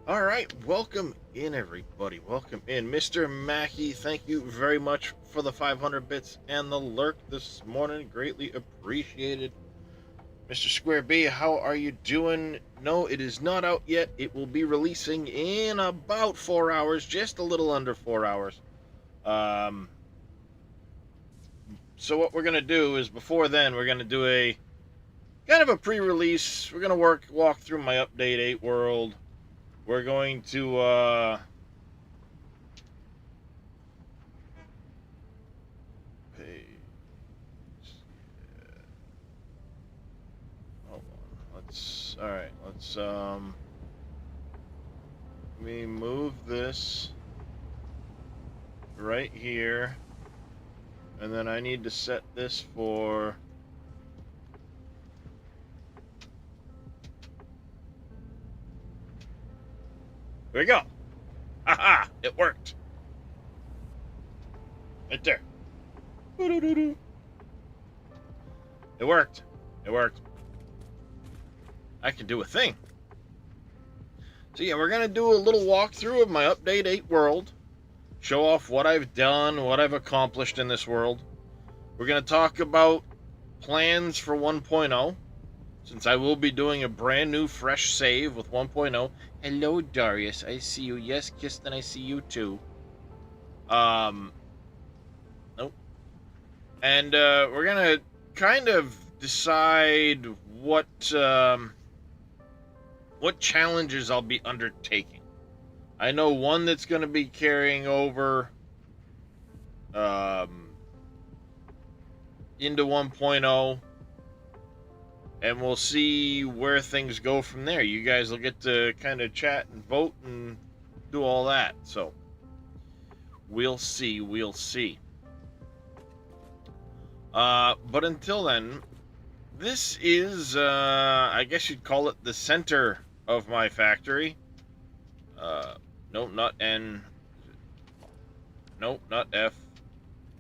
All right, welcome in, everybody. Welcome in, Mr. Mackey. Thank you very much for the 500 bits and the lurk this morning. Greatly appreciated. Mr. Square B, how are you doing? No, it is not out yet. It will be releasing in about 4 hours, just a little under 4 hours. Um, so what we're gonna do is before then, we're gonna do a kind of a pre-release. We're gonna walk through my update 8 world. We're going to hold on. Let's let me move this right here, and then I need to set this for there we go. Haha, it worked. Right there. It worked. It worked. I can do a thing. So yeah, we're gonna do a little walkthrough of my update 8 world. Show off what I've done, what I've accomplished in this world. We're gonna talk about plans for 1.0, since I will be doing a brand new fresh save with 1.0. Hello, Darius. I see you. Yes, Kisten, I see you too. Nope. And we're gonna kind of decide what challenges I'll be undertaking. I know one that's going to be carrying over into 1.0, and we'll see where things go from there. You guys will get to kind of chat and vote and do all that. So we'll see. We'll see. But until then, this is, I guess you'd call it the center of my factory. No, not N. No, not F.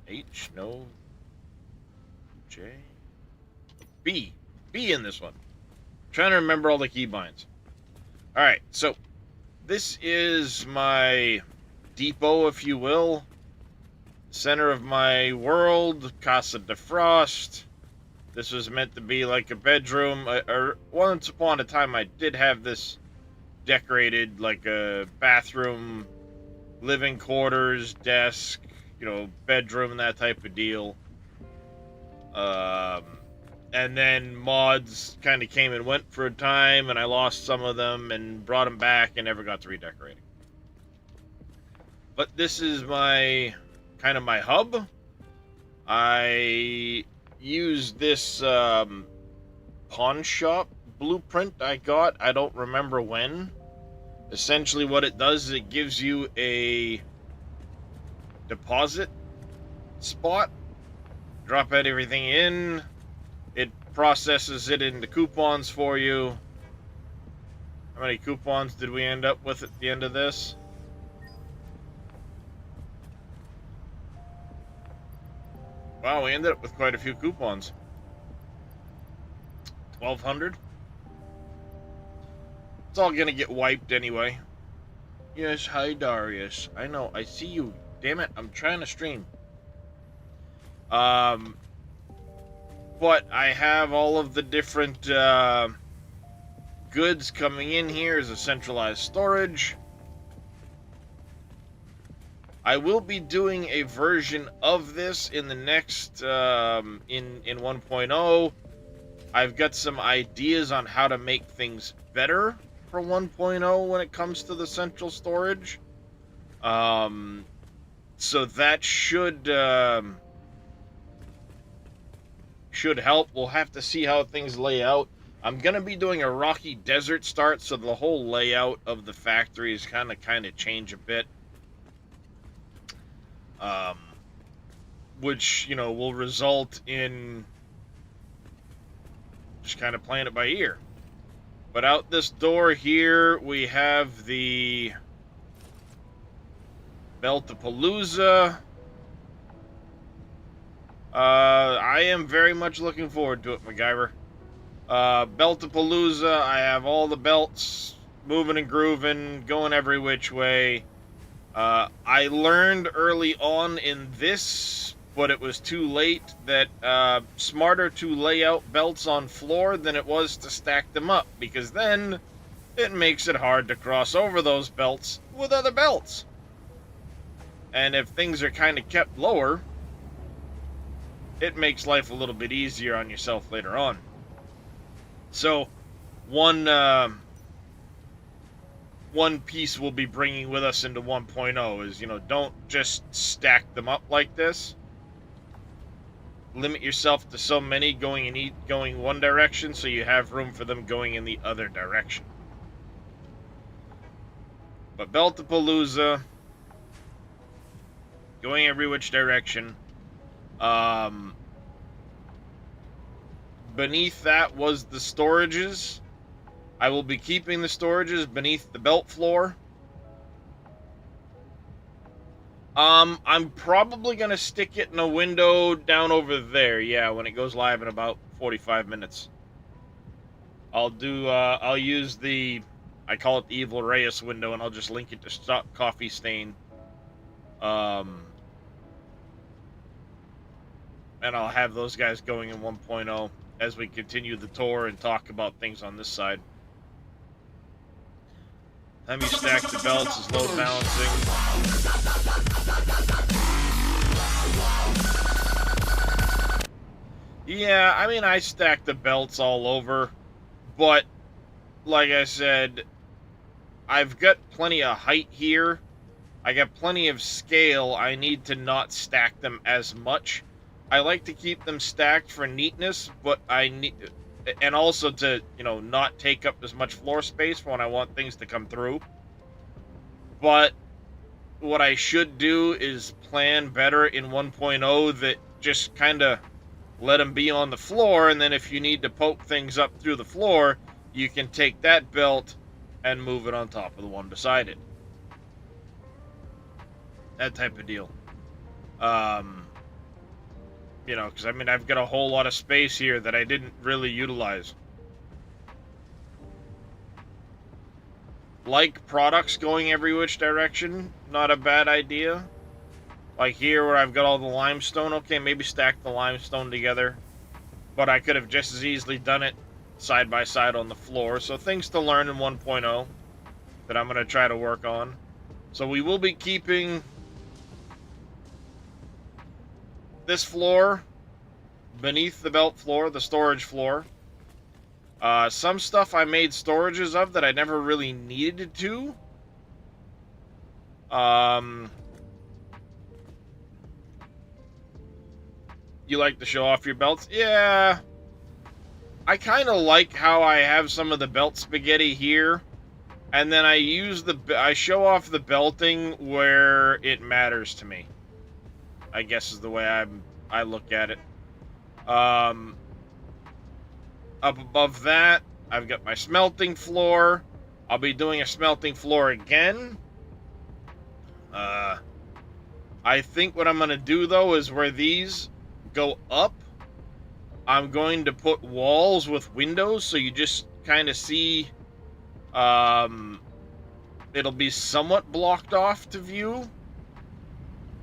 H. No. J. B. B in this one. I'm trying to remember all the keybinds. Alright, so this is my depot, if you will. Center of my world. Casa de Frost. This was meant to be like a bedroom. Once upon a time, I did have this decorated like a bathroom, living quarters, desk, bedroom, that type of deal. And then mods kind of came and went for a time, and I lost some of them and brought them back and never got to redecorating. But this is my kind of my hub. I used this pawn shop blueprint I got. I don't remember when. Essentially what it does is it gives you a deposit spot. Drop everything in. It processes it into coupons for you. How many coupons did we end up with at the end of this? Wow, we ended up with quite a few coupons. 1,200. It's all gonna get wiped anyway. Yes, hi Darius. I know, I see you. Damn it, I'm trying to stream. But I have all of the different goods coming in here as a centralized storage. I will be doing a version of this in the next in 1.0. I've got some ideas on how to make things better for 1.0 when it comes to the central storage. So that should help. We'll have to see how things lay out. I'm gonna be doing a rocky desert start, so the whole layout of the factory is kind of change a bit. Which will result in just kind of playing it by ear. But out this door here, we have the Beltapalooza. I am very much looking forward to it, MacGyver. Beltapalooza, I have all the belts moving and grooving, going every which way. I learned early on in this, but it was too late, that smarter to lay out belts on floor than it was to stack them up, because then it makes it hard to cross over those belts with other belts. And if things are kind of kept lower, it makes life a little bit easier on yourself later on. So, one piece we'll be bringing with us into 1.0 is, don't just stack them up like this. Limit yourself to so many going one direction, so you have room for them going in the other direction. But Beltapalooza, going every which direction. Beneath that was the storages. I will be keeping the storages beneath the belt floor. I'm probably going to stick it in a window down over there, yeah, when it goes live in about 45 minutes. I'll use I call it the Evil Reyes window, and I'll just link it to Stock Coffee Stain. And I'll have those guys going in 1.0 as we continue the tour and talk about things on this side. Let me stack the belts is load balancing. Yeah, I mean, I stack the belts all over, but like I said, I've got plenty of height here. I got plenty of scale. I need to not stack them as much. I like to keep them stacked for neatness, but and also to, not take up as much floor space for when I want things to come through. But what I should do is plan better in 1.0 that just kind of let them be on the floor, and then if you need to poke things up through the floor, you can take that belt and move it on top of the one beside it. That type of deal. Because, I've got a whole lot of space here that I didn't really utilize. Like products going every which direction, not a bad idea. Like here where I've got all the limestone, okay, maybe stack the limestone together. But I could have just as easily done it side by side on the floor. So things to learn in 1.0 that I'm going to try to work on. So we will be keeping this floor beneath the belt floor, the storage floor. Some stuff I made storages of that I never really needed to. You like to show off your belts? Yeah. I kind of like how I have some of the belt spaghetti here, and then I show off the belting where it matters to me, I guess is the way I look at it. Up above that, I've got my smelting floor. I'll be doing a smelting floor again. I think what I'm going to do, though, is where these go up, I'm going to put walls with windows, so you just kind of see, it'll be somewhat blocked off to view,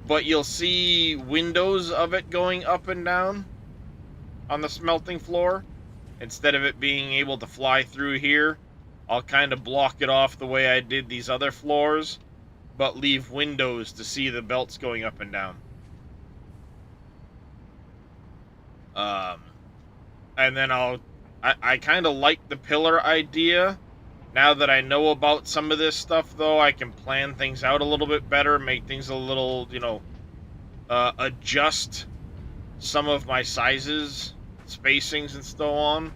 but you'll see windows of it going up and down on the smelting floor. Instead of it being able to fly through here, I'll kind of block it off the way I did these other floors, but leave windows to see the belts going up and down. And then I kind of like the pillar idea. Now that I know about some of this stuff, though, I can plan things out a little bit better, make things a little, adjust some of my sizes, spacings, and so on.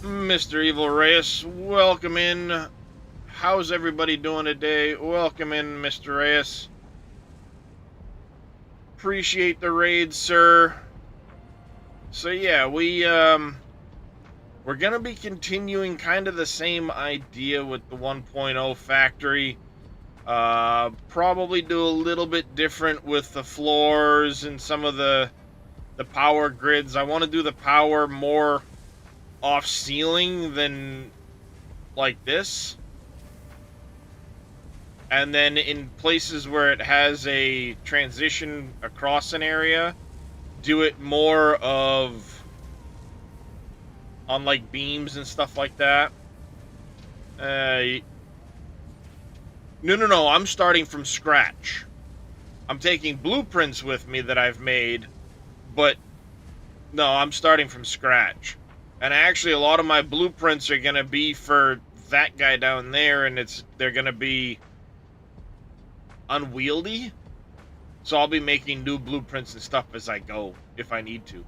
Mr. Evil Reyes, welcome in. How's everybody doing today? Welcome in, Mr. Reyes. Appreciate the raid, sir. So yeah, we're gonna be continuing kind of the same idea with the 1.0 factory. Probably do a little bit different with the floors and some of the power grids. I want to do the power more off ceiling than like this. And then in places where it has a transition across an area, do it more of on like beams and stuff like that. No. I'm starting from scratch. I'm taking blueprints with me that I've made, but no, I'm starting from scratch. And actually, a lot of my blueprints are gonna be for that guy down there, and they're gonna be unwieldy. So I'll be making new blueprints and stuff as I go, if I need to.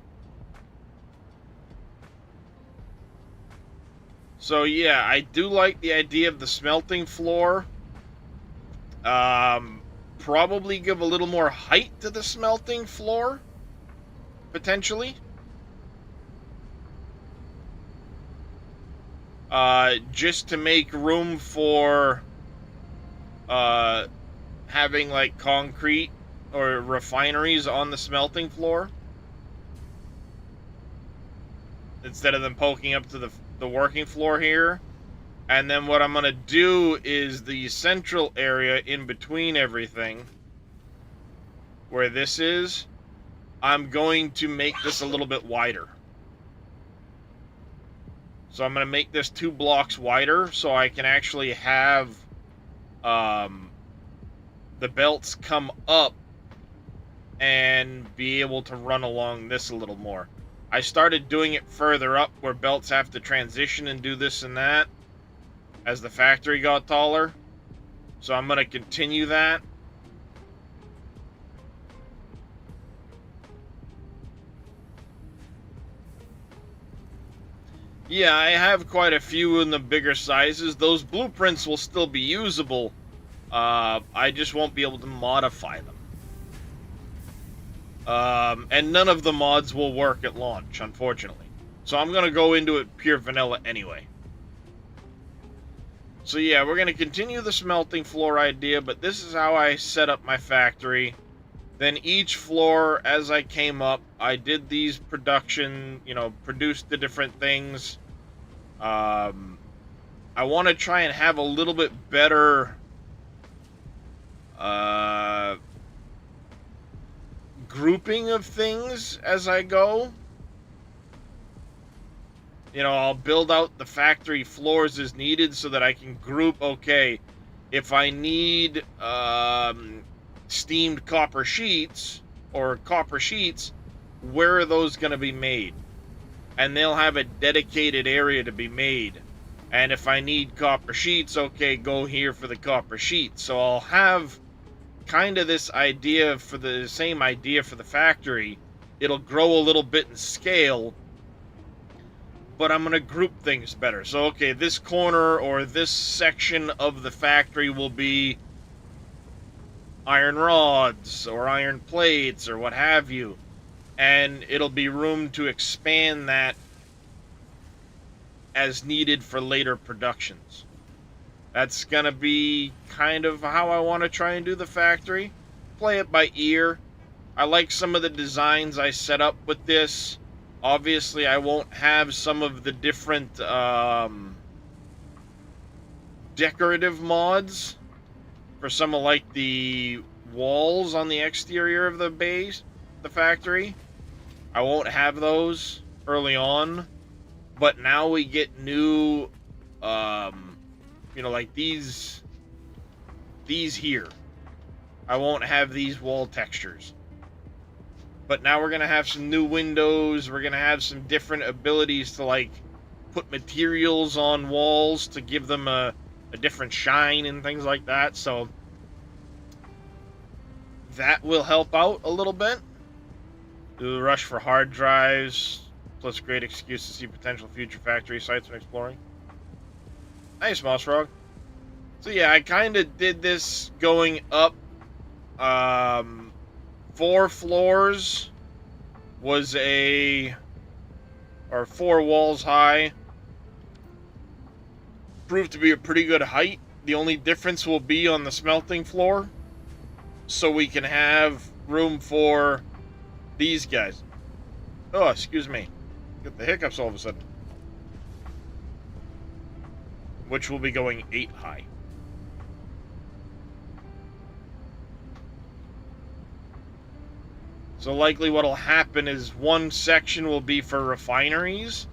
So yeah, I do like the idea of the smelting floor. Probably give a little more height to the smelting floor, potentially. Just to make room for having like concrete or refineries on the smelting floor instead of them poking up to the working floor here. And then what I'm going to do is the central area in between everything, where this is, I'm going to make this a little bit wider. So I'm going to make this 2 blocks wider so I can actually have the belts come up and be able to run along this a little more. I started doing it further up where belts have to transition and do this and that as the factory got taller. So I'm going to continue that. Yeah, I have quite a few in the bigger sizes. Those blueprints will still be usable. I just won't be able to modify them. And none of the mods will work at launch, unfortunately. So I'm going to go into it pure vanilla anyway. So yeah, we're going to continue the smelting floor idea, but this is how I set up my factory. Then each floor, as I came up, I did these produced the different things. I want to try and have a little bit better grouping of things as I go. I'll build out the factory floors as needed so that I can group, okay, if I need steamed copper sheets, where are those going to be made? And they'll have a dedicated area to be made. And if I need copper sheets, okay, go here for the copper sheets. So I'll have kind of this idea for the same idea for the factory. It'll grow a little bit in scale, but I'm going to group things better. So, okay, this corner or this section of the factory will be iron rods or iron plates or what have you. And it'll be room to expand that as needed for later productions. That's going to be kind of how I want to try and do the factory. Play it by ear. I like some of the designs I set up with this. Obviously, I won't have some of the different decorative mods for some of like the walls on the exterior of the base, the factory. I won't have those early on, but now we get new, like these here. I won't have these wall textures. But now we're going to have some new windows. We're going to have some different abilities to, like, put materials on walls to give them a different shine and things like that. So that will help out a little bit. Do the rush for hard drives, plus great excuse to see potential future factory sites when exploring. Nice, Moss Frog. So yeah, I kind of did this going up 4 floors was or 4 walls high. Proved to be a pretty good height. The only difference will be on the smelting floor, so we can have room for these guys. Oh, excuse me. Get the hiccups all of a sudden. Which will be going 8 high. So likely what'll happen is one section will be for refineries,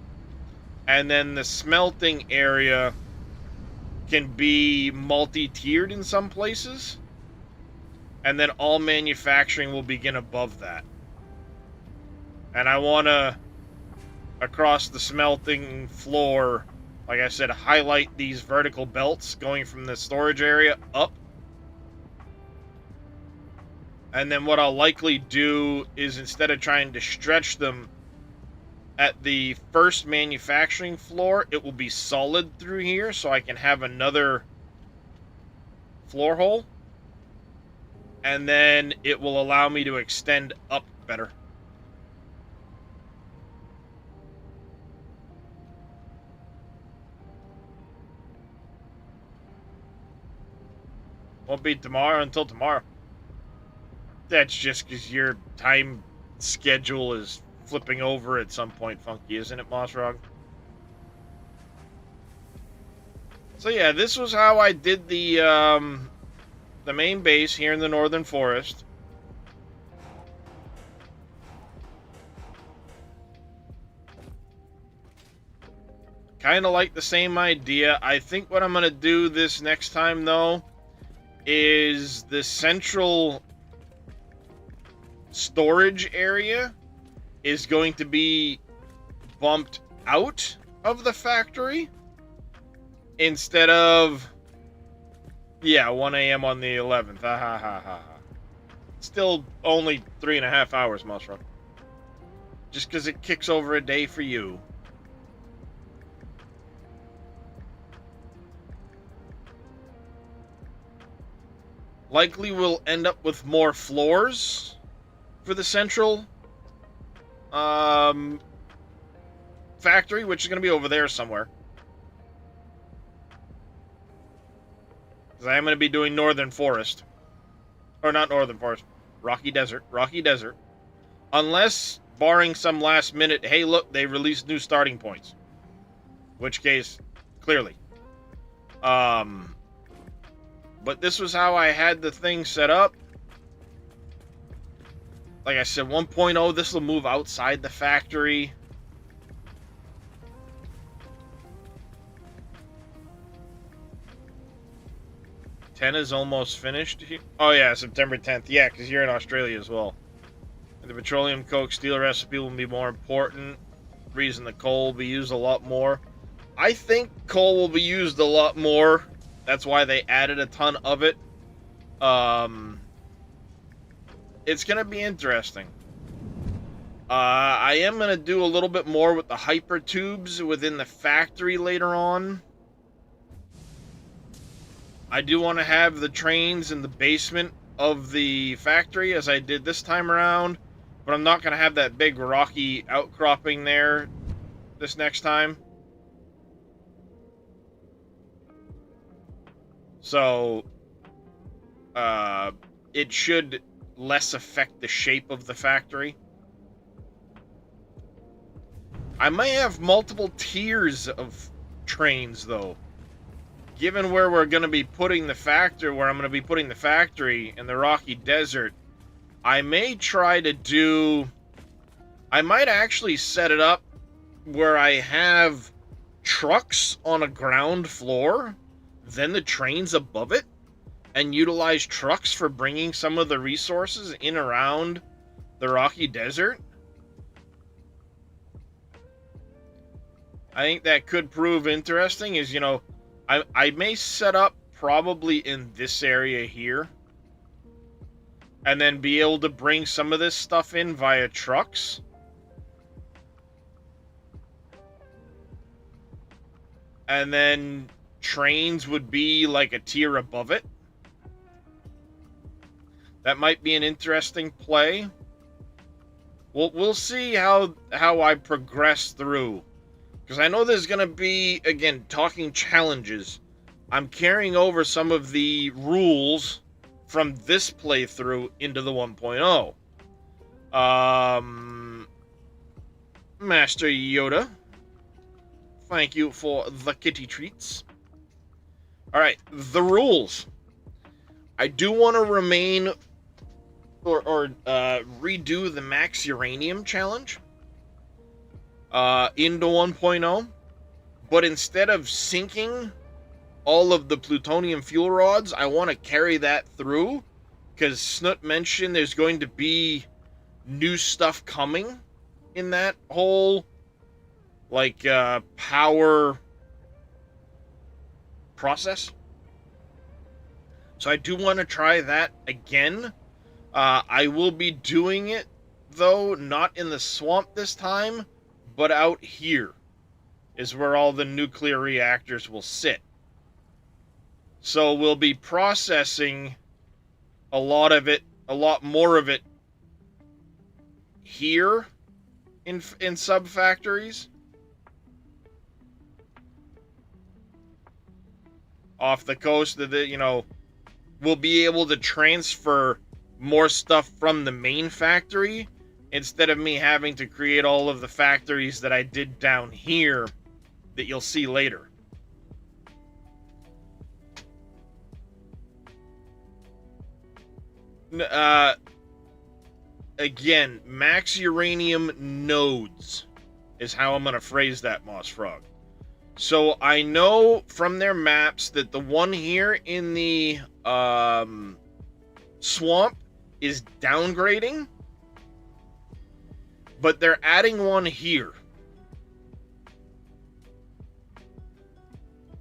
and then the smelting area can be multi-tiered in some places, and then all manufacturing will begin above that. And I want to, across the smelting floor, like I said, highlight these vertical belts going from the storage area up. And then what I'll likely do is, instead of trying to stretch them at the first manufacturing floor, it will be solid through here, so I can have another floor hole. And then it will allow me to extend up better. Won't be tomorrow until tomorrow. That's just because your time schedule is flipping over at some point, Funky, isn't it, Mossrog? So yeah, this was how I did the main base here in the Northern Forest. Kind of like the same idea. I think what I'm going to do this next time, though, is the central storage area is going to be bumped out of the factory instead of, yeah, 1 a.m. on the 11th. Ha ha ha ha. Still only 3.5 hours, Mushroom. Just because it kicks over a day for you. Likely we'll end up with more floors for the central factory, which is going to be over there somewhere. Because I am going to be doing Northern Forest. Or not Northern Forest. Rocky Desert. Rocky Desert. Unless, barring some last minute, hey look, they released new starting points. Which case, clearly. But this was how I had the thing set up. Like I said, 1.0, this will move outside the factory. '10 is almost finished. Oh yeah, September 10th. Yeah, because you're in Australia as well. The petroleum coke steel recipe will be more important. Reason the coal will be used a lot more. I think coal will be used a lot more. That's why they added a ton of it. It's going to be interesting. I am going to do a little bit more with the hyper tubes within the factory later on. I do want to have the trains in the basement of the factory as I did this time around. But I'm not going to have that big rocky outcropping there this next time. So, it should less affect the shape of the factory. I may have multiple tiers of trains, though. Given where we're going to be putting the factory, where I'm going to be putting the factory in the Rocky Desert, I may try to do... I might actually set it up where I have trucks on a ground floor, then the trains above it, and utilize trucks for bringing some of the resources in around the Rocky Desert. I think that could prove interesting. Is, you know, I may set up probably in this area here, and then be able to bring some of this stuff in via trucks. And then trains would be like a tier above it. That might be an interesting play. We'll see how I progress through. Because I know there's going to be, again, talking challenges. I'm carrying over some of the rules from this playthrough into the 1.0. Master Yoda, thank you for the kitty treats. Alright, the rules. I do want to remain or redo the max uranium challenge into 1.0, but instead of sinking all of the plutonium fuel rods, I want to carry that through, because Snoot mentioned there's going to be new stuff coming in that whole, like, power process. So I do want to try that again. I will be doing it, though, not in the swamp this time, but out here is where all the nuclear reactors will sit. So we'll be processing a lot more of it here in sub-factories. Off the coast of the, we'll be able to transfer more stuff from the main factory instead of me having to create all of the factories that I did down here that you'll see later. Again, max uranium nodes is how I'm going to phrase that, Moss Frog. So I know from their maps that the one here in the swamp is downgrading, but they're adding one here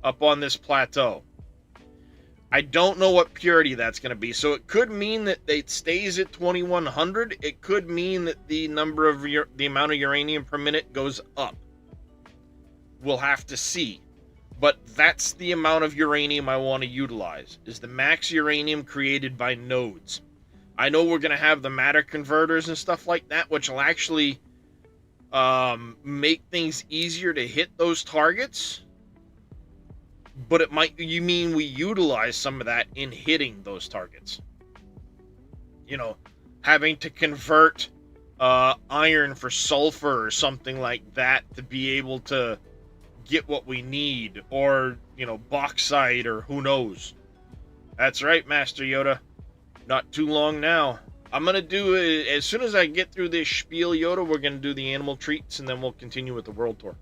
up on this plateau. I don't know what purity that's going to be, so it could mean that it stays at 2100. It could mean that the amount of uranium per minute goes up. We'll have to see. But that's the amount of uranium I want to utilize, is the max uranium created by nodes. I know we're going to have the matter converters and stuff like that, which will actually make things easier to hit those targets. But it might, you mean we utilize some of that in hitting those targets. Having to convert iron for sulfur or something like that to be able to get what we need, or bauxite, or who knows. That's right, Master Yoda. Not too long now. I'm gonna do it as soon as I get through this spiel, Yoda. We're gonna do the animal treats, and then we'll continue with the world tour.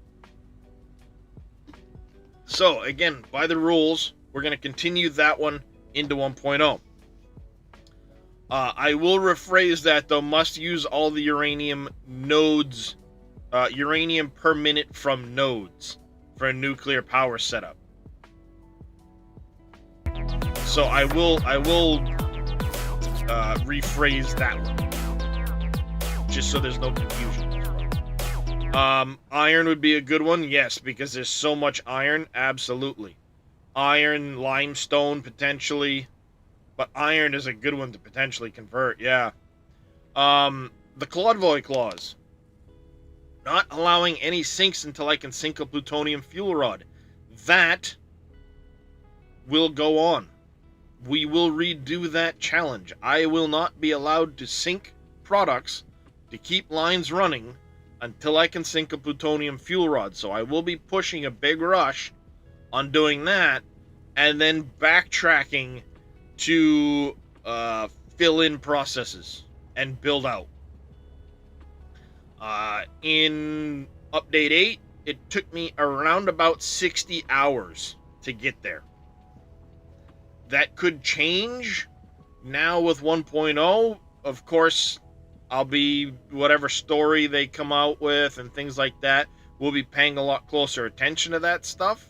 So again, by the rules, we're gonna continue that one into 1.0. I will rephrase that though. Must use all the uranium nodes, uranium per minute from nodes, for a nuclear power setup. So I will rephrase that one, just so there's no confusion. Iron would be a good one, yes, because there's so much iron, absolutely. Iron, limestone, potentially, but iron is a good one to potentially convert, yeah. The Claudvoy clause. Not allowing any sinks until I can sink a plutonium fuel rod. That will go on. We will redo that challenge. I will not be allowed to sink products to keep lines running until I can sink a plutonium fuel rod. So I will be pushing a big rush on doing that, and then backtracking to fill in processes and build out. In update 8, it took me around about 60 hours to get there. That could change now with 1.0. Of course, I'll be, whatever story they come out with and things like that, we'll be paying a lot closer attention to that stuff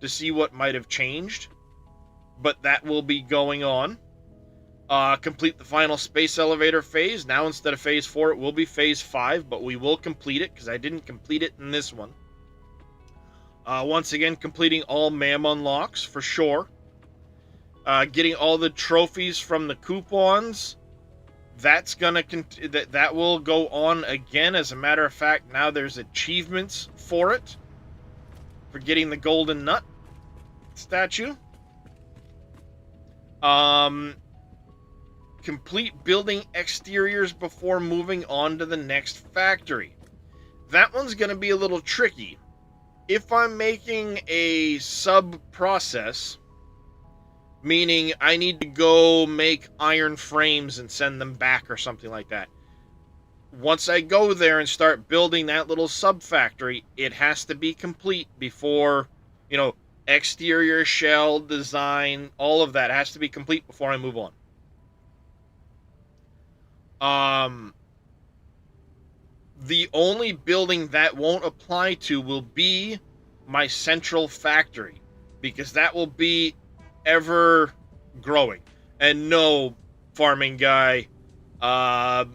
to see what might have changed. But that will be going on. Complete the final space elevator phase. Now instead of phase 4, it will be phase 5, but we will complete it because I didn't complete it in this one. Once again, completing all MAM unlocks for sure. Getting all the trophies from the coupons. That's gonna that will go on again. As a matter of fact, now there's achievements for it, for getting the golden nut statue. Um, complete building exteriors before moving on to the next factory. That one's going to be a little tricky. If I'm making a sub process, meaning I need to go make iron frames and send them back or something like that, once I go there and start building that little sub factory, it has to be complete before, you know, exterior shell design, all of that has to be complete before I move on. Um, the only building that won't apply to will be my central factory, because that will be ever growing. And no, farming guy, uh,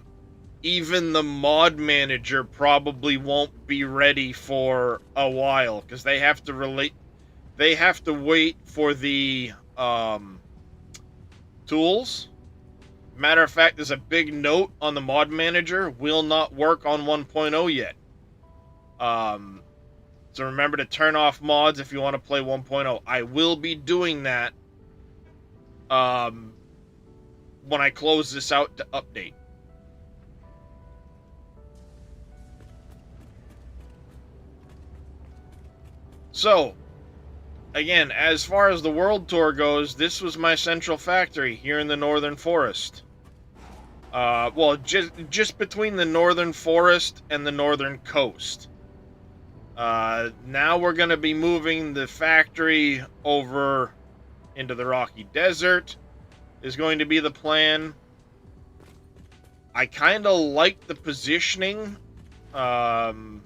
even the mod manager probably won't be ready for a while, because they have to wait for the tools. Matter of fact, there's a big note on the mod manager: will not work on 1.0 yet. Um, so remember to turn off mods if you want to play 1.0. I will be doing that um, when I close this out to update. So, again, as far as the world tour goes, this was my central factory here in the Northern Forest. Well, just between the Northern Forest and the Northern Coast. Now we're going to be moving the factory over into the Rocky Desert, is going to be the plan. I kind of like the positioning of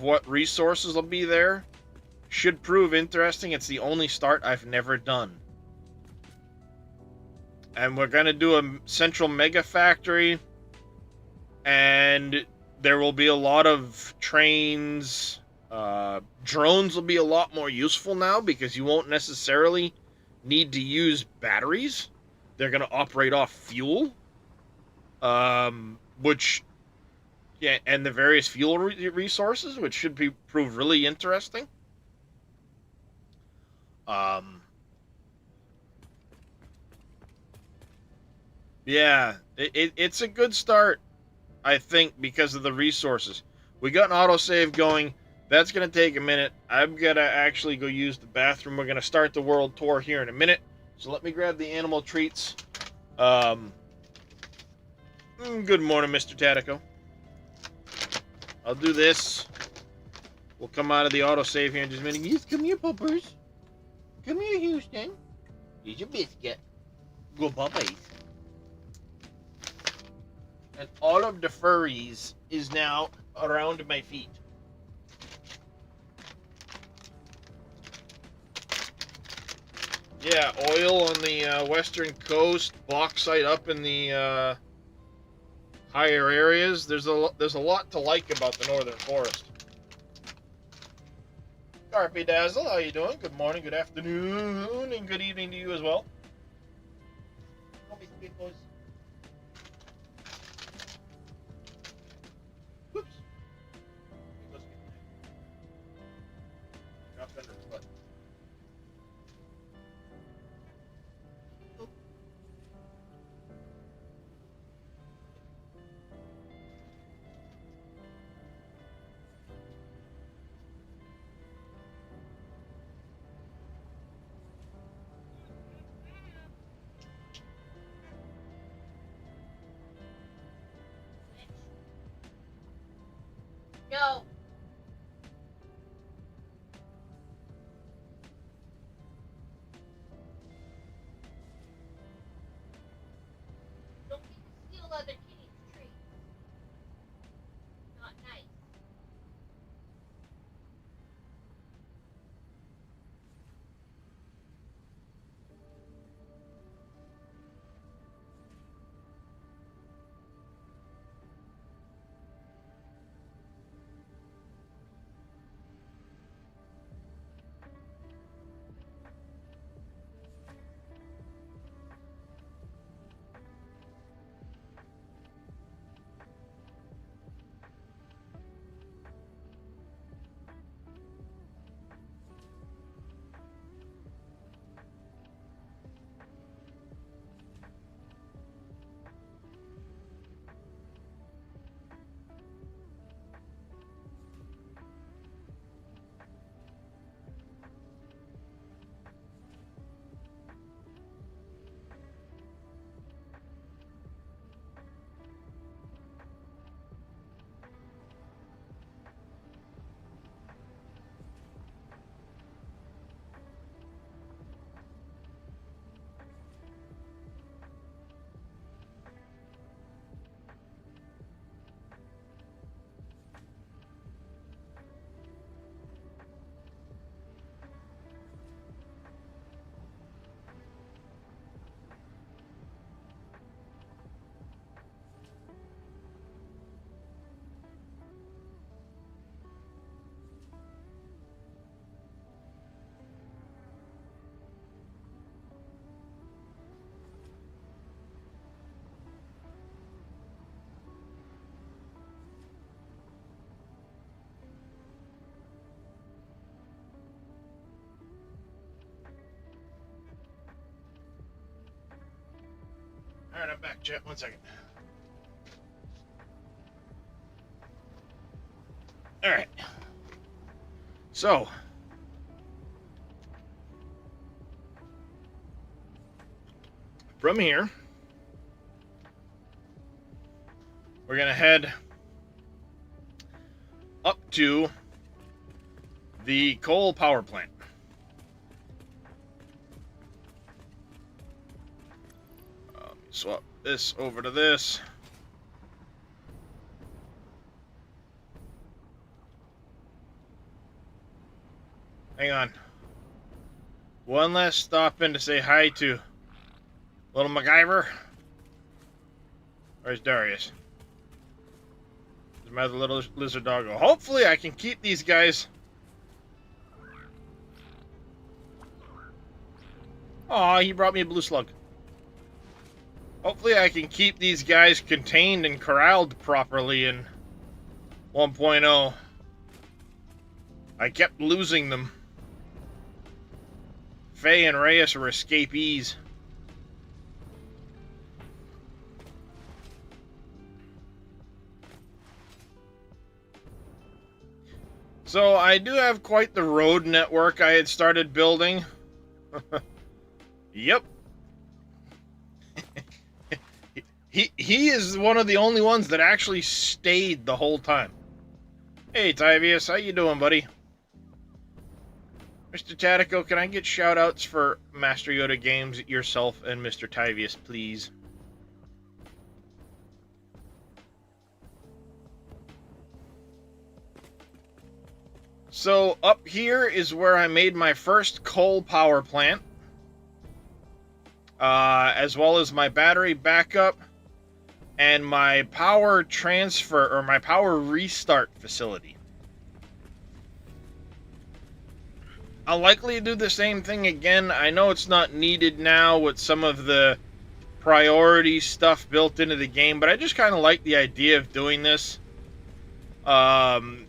what resources will be there. Should prove interesting. It's the only start I've never done. And we're going to do a central mega factory, and there will be a lot of trains. Drones will be a lot more useful now, because you won't necessarily need to use batteries. They're going to operate off fuel, which, yeah, and the various fuel resources, which should prove really interesting. Um, yeah, it's a good start, I think, because of the resources. We got an autosave going. That's going to take a minute. I'm going to actually go use the bathroom. We're going to start the world tour here in a minute. So let me grab the animal treats. Good morning, Mr. Tatico. I'll do this. We'll come out of the autosave here in just a minute. Yes, come here, puppers. Come here, Houston. Here's your biscuit. Good puppies. And all of the furries is now around my feet. Yeah, oil on the western coast, bauxite up in the higher areas. There's a lot to like about the Northern Forest. Carpe Dazzle, how you doing? Good morning, good afternoon, and good evening to you as well. Whoops. Dropped under the foot. No. Don't get to steal other kitties' treats. Not nice. Alright, I'm back, chat. 1 second. Alright. So, from here, we're going to head up to the coal power plant. Swap this over to this. Hang on. One last stop in to say hi to little MacGyver. Where's Darius? There's my little lizard doggo. Hopefully I can keep these guys. Aw, he brought me a blue slug. Hopefully I can keep these guys contained and corralled properly in 1.0. I kept losing them. Faye and Reyes were escapees. So I do have quite the road network I had started building. Yep. He is one of the only ones that actually stayed the whole time. Hey, Tyvius, how you doing, buddy? Mr. Tatico, can I get shout-outs for Master Yoda Games, yourself, and Mr. Tyvius, please? So, up here is where I made my first coal power plant. As well as my battery backup and my power transfer, or my power restart facility. I'll likely do the same thing again. I know it's not needed now with some of the priority stuff built into the game, but I just kind of like the idea of doing this. Having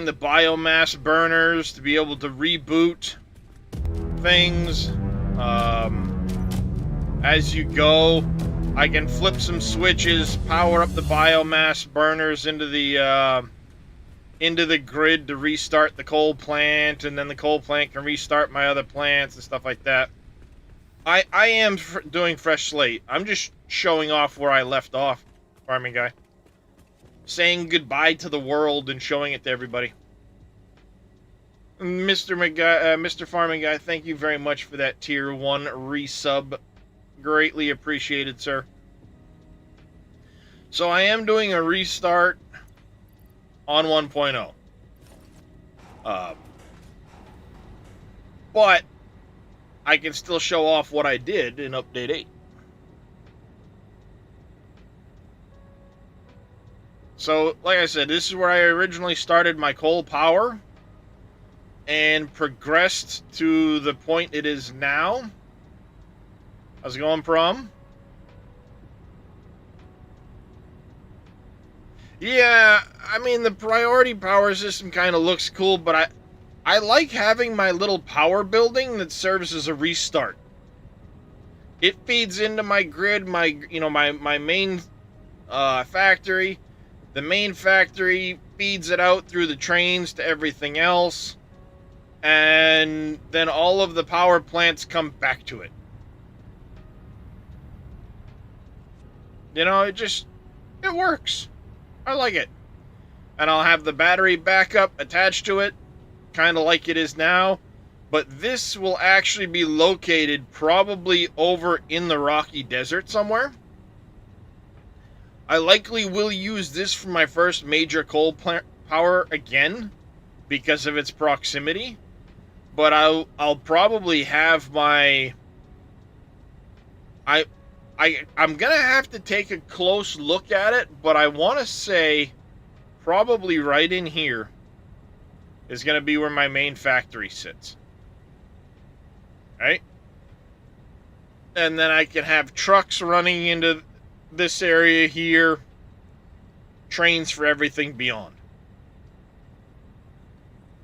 the biomass burners to be able to reboot things as you go. I can flip some switches, power up the biomass burners into the grid to restart the coal plant, and then the coal plant can restart my other plants and stuff like that. I am doing fresh slate. I'm just showing off where I left off, farming guy. Saying goodbye to the world and showing it to everybody. Mr. Farming Guy, thank you very much for that tier 1 resub. Greatly appreciated, sir. So I am doing a restart on 1.0. But I can still show off what I did in Update 8. So, like I said, this is where I originally started my coal power and progressed to the point it is now. How's it going, Prom? Yeah, I mean, the priority power system kind of looks cool, but I like having my little power building that serves as a restart. It feeds into my grid, my main factory. The main factory feeds it out through the trains to everything else, and then all of the power plants come back to it. You know, it works. I like it. And I'll have the battery backup attached to it, kind of like it is now. But this will actually be located probably over in the Rocky Desert somewhere. I likely will use this for my first major coal plant power again because of its proximity. But I'll probably have my... I'm going to have to take a close look at it, but I want to say probably right in here is going to be where my main factory sits. Right? And then I can have trucks running into this area here, trains for everything beyond.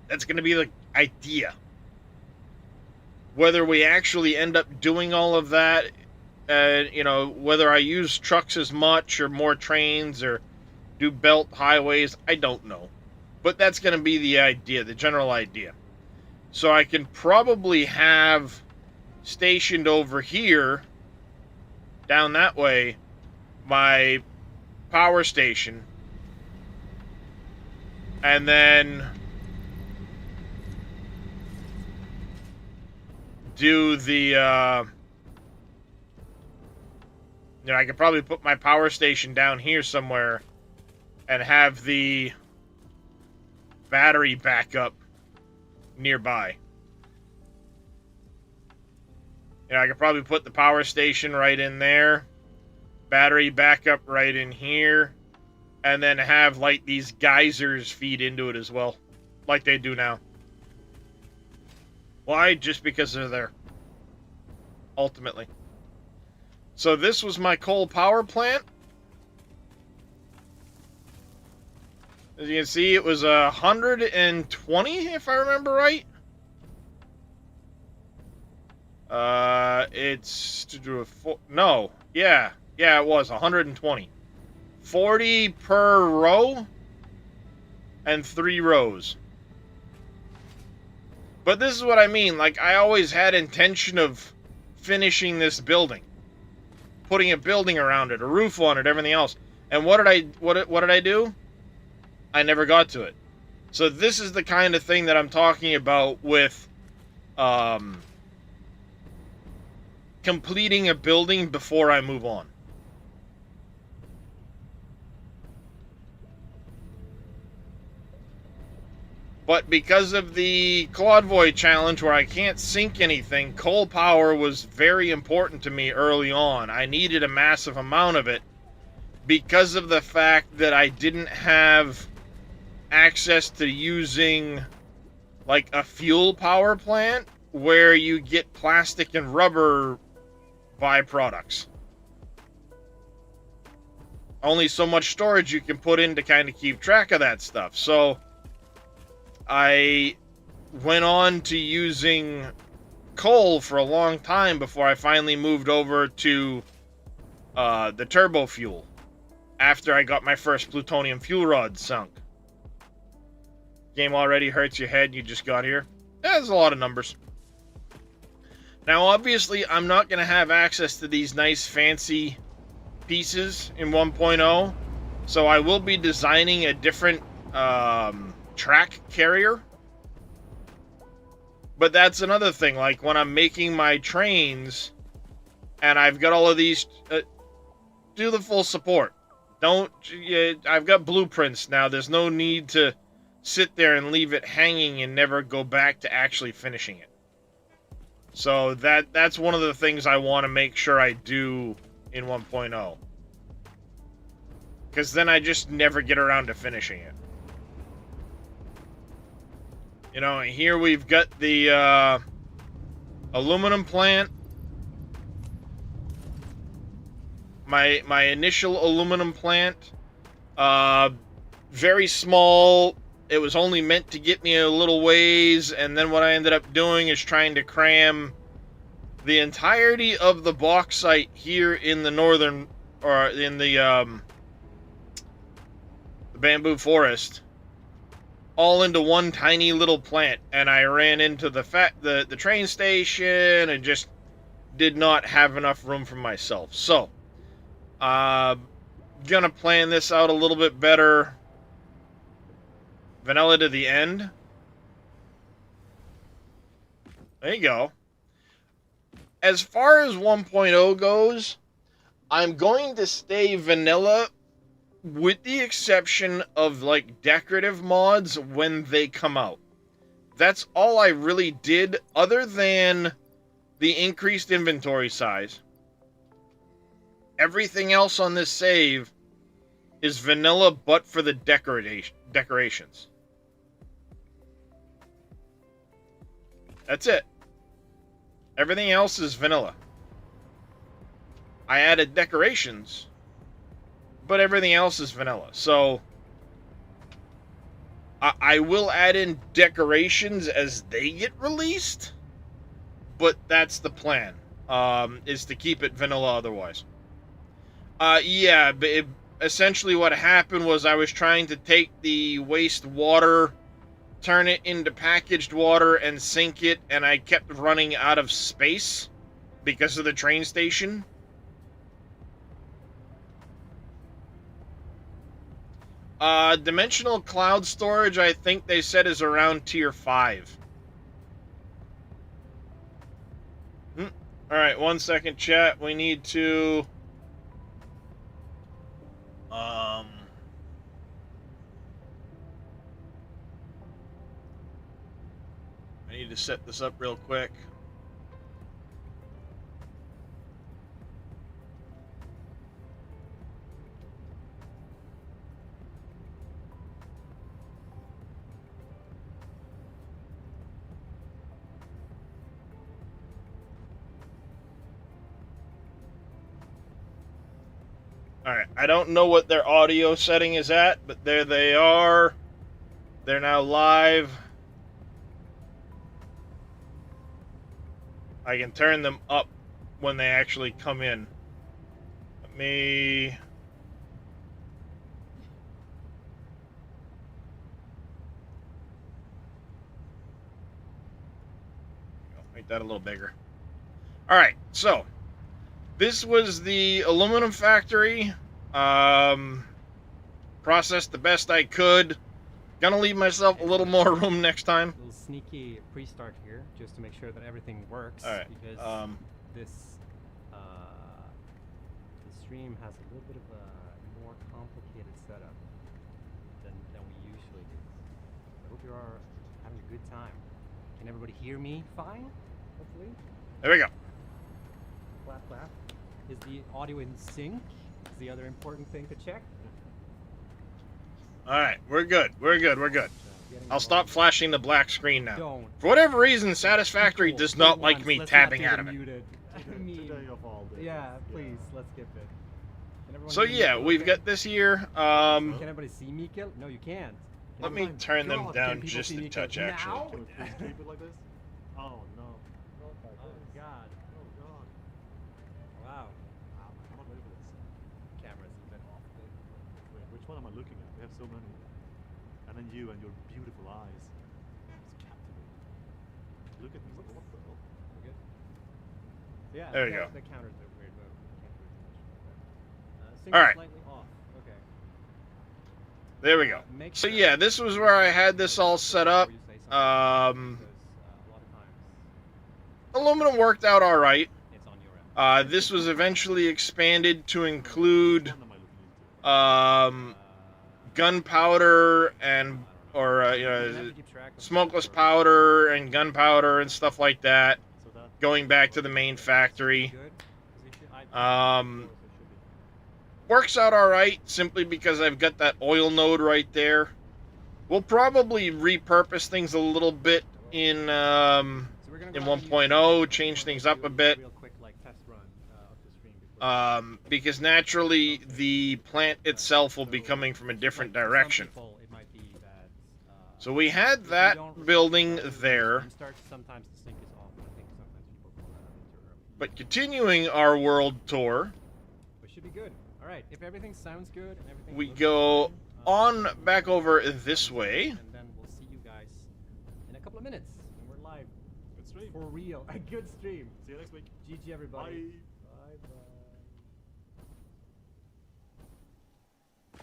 That's going to be the idea. Whether we actually end up doing all of that you know, whether I use trucks as much or more trains or do belt highways, I don't know. But that's going to be the idea, the general idea. So I can probably have stationed over here, down that way, my power station. And then do the, I could probably put my power station down here somewhere and have the battery backup nearby. I could probably put the power station right in there, battery backup right in here, and then have like these geysers feed into it as well, like they do now. Why? Just because they're there. Ultimately. So this was my coal power plant. As you can see, it was 120, if I remember right. It's to do a no, yeah, it was 120. 40 per row and 3 rows. But this is what I mean. Like, I always had intention of finishing this building, putting a building around it, a roof on it, everything else. And what did I do? I never got to it. So this is the kind of thing that I'm talking about with completing a building before I move on. But because of the Claude challenge where I can't sink anything, coal power was very important to me early on. I needed a massive amount of it because of the fact that I didn't have access to using like a fuel power plant where you get plastic and rubber byproducts. Only so much storage you can put in to kind of keep track of that stuff. So I went on to using coal for a long time before I finally moved over to the turbo fuel after I got my first plutonium fuel rod sunk. Game already hurts your head, you just got here. There's a lot of numbers. Now, obviously, I'm not going to have access to these nice fancy pieces in 1.0, so I will be designing a different track carrier. But that's another thing, like when I'm making my trains and I've got all of these, do the full support. I've got blueprints now. There's no need to sit there and leave it hanging and never go back to actually finishing it. So that's one of the things I want to make sure I do in 1.0. Because then I just never get around to finishing it. Here we've got the aluminum plant. My initial aluminum plant. Very small. It was only meant to get me a little ways, and then what I ended up doing is trying to cram the entirety of the bauxite here in the northern, or in the bamboo forest, all into one tiny little plant. And I ran into the train station and just did not have enough room for myself. So, gonna plan this out a little bit better. Vanilla to the end. There you go. As far as 1.0 goes, I'm going to stay vanilla with the exception of like decorative mods when they come out. That's all I really did, other than the increased inventory size. Everything else on this save is vanilla but for the decorations. That's it. Everything else is vanilla. I added decorations, but everything else is vanilla. So I will add in decorations as they get released, but that's the plan. is to keep it vanilla otherwise. Yeah, but essentially what happened was I was trying to take the waste water, turn it into packaged water, and sink it, and I kept running out of space because of the train station. Dimensional cloud storage, I think they said, is around tier 5. Alright, 1 second, chat. We need to... I need to set this up real quick. Alright, I don't know what their audio setting is at, but there they are. They're now live. I can turn them up when they actually come in. Let me... make that a little bigger. Alright, so... this was the aluminum factory. Processed the best I could. Gonna leave myself a little more room next time. A little sneaky pre-start here, just to make sure that everything works. All right. Because this stream has a little bit of a more complicated setup than we usually do. I hope you are having a good time. Can everybody hear me fine? Hopefully. There we go. Clap, clap. Is the audio in sync? Is the other important thing to check? Alright, we're good. We're good. We're good. I'll stop flashing the black screen now. Don't. For whatever reason, Satisfactory does not like me tapping out of it. I mean, yeah, please, let's skip it. So yeah, we've got this here. Can everybody see Mikkel? No, you can't. Let me turn them down just a touch, actually. Now? Can we please keep it like this? Oh no. Oh God. Oh god. Wow. I'm not ready for this. Camera's a bit off. Wait, which one am I looking at? We have so many. And then you and your beautiful eyes. It's captivating. Look at me. What the hell? We're good? Yeah, There you go. The counter's a weird, but we can't do too much. All right. Slightly off. Okay. There we go. Make So sure- yeah, this was where I had this all set up. Before you say something, because, a lot of times Aluminum worked out all right. it's on your end. This was eventually expanded to include Which one am I looking into? gunpowder and You have to keep track of smokeless the- powder and gunpowder and stuff like that. So that Going back to the main factory. Good position. I- Um, works out all right simply because I've got that oil node right there. We'll probably repurpose things a little bit in So we're gonna in go ahead and 1.0, use- change things up a bit. Real quick, like, test run of the stream before- Because naturally the plant itself will be coming from a different Like, for some direction. people, it might be that, So we had if you that don't building receive there. stream start, sometimes the sync is off. I think sometimes people call that an interrupt. But continuing our world tour, But should be good. All right, if everything sounds good and everything we looks go fine, on back over this way. and then we'll see you guys in a couple of minutes when we're live Good stream. for real. A good stream. See you next week. GG everybody. Bye. Bye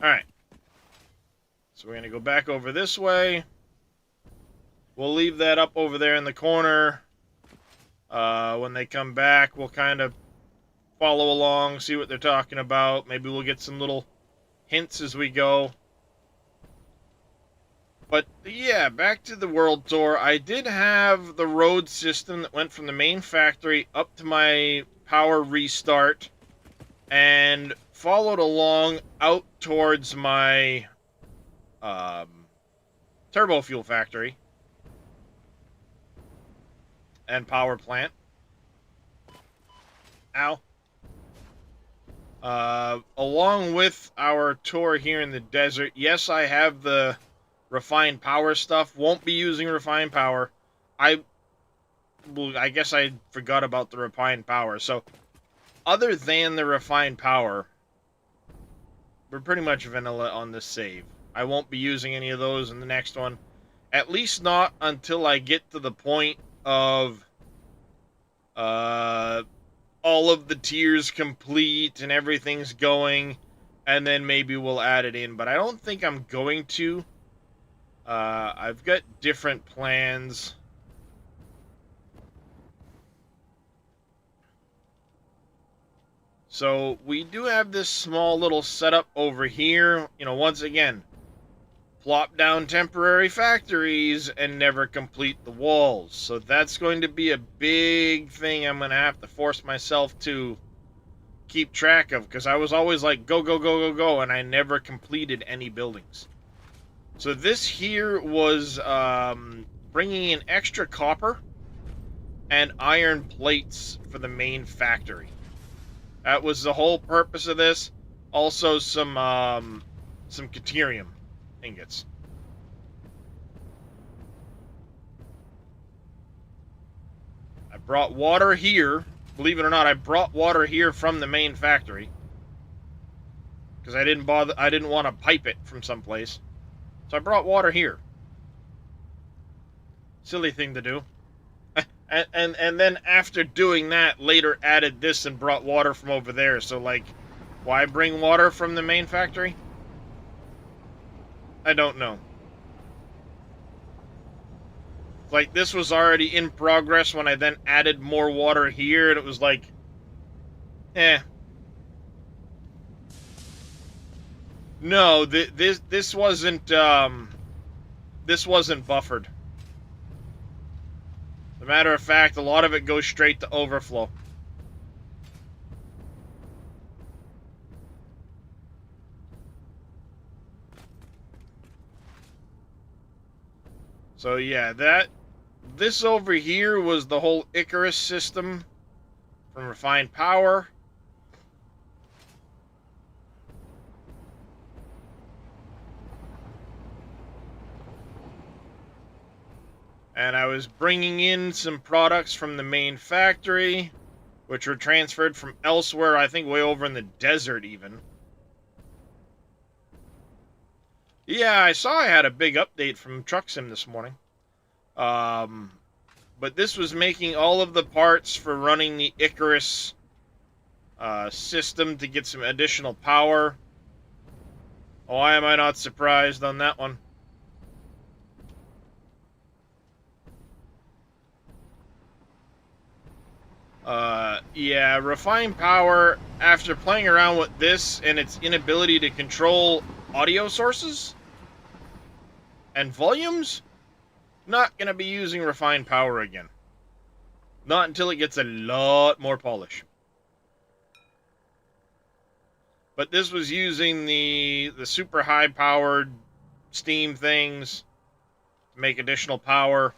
bye. All right. So we're going to go back over this way. We'll leave that up over there in the corner. When they come back, we'll kind of follow along, see what they're talking about. Maybe we'll get some little hints as we go. But yeah, back to the world tour. I did have the road system that went from the main factory up to my power restart and followed along out towards my turbo fuel factory and power plant. Ow. Along with our tour here in the desert, yes, I have the refined power stuff. Won't be using refined power. I well, I guess I forgot about the refined power. So, other than the refined power, we're pretty much vanilla on this save. I won't be using any of those in the next one. At least not until I get to the point of all of the tiers complete and everything's going, and then maybe we'll add it in. But I don't think I'm going to. I've got different plans. So we do have this small little setup over here. You know, once again, plop down temporary factories and never complete the walls. So that's going to be a big thing I'm going to have to force myself to keep track of, because I was always like, go, go, go, go, go, and I never completed any buildings. So this here was bringing in extra copper and iron plates for the main factory. That was the whole purpose of this. Also some Caterium ingots. I brought water here. Believe it or not, I brought water here from the main factory, because I didn't want to pipe it from someplace. So I brought water here. Silly thing to do. And then after doing that, later added this and brought water from over there. So, like, why bring water from the main factory? I don't know. Like, this was already in progress when I then added more water here, and it was like, eh. No, this wasn't buffered. As a matter of fact, a lot of it goes straight to overflow. So yeah, this over here was the whole Icarus system from Refined Power. And I was bringing in some products from the main factory, which were transferred from elsewhere, I think way over in the desert even. Yeah, I saw I had a big update from Truck Sim this morning. But this was making all of the parts for running the Icarus system to get some additional power. Why am I not surprised on that one? Yeah, Refined Power, after playing around with this and its inability to control audio sources and volumes, not going to be using Refined Power again. Not until it gets a lot more polish. But this was using the super high-powered steam things to make additional power.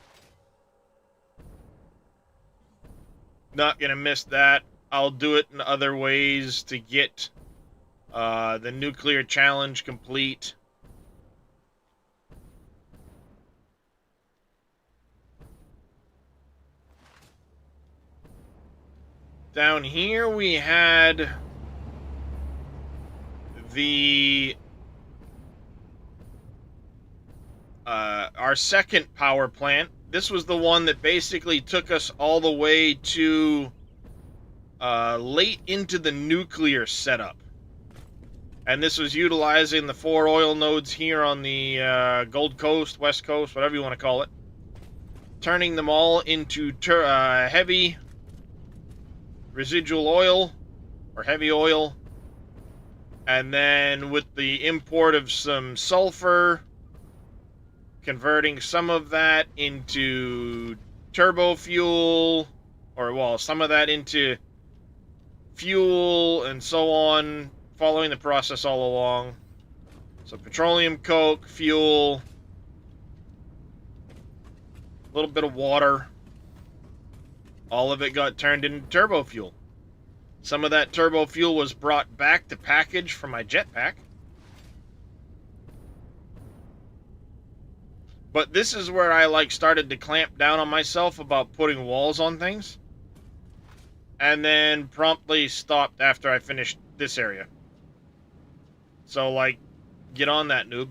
Not going to miss that. I'll do it in other ways to get the nuclear challenge complete. Down here we had the our second power plant. This was the one that basically took us all the way to late into the nuclear setup. And this was utilizing the 4 oil nodes here on the Gold Coast, West Coast, whatever you want to call it. Turning them all into heavy residual oil, or heavy oil. And then with the import of some sulfur, converting some of that into turbo fuel, or well, some of that into fuel and so on, following the process all along. So petroleum coke, fuel, a little bit of water. All of it got turned into turbo fuel. Some of that turbo fuel was brought back to package for my jetpack. But this is where I like started to clamp down on myself about putting walls on things. And then promptly stopped after I finished this area. So like, get on that, noob.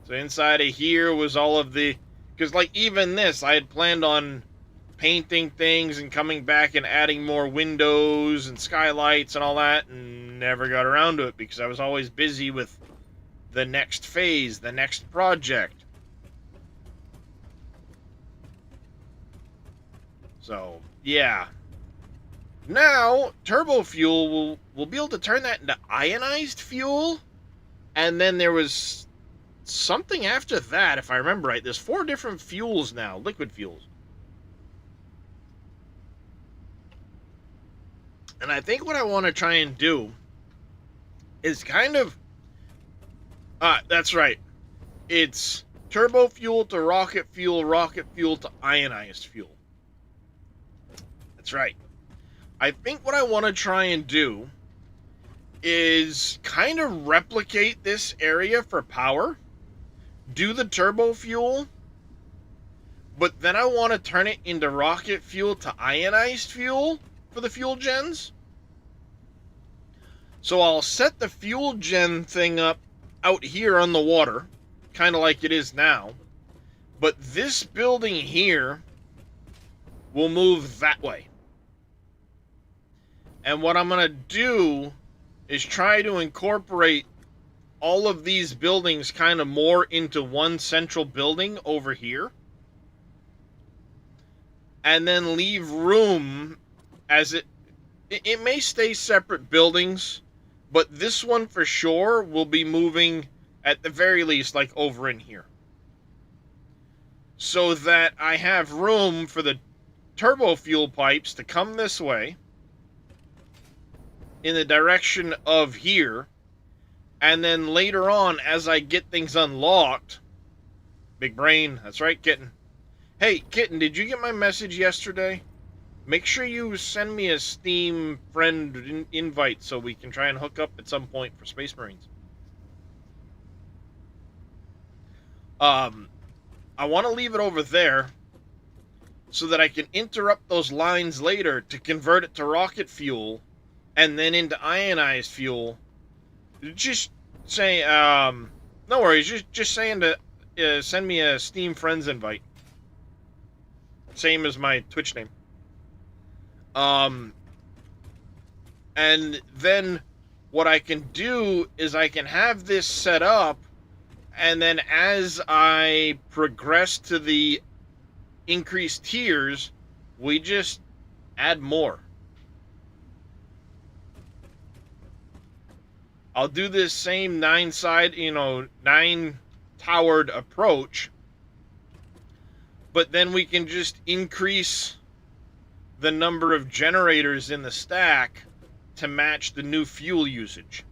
So inside of here was all of the... Because like even this, I had planned on painting things and coming back and adding more windows and skylights and all that, and never got around to it because I was always busy with the next phase, the next project. So, yeah. Now, turbo fuel, we'll be able to turn that into ionized fuel. And then there was something after that, if I remember right. There's 4 different fuels now, liquid fuels. And I think what I want to try and do is kind of... that's right. It's turbo fuel to rocket fuel to ionized fuel. That's right. I think what I want to try and do is kind of replicate this area for power, do the turbo fuel, but then I want to turn it into rocket fuel to ionized fuel for the fuel gens. So I'll set the fuel gen thing up out here on the water, kind of like it is now, but this building here will move that way. And what I'm going to do is try to incorporate all of these buildings kind of more into one central building over here. And then leave room as it may stay separate buildings, but this one for sure will be moving at the very least like over in here. So that I have room for the turbo fuel pipes to come this way in the direction of here, and then later on as I get things unlocked, big brain, that's right, Kitten. Hey, Kitten, did you get my message yesterday? Make sure you send me a Steam friend invite so we can try and hook up at some point for Space Marines. I want to leave it over there so that I can interrupt those lines later to convert it to rocket fuel and then into ionized fuel. Just say, no worries, just saying to send me a Steam Friends invite. Same as my Twitch name. And then what I can do is I can have this set up, and then as I progress to the increased tiers, we just add more. I'll do this same 9-towered approach, but then we can just increase the number of generators in the stack to match the new fuel usage.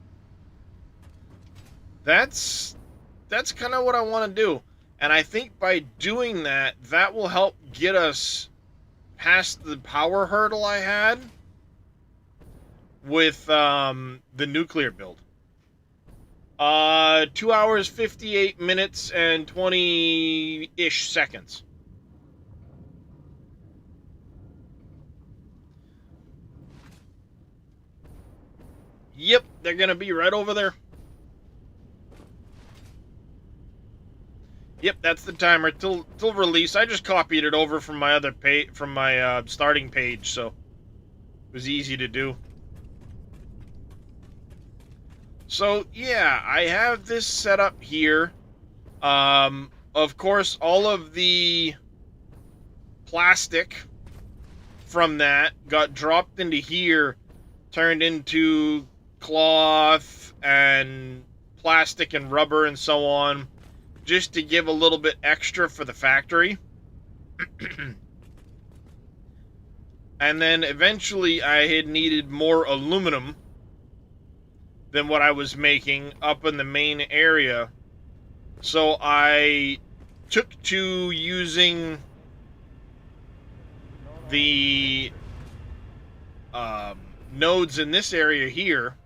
That's kind of what I want to do. And I think by doing that, that will help get us past the power hurdle I had with the nuclear build. 2 hours, 58 minutes, and 20-ish seconds. Yep, they're gonna be right over there. Yep, that's the timer till release. I just copied it over from my other page, from my starting page, so it was easy to do. So yeah, I have this set up here. Of course, all of the plastic from that got dropped into here, turned into cloth and plastic and rubber and so on, just to give a little bit extra for the factory. And then eventually I had needed more aluminum than what I was making up in the main area. So I took to using the nodes in this area here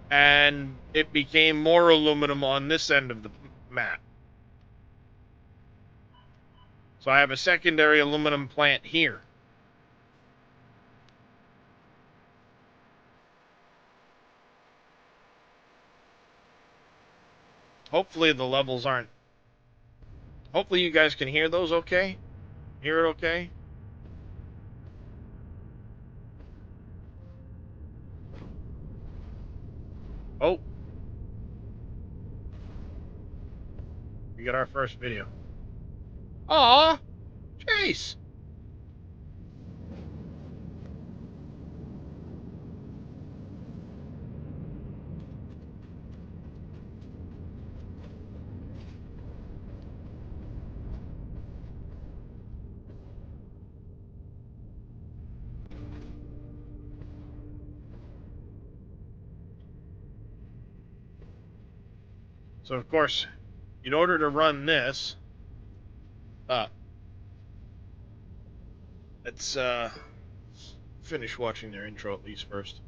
and it became more aluminum on this end of the map. So I have a secondary aluminum plant here. Hopefully the levels aren't... Hopefully you guys can hear those okay? Hear it okay? Oh. We got our first video. Aw! Chase! So, of course, in order to run this... let's, finish watching their intro at least first.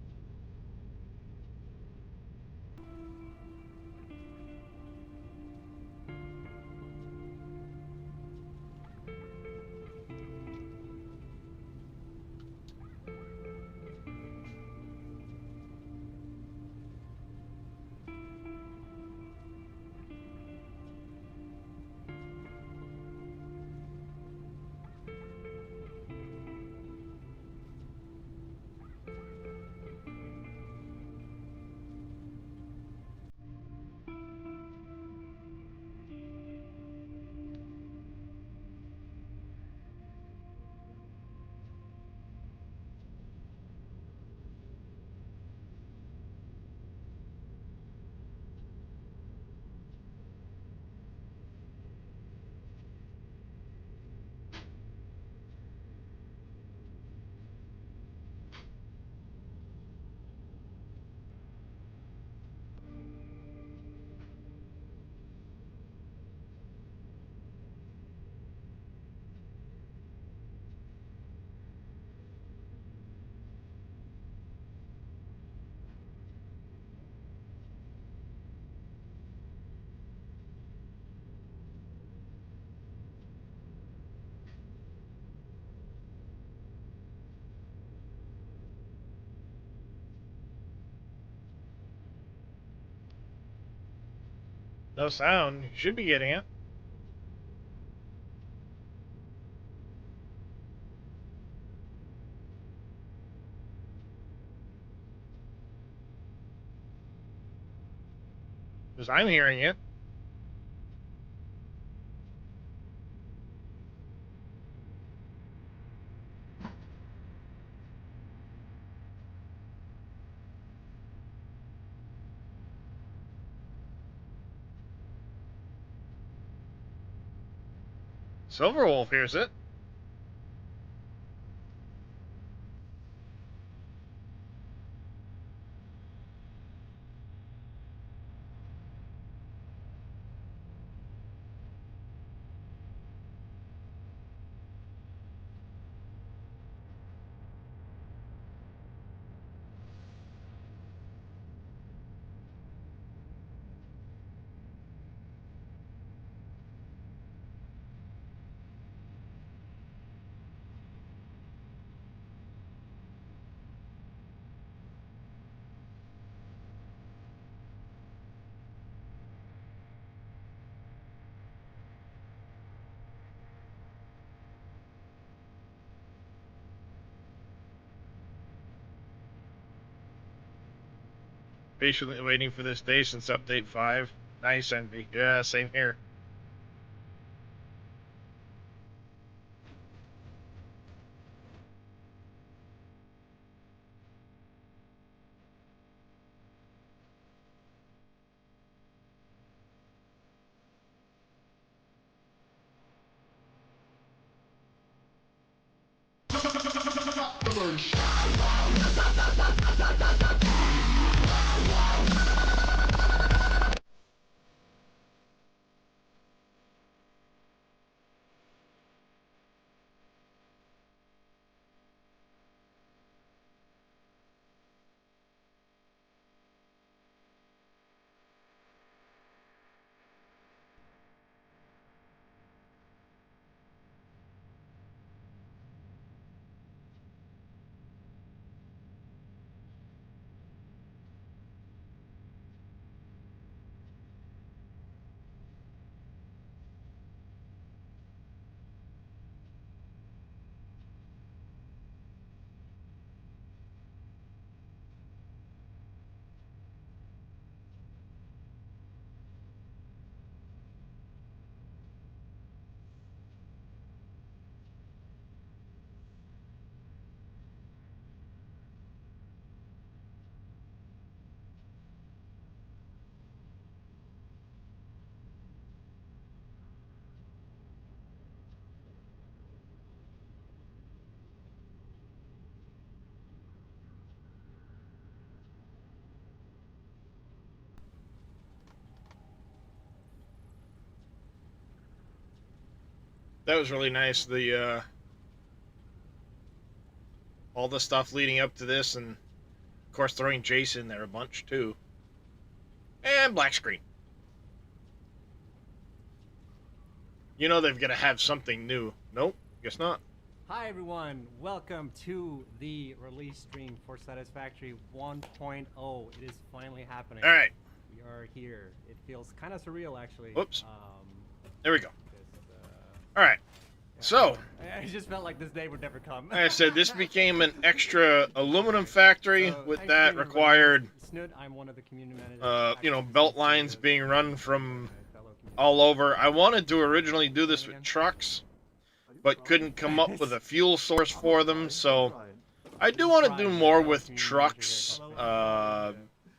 No sound. You should be getting it. Because I'm hearing it. Silverwolf hears it. Patiently waiting for this day since update 5. Nice, Envy. Yeah, same here. That was really nice. The all the stuff leading up to this, and of course throwing Jason there a bunch too. And black screen. You know they've got to have something new. Nope, guess not. Hi everyone, welcome to the release stream for Satisfactory 1.0. It is finally happening. All right. We are here. It feels kind of surreal actually. Whoops. There we go. All right. Yeah, So, I just felt like this day would never come. like I said, this became an extra aluminum factory. So, With thanks that for being required, Snoot, I'm one of the community managers. you know, belt lines being run from my fellow community all over. I wanted to originally do this with trucks, but couldn't come up with a fuel source for them. So I do want to do more with trucks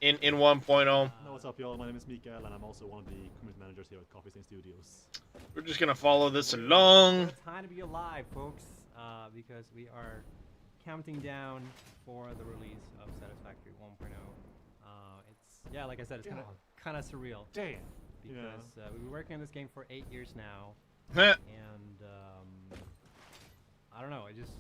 in 1.0. No, what's up, y'all? My name is Mikael, and I'm also one of the community managers here at Coffee Stain Studios. We're just gonna follow this along. It's time to be alive, folks, because we are counting down for the release of Satisfactory 1.0. It's yeah, like I said, it's kind of surreal. Damn. Because we've been working on this game for 8 years now, Heh. and I don't know. I just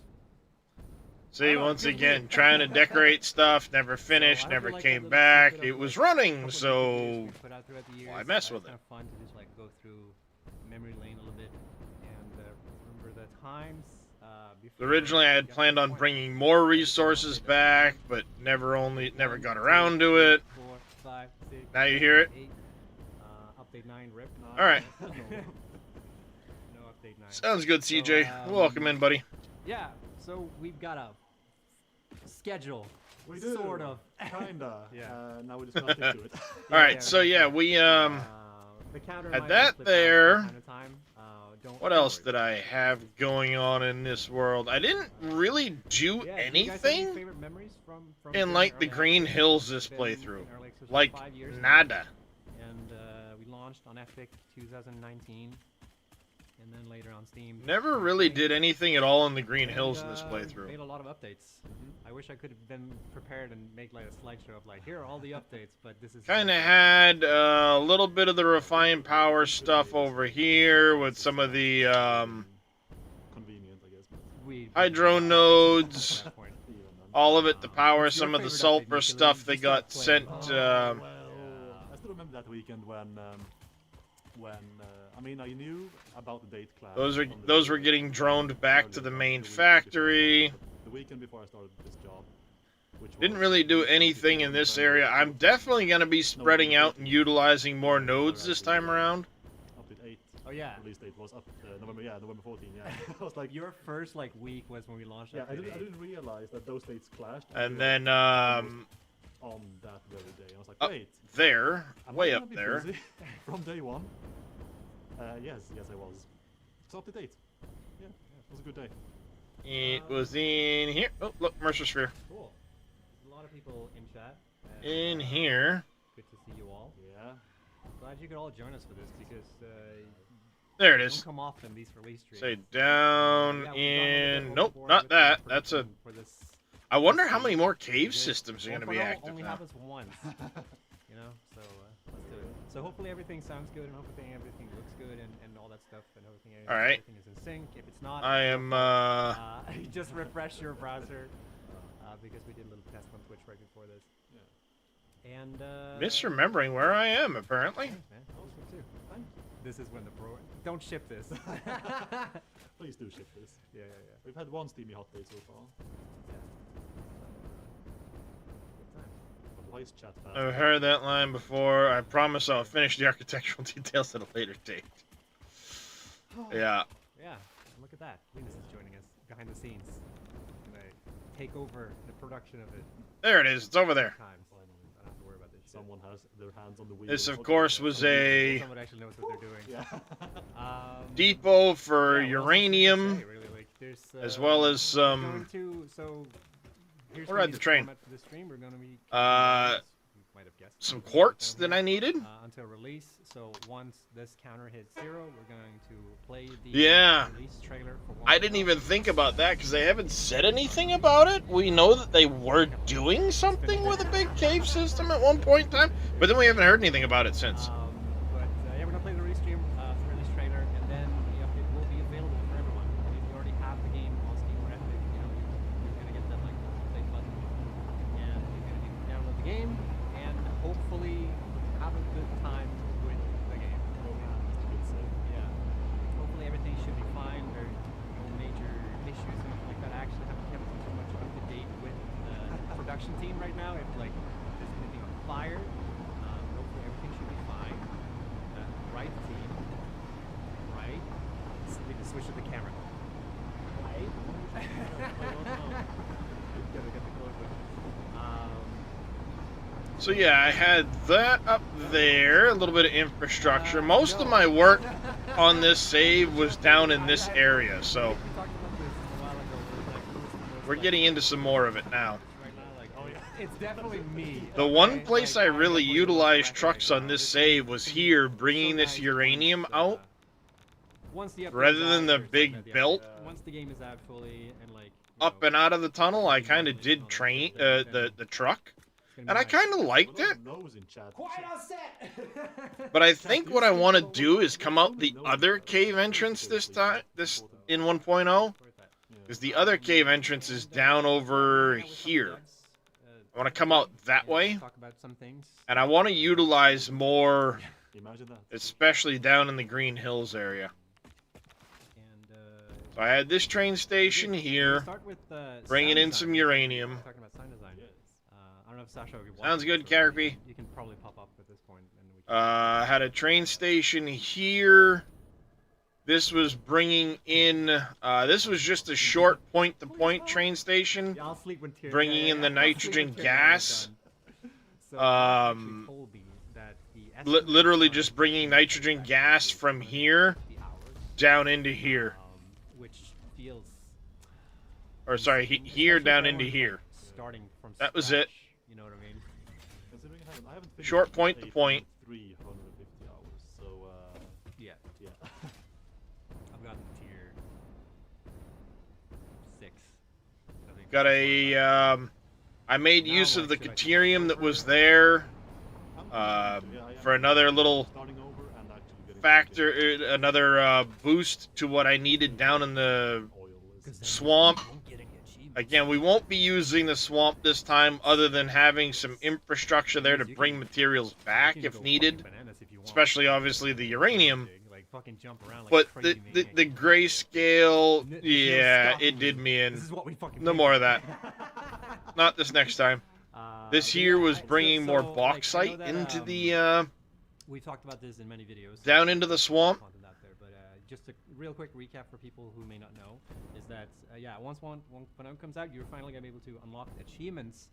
See, Oh, once good again, news. trying to decorate stuff, never finished, So I never feel like came that back. little It was snippet of, running, couple of so videos we put out throughout the years, why mess it's with it? kind of fun to just like go through memory lane a little bit and remember the times. Before originally I we had got to planned this on point. bringing more resources back, but never got around to it. 4, 5, 6, Now you hear it? 8, update 9, rip. All right. No update 9. Sounds good, So, CJ. Welcome in, buddy. Yeah, so we've got a schedule. We do. Sort of. Kinda. Yeah. Now we're just gonna stick to it. All right, so yeah, we the counter had might that flip out there. from time to time. Don't what else worry. did I have going on in this world? I didn't really do Yeah, do you guys have any anything favorite memories from in during like the early Green access? Hills this It's been in playthrough. early access for Like 5 years now, nada. and we launched on Epic 2019, and then later on Steam. Never really 2020. did anything at all in the Green And, Hills in this Made playthrough. a lot of updates. I wish I could have been prepared and make like a slideshow of like, here are all the updates, but this is Kind of had a little bit of the refined power stuff over here with some of the Convenient, I guess. But we hydro at nodes, that point. even then. all of it to power What's your some of the favorite update, sulfur Nicola? stuff they You got start sent. playing. Well, Yeah. I still remember that weekend when I mean, I knew about the date class. Those from the were video getting droned back earlier to the on, main the weekend factory. before, but the weekend before I started this job, which Didn't was really do the anything in 24th this November, area. I'm definitely going to be spreading out and utilizing more nodes this time around. Update 8. Oh yeah. Release date was up November 14. Yeah, I was like, Your first like week was when we launched. yeah, I Update 8. didn't realize that those dates clashed. And until then on that very day, I was like, up wait, there, am I way gonna up be there, busy from day one. Yes, I was. So up to date. Yeah, it was a good day. it was in here. Oh, look, Mercer Sphere. Cool. There's a lot of people in chat. and, In here. Good to see you all. Yeah. Glad you could all join us for this because There it don't is. come often these release streams. Say down Yeah, we've gone a little in. bit Nope, overboard not with that. the That's a. production for this. I wonder how many more This cave is- systems are going to be 1.0 active only now. have us once, you know. So let's do it. So hopefully everything sounds good and hopefully everything looks good and all that stuff and everything. All right. Everything is in sync. If it's not, I am. just refresh your browser because we did a little test on Twitch right before this. Yeah. And Misremembering where I am, apparently. Thanks, man. I was good too. This is when the pro. Don't ship this. Please do ship this. Yeah. We've had one steamy hot day so far. But why is chat fast? I've heard that line before. I promise I'll finish the architectural details at a later date. Yeah. Yeah, look at that. Linus is joining us behind the scenes. Gonna take over the production of it. There it is. It's over there. Times. I don't have to worry about this. shit. Someone has their hands on the wheel. This, of Okay. course, was a Someone actually knows what they're doing. Yeah. depot for yeah, what else is there to uranium, say, really? Like, there's, as well as we're some. going to, so here's We're gonna at be the train. format for the stream. We're gonna be you might have guessed. Some we're gonna quartz down that I here, needed. until release. So once this counter hits 0, we're going to play the Yeah. release trailer for I didn't even think about that because they haven't said anything about it. We know that they were doing something with a big cave system at one point in time, but then we haven't heard anything about it since. But yeah, we're gonna play the release stream, the release trailer, and then the update will be available construction team right now. If like there's anything on fire, hopefully everything should be fine. Right team. Right. We can switch to the camera. Right. Gotta get the close up. So yeah, I had that up there, a little bit of infrastructure. Most of my work on this save was down in this area, so We talked about this a while ago. we're getting into some more of it now. Right now, like, oh yeah, it's definitely me. The one place I really utilized trucks on this save was here, bringing this uranium out, rather than the big belt. Once the game is out fully and like Up and out of the tunnel, I kind of did train the truck, and I kind of liked it. Quiet on set. But I think what I want to do is come out the other cave entrance this time, in 1.0, because the other cave entrance is down over here. I want to come out that way, Talk about some things. and I want to utilize more, especially down in the Green Hills area. And So I had this train station here, start with bringing sound in design. some uranium. Talking about sound design. I don't know if Sasha will be Sounds watching good, this, so Carpy. You can probably pop up at this point, and we can. Had a train station here. This was bringing in, this was just a short point-to-point train station, Yeah, I'll sleep when Tyrion- bringing in the I'll sleep nitrogen when Tyrion is gas. done. So, Um, actually told me that the literally estimated just time bringing to nitrogen back gas is from 50 here hours, down into here. which feels Or sorry, insane, here especially down if I into were, here. like, starting from That was scratch, it. You know what I mean? Short point to point. 350 hours. So Yeah, yeah. I've gotten tier 6. I think. Got a, I made Now, use like, of the should I start Caterium that over? was there, Yeah, for another little starting over and actually getting factor, another, boost to what I needed down in the oil is 'Cause then swamp. you won't get any achievements. Again, we won't be using the swamp this time, other than having some infrastructure there to bring materials back You can if go needed, fucking bananas if you want. especially obviously the uranium. Like, fucking jump around like But a the crazy the, maniac. the grayscale, There's no yeah, stopping it did you. me This in. is what we fucking No do. more of that. Not this next time. This But here yeah, was so- bringing more so, like, I know bauxite that, into the We've talked about this in many videos. down so into the there's swamp. content out there, but just a real quick recap for people who may not know is that yeah, once 1.0 comes out, you're finally gonna be able to unlock achievements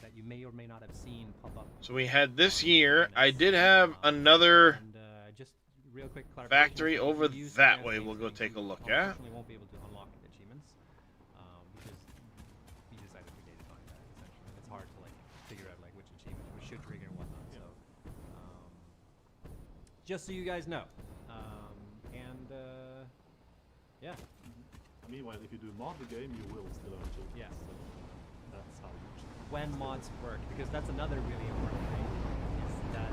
that you may or may not have seen pop up. So we had this on here. I minutes. did have another And just real quick clarification, factory so if over you use that advanced way. game We'll go settings, take a you look at. unfortunately won't be able to unlock achievements because we decided we did find that essentially. It's hard to like figure out like which achievements we should trigger and whatnot. So just so you guys know, and yeah, Meanwhile, if you do mod the game, you will still earn achievements. yes. That's how you should. When mods work, because that's another really important thing, is that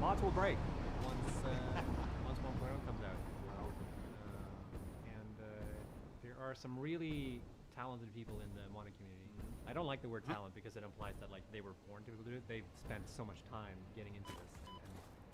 mods will break once 1.0 comes out. And there are some really talented people in the modding community. I don't like the word talent because it implies that like they were born to be able to do it. They've spent so much time getting into this.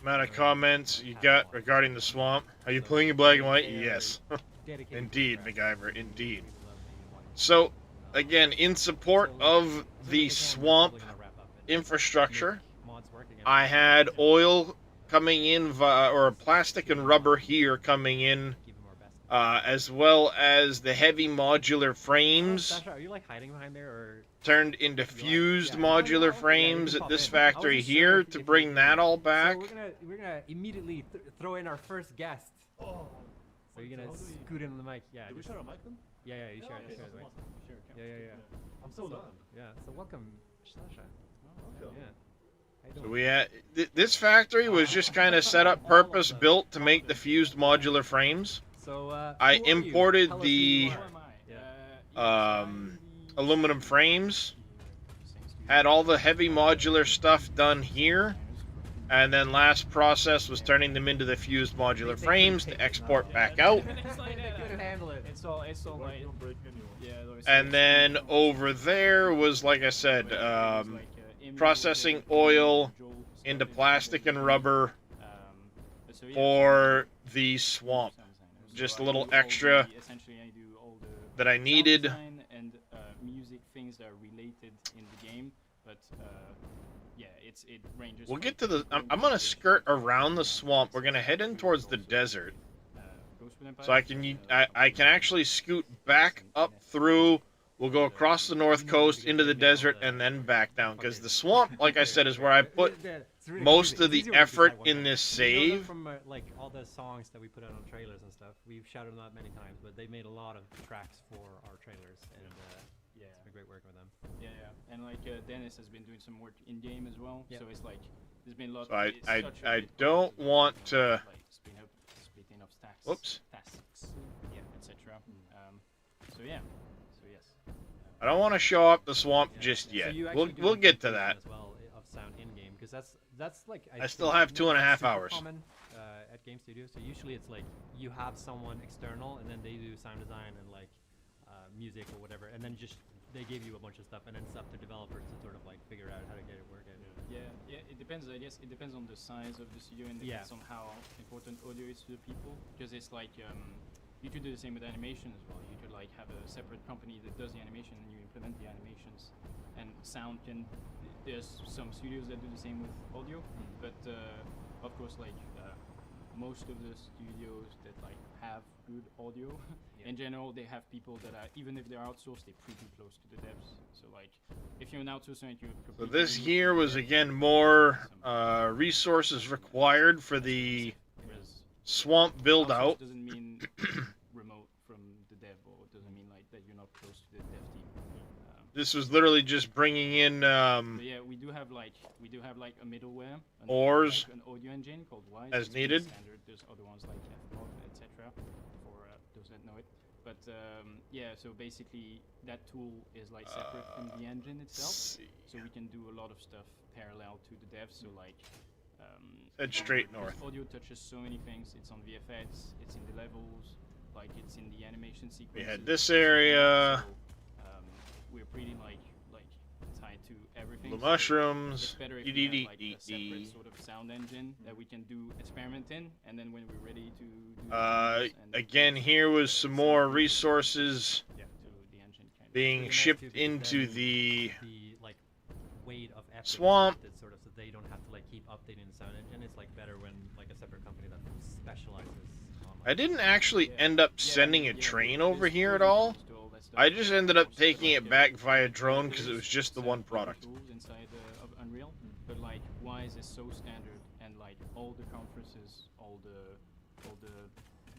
Amount of comments you got regarding the swamp. Are you playing in black and white? Yes. Dedicated Indeed, to craft. MacGyver, indeed. People love the modding So, again, in support So, of as soon the as I can, we're swamp probably gonna wrap up and infrastructure, make mods work again. I had oil coming in via, or plastic and rubber here coming in, Give them our best. as well as the heavy modular frames Sasha, are you like hiding behind there or? turned into fused Yeah. modular Okay, frames you can at pop this in. I factory wasn't sure here if to you bring could- that all back. So we're gonna immediately throw in our first guest. Oh. So you're gonna how do we- scoot in the mic. Yeah. Do we just- share a mic then? Yeah, yeah, you share it. okay, Share it. that's Mike. awesome. Yeah, yeah, yeah. I'm so done. Yeah. So welcome, Sasha. Welcome. Yeah. How you So doing? we had, this factory was just kind of set up purpose built to make the fused modular frames. So I who are you? imported Tell us who you the, are. aluminum frames, had all the heavy modular stuff done here, and then last process was turning them into the fused modular frames to export back out. They couldn't handle it. It's all Don't like break anyone. yeah. And then over there was, like I said, processing oil into plastic and rubber for the swamp. Just a little extra that I needed. and music things things that are related in the game, but yeah, it ranges. We'll from get to the. I'm going gonna to skirt Asia, around the swamp. We're gonna head in towards the desert, so I can I can actually scoot back up through. We'll go across the north coast into the desert and then back down because the swamp, like I said, is where I put most of the effort in this save. From like all the songs that we put out on trailers and stuff. We've shouted them out many times, but they made a lot of tracks for our trailers, and yeah, it's been great working with them. yeah, and like Dennis has been doing some work in game as well. Yep. So it's like there's been lots. So I I don't want to. like splitting up stacks. Whoops. Tasks. Yeah, etc. So yeah. So yes. I don't want to show up the swamp just So yet. you We'll actually do we'll an get to interpretation that. as well of sound in game, because that's like I still think have not 2.5 super hours. Common, at game studios. So usually it's like you have someone external, and then they do sound design and like music or whatever, and then just they give you a bunch of stuff, and then it's up to developers to sort of like figure out how to get it working. Yeah, it depends. I guess it depends on the size of the studio and depends on how important audio is to the people. Because it's like you could do the same with animation as well. You could like have a separate company that does the animation and you implement the animations. And sound can. There's some studios that do the same with audio, but of course, like most of the studios that like have good audio, in general, they have people that are, even if they're outsourced, they're pretty close to the devs. So like, if you're an outsourcer and you're So this here was again more resources required for the swamp build out. Doesn't mean remote from the dev, or it doesn't mean like that you're not close to the dev team. This was literally just bringing in So yeah, we do have like a middleware, ores like an audio engine called Wise. as It's pretty needed. Standard. There's other ones like F-Mod, etc. For those that know it. But yeah, so basically that tool is like separate from the engine itself. So we can do a lot of stuff parallel to the dev. So like head straight because north. audio touches so many things. It's on VFX. It's in the levels. Like it's in the animation sequences. We had this area. So, we're pretty like tied to everything. Blue so mushrooms. it's better if we have like a separate sort of sound engine that we can do experiment in, and then when we're ready to do Again, here was some more resources to the engine kind of. being Nice shipped too, because into then the like weight of effort swamp. is sort of, so they don't have to like keep updating the sound engine. It's like better when like a separate company that specializes on like, I didn't actually end up sending a train over here at all. I just ended up taking it back via drone because it was just the one product. Tools inside of Unreal, but like Wise is so standard, and like all the conferences, all the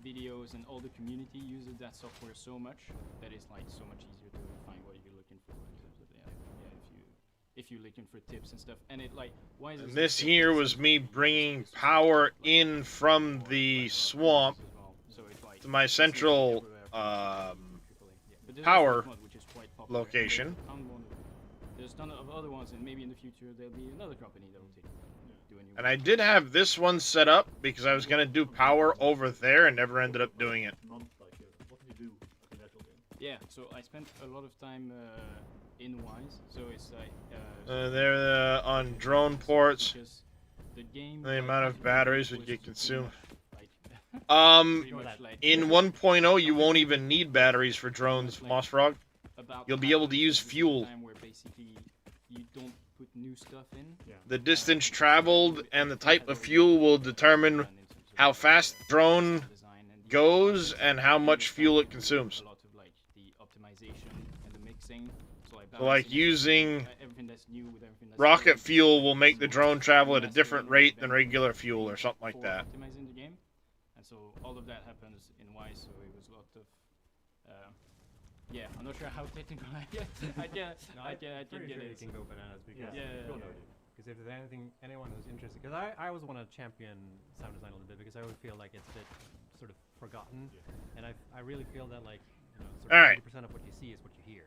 videos, and all the community uses that software so much that it's like so much easier to find what you're looking for in terms of if you're looking for tips and stuff. And it like Wise. And this here was me bringing power in from the swamp to my central power location. There's a ton of other ones, and maybe in the future there'll be another company that will do a new And I did have this one set up because I was going to do power over there and never ended up doing it. What did you do at the actual game? Yeah, so I spent a lot of time in Wise, so it's like They're on drone ports. because the game The amount of batteries would was get pretty consumed. much, Um, pretty much like in 1.0, you won't even need batteries for drones, Mossfrog. about You'll be able to use the fuel. time where basically you don't put new stuff in. Yeah. The distance traveled and the type of fuel will determine how fast the drone goes and how much fuel it consumes. A lot of like the optimization and the mixing. So like, So like balancing using everything that's new with everything that's rocket old. fuel will make the drone travel at a different rate than regular fuel or something like For that. optimizing the game, and so all of that happens in Wise. So it was a lot of. Yeah, I'm not sure how technical I get. I can pretty get sure it. you can go bananas because Yeah. because if there's anyone who's interested, because I always want to champion sound design a little bit because I always feel like it's a bit sort of forgotten, and I really feel that like sort of All right. 80% of what you see is what you hear.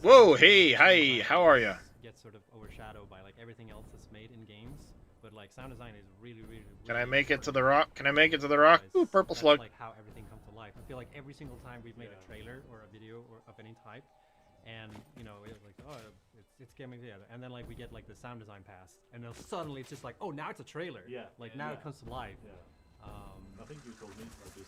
Whoa, hey, hi, how are ya? Gets sort of overshadowed by like everything else that's made in games, but like sound design is really. Can I really make it to the important rock? Can I make it to the rock? because Ooh, purple that's slug. like how everything comes to life. I feel like every single time we've made a trailer or a video or of any type, and it's like, oh, it's getting together, and then like we get like the sound design pass, and then suddenly it's just like, oh, now it's a trailer. Yeah. Like now it comes to life. Yeah. I think you told me about this.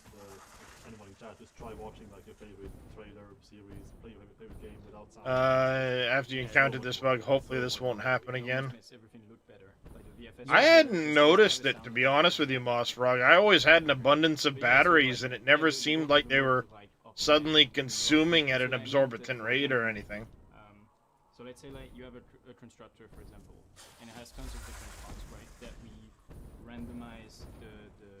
anyone in chat, just try watching like your favorite trailer, series, play your favorite game without sound. After you encountered this bug, hopefully this won't happen again. Makes everything look better. Like the VFX I hadn't just noticed have it, a to sound be effect. honest with you, Moss Frog. I always had an abundance of But yeah, so, batteries, like, and it never every seemed work like of they the were work of, like, optimizing suddenly between consuming roles. at an So I meant absorbent that, rate or for anything. So let's say like you have a constructor, for example, and it has tons of different parts, right? That we randomize the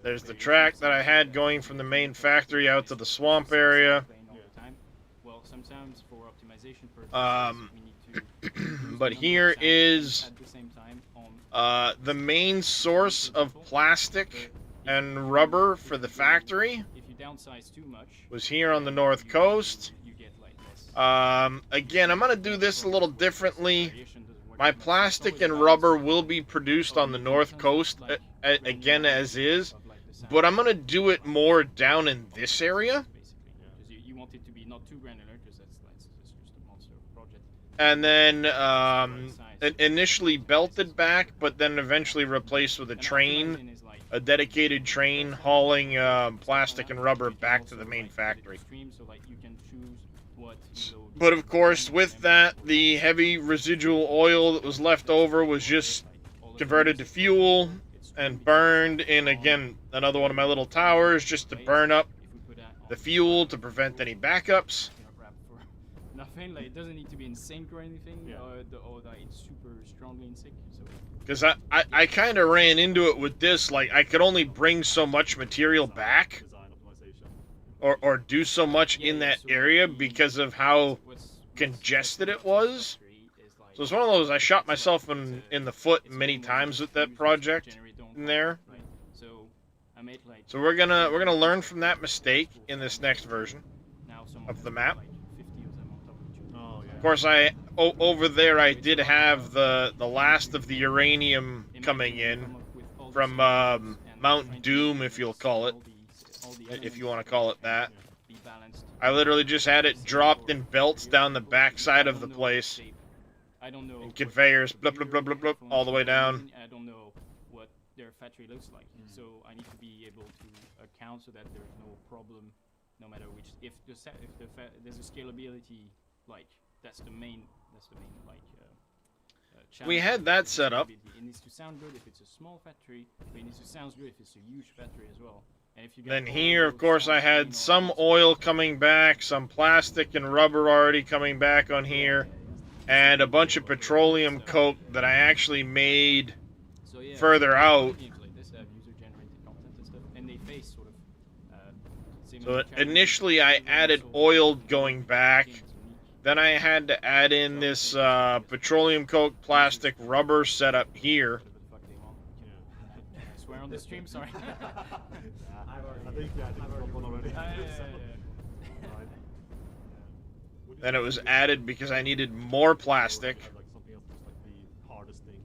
There's the variation track of that I sounds had that going we from the can main make factory out to the swamp area. playing all the time. Well, sometimes for optimization purposes, we need to reduce But the number here of sound is at the same time on the main source of plastic and rubber for the factory if you downsize too much, was here on the then north coast. you get like less. Again, I'm gonna do this a little differently. Variation doesn't work My as much. It's plastic always a and balance rubber between, will like, be produced oh, on the you north want coast tons, like, again as is, of, like, the sound but I'm gonna effect, do it like, more down in this area. basically, because you want it to be not too granular, because that's just a monster project. And then Size. initially belted back, but then eventually replaced with a And train, optimizing is, like, a dedicated train hauling plastic and rubber you can back also, to the main like, put it factory. extreme, so, like, you can choose what you load But of course, and with then that, put the heavy residual oil that was left over was just all the converted to things, fuel it's and stream burned because in, again, another one of my little towers just to burn up if we put that the on fuel to prevent any backups. you know, grab for nothing, like it doesn't need to be in sync or anything, or that it's super strongly in sync. So Because I kind of ran into it with this, like, I could only bring so much material back Design optimization. or do so much in that area because of how congested it was. So it's one of those, I shot myself in the foot many times with that project in there. So I made like So we're gonna learn from that mistake in this next version of the map. like 50 of them on top of each other. Oh yeah. Of course, over there I did have the last of the uranium coming in from Mount Doom, if you'll call it, if you want to call it that. I literally just had it dropped in belts down the backside of the place, I don't know and conveyors, blah blah blah blah blah, all the way down. I don't know what their factory looks like, so I need to be able to account so that there's no problem, no matter which. If there's a scalability, like that's the main like. We had that set up. It needs to sound good if it's a small factory, but it needs to sound good if it's a huge factory as well. And if you Then here, of course, I had some oil coming back, some plastic and rubber already coming back on here, and a bunch of petroleum coke that I actually made further out. So initially I added oil going back, then I had to add in this petroleum coke, plastic, rubber setup here. I swear on the stream, sorry. I think I did one already. Then it was added because I needed more plastic.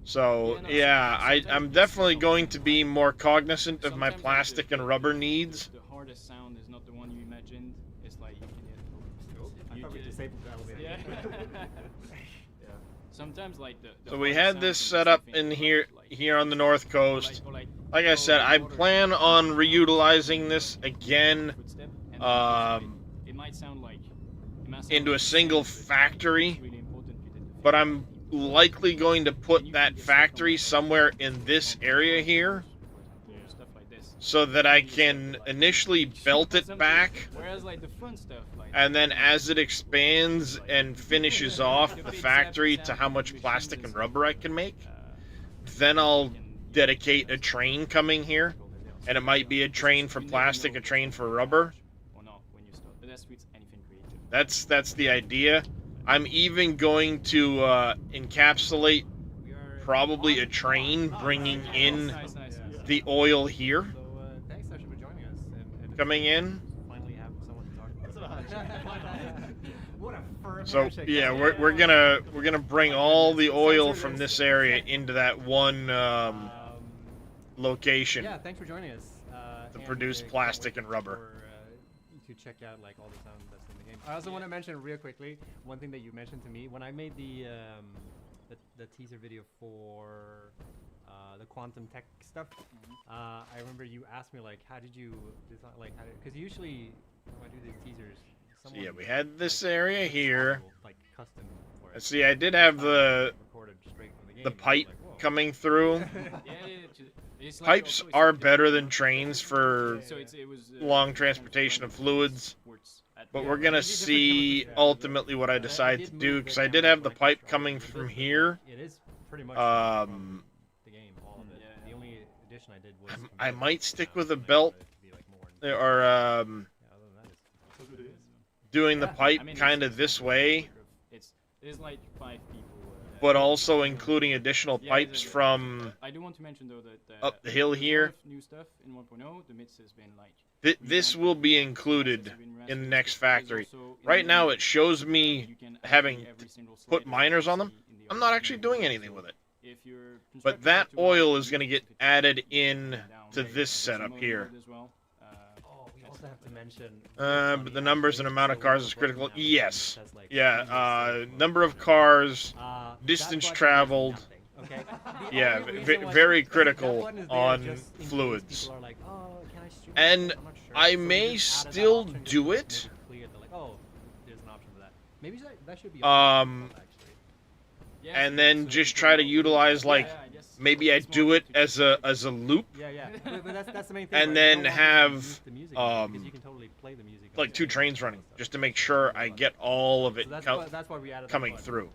So yeah, I'm definitely going to be more cognizant of my plastic and rubber needs. The hardest sound is not the one you imagined. It's like you can I thought we disabled the elevator. yeah. Sometimes like the So we hardest had sound this can be set up something in like, here on the north coast. or Like I said, I plan on reutilizing this again footstep, and it might sound like into a single the same, but factory, it's really important you did the but feedback. I'm likely going to put that factory somewhere in this area here Stuff like this. so that I can initially belt it back, Whereas like the fun stuff, like and then as it expands and finishes off the factory to how much plastic and rubber I can make, then I'll dedicate a train coming here, and it might be a train for plastic, a train for rubber. or not when you start. But that's with anything creative. That's the idea. I'm even going to encapsulate probably a train bringing in Nice. the oil here So thanks, Sasha, for joining us. And coming in. finally have someone to talk about. What a firm So handshake. yeah, we're gonna bring all the oil from this area into that one location. Yeah, thanks for joining us. To and, produce can't plastic wait and rubber. to check out like all the sound that's in the game. I also want to mention real quickly one thing that you mentioned to me when I made the teaser video for the quantum tech stuff. I remember you asked me like, how did you design, like, because usually I do these teasers. So yeah, we had this area here. Like custom for And it. see, I did have the Recorded straight from the game. pipe Like, whoa. coming through. It's like Pipes also it's are like better than trains for so it was long transportation of fluids. But we're gonna These different see chemicals, ultimately what I I decide did to move do, the because I did camera have the when I pipe touched coming it a from bit, but here. It is pretty much Um, from the game, all of it. Yeah. The only addition I did was I convert might it stick down, with a and I belt, wanted it to be, like, more or yeah, other than that, it's So good it is. doing the Yeah. pipe I mean, kind it's of this way, It's like 5 people. but also including additional Yeah, pipes it's a- from I do want to mention though that up the hill there's a lot here. of new stuff in 1.0. The mix has been like This will be included in the next factory. also in Right the now new it shows me you can having actually every single put slider miners you on them. see in the I'm not other actually game. doing anything So with it. if you're But constructing that like oil two is going to houses, get you can added keep it in down. to Yeah, this There's a setup mode here. mode as well. Oh, we also have to mention. But the numbers and amount of cars is critical. Yes. Like, Yeah, number of cars, distance traveled. Okay. Yeah, very critical on fluids. Like, oh, can I stream And this? I'm not sure. I So we may just added that still option just do to make it. Clear that, like, oh, there's an option for that. Maybe that should be Um, actually. Yeah, And so- then so just you try can to go- utilize, yeah, like, I guess maybe I it's more do it just to as a loop, Yeah. But that's the main thing. and right? then You don't want to have, use the music on it, because um, you can totally play the music on like it 2 and trains all that running, stuff. just to make sure I get all of it So that's why we added that coming button. through.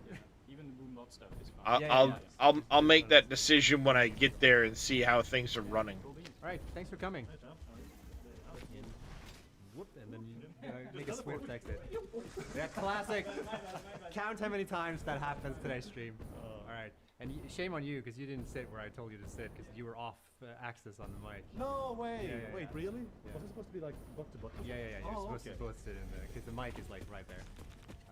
Even the boombox stuff is I'll, fine. Yeah, I'll make that decision when I get there and see how things are running. All right, thanks for coming. Right, yeah. Whoop, and then you make a swift exit. Yeah, classic. Count how many times that happens today's stream. All right, and shame on you because you didn't sit where I told you to sit because you were off axis on the mic. No way! Yeah. Wait, really? Yeah. Was it supposed to be like butt to butt? Yeah. You're Oh, supposed okay. to sit in there because the mic is like right there.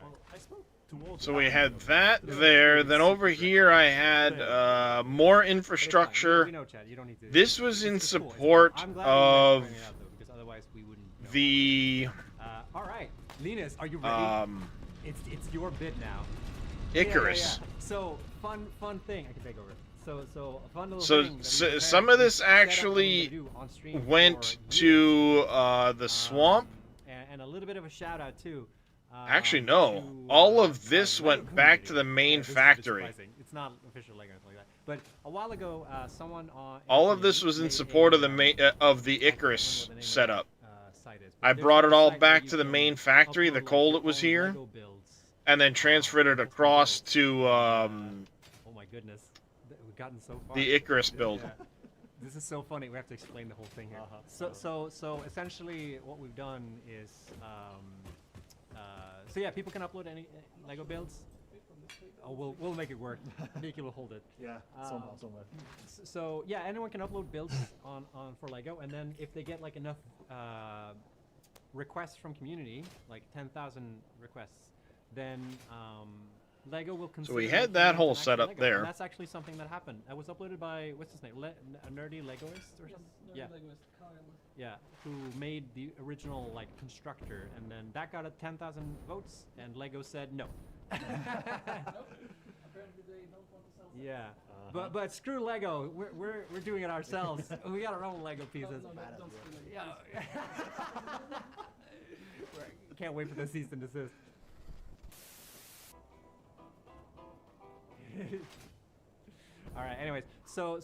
Well, I spoke towards. So we had that there. Then over here I had more But it's fine. infrastructure. We know, Chad. You don't need to. This was in it's cool, it's cool. support I'm glad of you guys are pointing it out, though, because otherwise we wouldn't know. the All right, Linus, are you ready? It's your bit now. Icarus. Yeah. So fun thing. I can take over. So a fun little So, thing. that we so prepared some of that we this set up that we're actually gonna do on stream went for to viewers. the swamp. And a little bit of a shout out too. Actually, no. to, All of this Lego went back to community. the main This is a bit factory. surprising. It's not official Lego or anything like that. But a while ago, someone on All of this was in support of the of the Icarus setup. Site is. I But brought there's it a all site where back you to the can main factory, the upload, coal like, that was your own here, Lego builds. and then transferred it across to Oh my goodness, we've gotten so far. the Icarus build. Yeah. This is so funny. We have to explain the whole thing here. Uh-huh. So essentially, what we've done is, so yeah, people can upload any Lego builds. Oh, we'll make it work. Nikki will hold it. Yeah, somehow, somewhere. So yeah, anyone can upload builds on for Lego, and then if they get like enough requests from community, like 10,000 requests, then Lego will consider. we had making that it whole an actual setup Lego. there. And that's actually something that happened. It was uploaded by what's his name, a nerdy Legoist or something. Yeah. Yeah, who made the original like constructor, and then that got 10,000 votes, and Lego said no. Yeah, but screw Lego. We're doing it ourselves. We got our own Lego pieces. Yeah. Can't wait for the cease and desist. All right. Anyways, so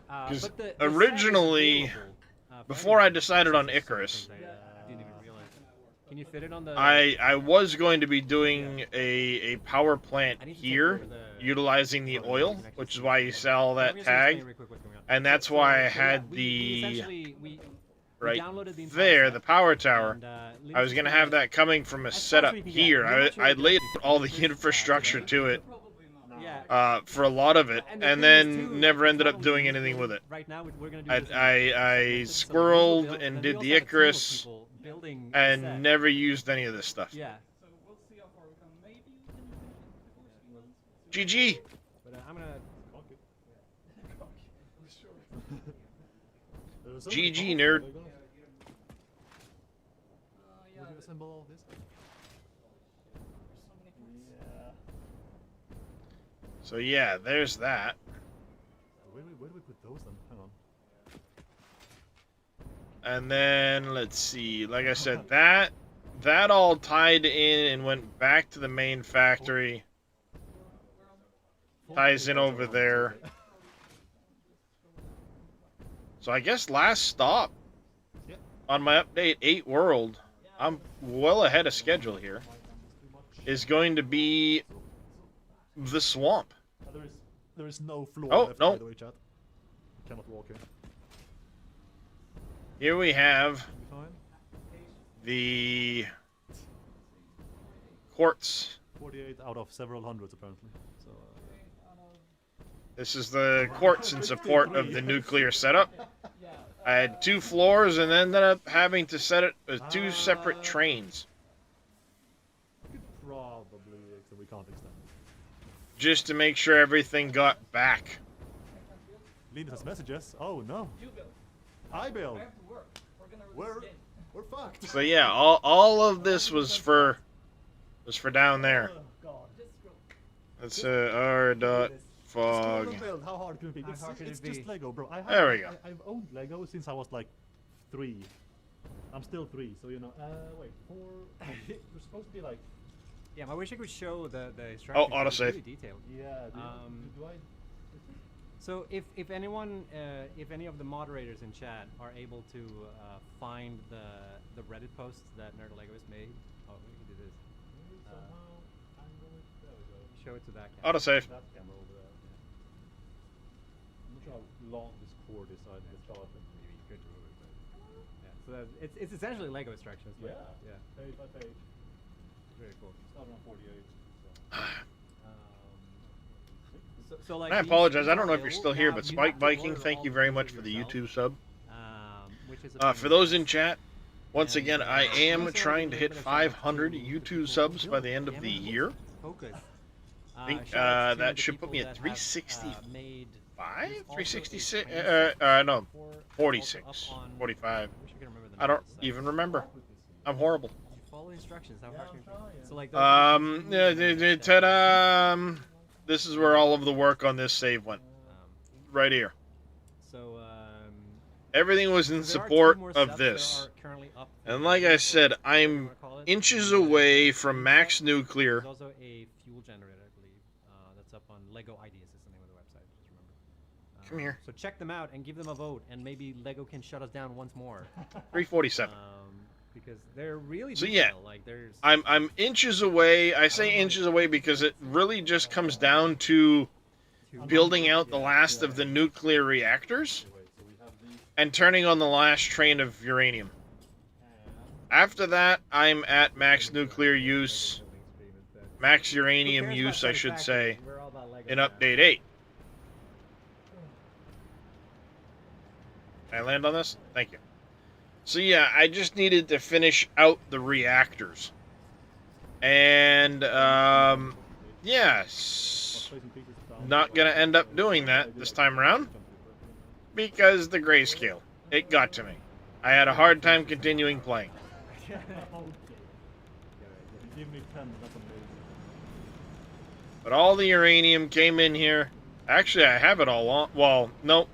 'Cause but the originally, set is available, for before I anyone. decided on This is Icarus, something I didn't even realize. Can you fit it on the? I was going to be doing a power plant I need to take here, over the- utilizing the photo oil, so you can actually which is see why it. you So sell I'm that just gonna explain tag, real quick what's going on. and that's So- why I so yeah, had we the essentially right downloaded the entire there, set, the power tower. and, I was gonna have that coming from a as far as setup we can get. here. We're not sure I if laid actually all the this, infrastructure today. to it Yeah. for a lot of it, And the and thing is, then too, never it's ended not up only doing this anything build. with it. Right now, we're gonna do I this in Lego squirreled build, and then did we the also have a team of Icarus people building the set. and never used any of this stuff. Yeah. So we'll see how far we come. Maybe we can finish it before GG. But I'm gonna. GG, nerd. Would yeah, you assemble all this? there's so many parts. Yeah. So yeah, there's that. Where do we put those then? Hang And then let's see. Like I said, that all tied in and went back to the main factory. Ties in over there. So I guess last stop on my update 8 world, I'm well ahead of schedule here, is going to be the swamp. There is no floor Oh, left, no. by the way, chat. Cannot walk here. Here we have You fine? the quartz. 48 out of several hundreds, apparently. So, This is the quartz in support of the nuclear setup. I had 2 floors and ended up having to set it with 2 separate trains. you could probably, so we can't extend. Just to make sure everything got back. Linus has messages. Oh no. I build. We're fucked. So yeah, all of this was for down there. That's R dot fog. How hard can it be? It's just Lego, bro. There we go. I've owned Lego since I was like 3. I'm still 3, so you know. Wait, 4. We're supposed to be like. Yeah, I wish I could show the instructions. Oh, autosave. Really detailed. Yeah. Do I? So if anyone, if any of the moderators in chat are able to find the Reddit posts that Nerd Lego has made, oh, we can do this. Somehow angle it. There we go. Show it to that camera. Autosave. That camera over there. I'm not sure how long this cord is. I just thought. Maybe you could remove it, but yeah. So it's essentially Lego instructions. But Yeah. Yeah. Page by page. Very cool. Start on 48. So. So like I these- apologize. these I don't know are if you're built. still here, Now, but you Spike have to Viking, order thank all you the very things much for the yourself, YouTube sub. which is a For those in pain. chat, once And, again, I am also trying to a hit bit of shout out 500 to YouTube people subs who by build. the end of Yeah, the man, year. Focus. I think Shout out to that the should put me people at that have, 365, made this also a 366, training no, for- also 46, up on- 45. I wish I could remember the I don't name of the even site. remember. I'm horrible. Follow the instructions. How hard can it be? So like Ta-da! This is where all of the work on this save went. Right here. So Everything was in so there are support 2 more of subs that this. are currently up for And like I said, whatever you I'm wanna call it. inches And, away from there's max also- nuclear. There's also a fuel generator, I believe, that's up on Lego Ideas is the name of the website. Just remember. Come here. So check them out and give them a vote, and maybe Lego can shut us down once more. 347. Because they're really So, yeah, detailed. Like there's. I'm inches away. I say inches away because it really just comes down to building out the last of the nuclear reactors and turning on the last train of uranium. After that, I'm at max nuclear use, max uranium use, I should say, in update 8. Can I land on this? Thank you. So yeah, I just needed to finish out the reactors. And, yes, not going to end up doing that this time around because the grayscale. It got to me. I had a hard time continuing playing. Okay. Give me 10, that's amazing. But all the uranium came in here. Actually, I have it all on. Well, nope.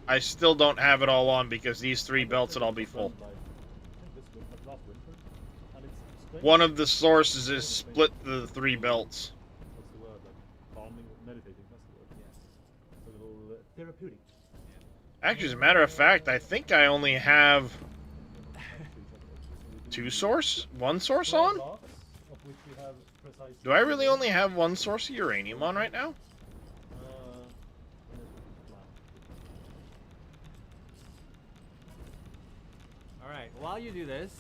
I still don't have it all on because these 3 belts would all be full. One of the sources is split the 3 belts. What's the word? Like calming, meditating. That's the word. Yes. A little therapeutic. Actually, as a matter of fact, I think I only have 2 source? 1 source on? Do I really only have 1 source of uranium on right now? Alright, while you do this,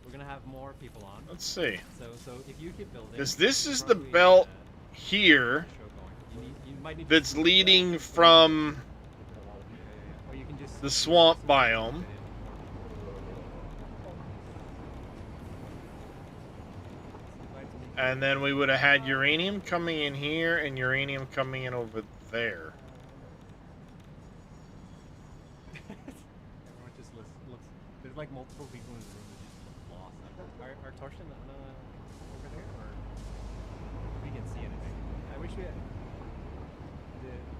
we're gonna have more people on. Let's see. So if you keep building. Because this is the probably, belt here show going. You might need to that's switch leading that. from Or you can just the swamp biome. And then we would have had uranium coming in here and uranium coming in over there. Everyone just looks. There's like multiple people in the room that just look lost. Are Torsten over there, or we can see anything? I wish we had.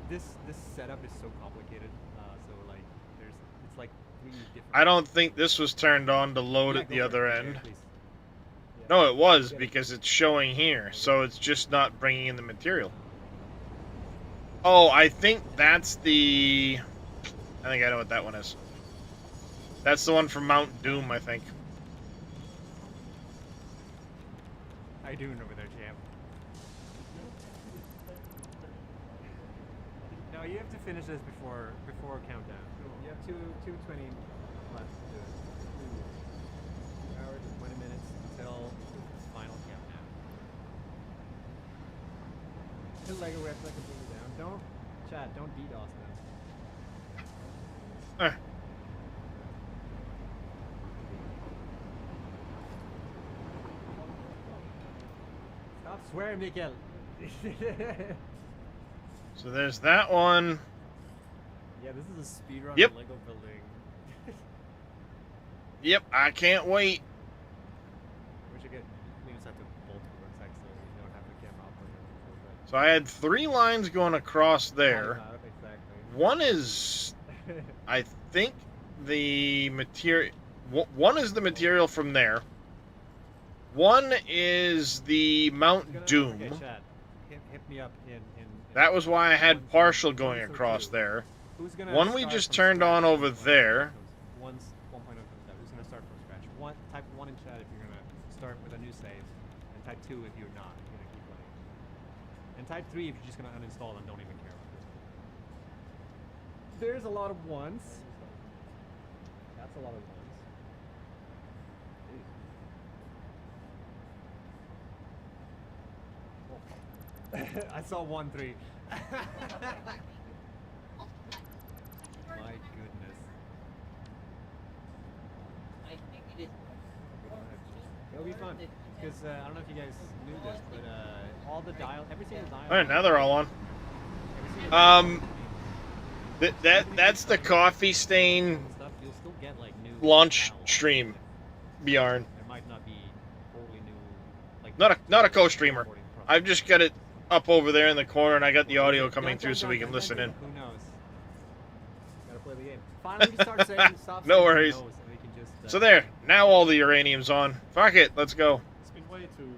This setup is so complicated. So like it's like 3 different. I don't think this was turned on to load Yeah, at go the for other it, end. please. Yeah. No, it was Get it. because it's showing here, so it's just not bringing in the material. Oh, I think that's the... I think I know what that one is. That's the one from Mount Doom, I think. How you doing over there, champ? No, you have to finish this before countdown. You have 2:20 left to do it. 2 hours and 20 minutes until final countdown. Hit Lego replica completely down. Don't DDoS them. Stop swearing, Miguel. So there's that one. Yeah, this is a speedrun Yep. of Lego building. Yep, I can't wait. We should just have to bolt to one side so you don't have the camera operating. So I had 3 lines going across there. Exactly. One is, I think, the material. One is the material from there. One is the Mount Doom. Okay, Chad, hit me up in That was why I had one- partial one going or across two. there. Who's gonna One we start just from turned on scratch over when there. Once 1.0 comes out, who's gonna start from scratch? Type 1 in chat if you're gonna start with a new save, and type 2 if you're not. You're gonna keep playing. And type 3 if you're just gonna uninstall and don't even care about this. There's a lot of ones. That's a lot of ones. I saw 1-3. My goodness. I think it is. It'll be fun. Because I don't know if you guys knew this, but all the every single dial. All right, now they're all on. every single That's the coffee stain stuff, you'll still get like new launch dialogue. stream, Bjarn. There might not be totally new, like Not a co-streamer. recording process. I've just got it up over there in the corner, and I got the audio coming through so we can listen in. Who knows? Gotta play the game. Finally, start saying stop. No saying worries. who knows, and we can just, So there, now all the uranium's on. Fuck it, let's go. It's been way too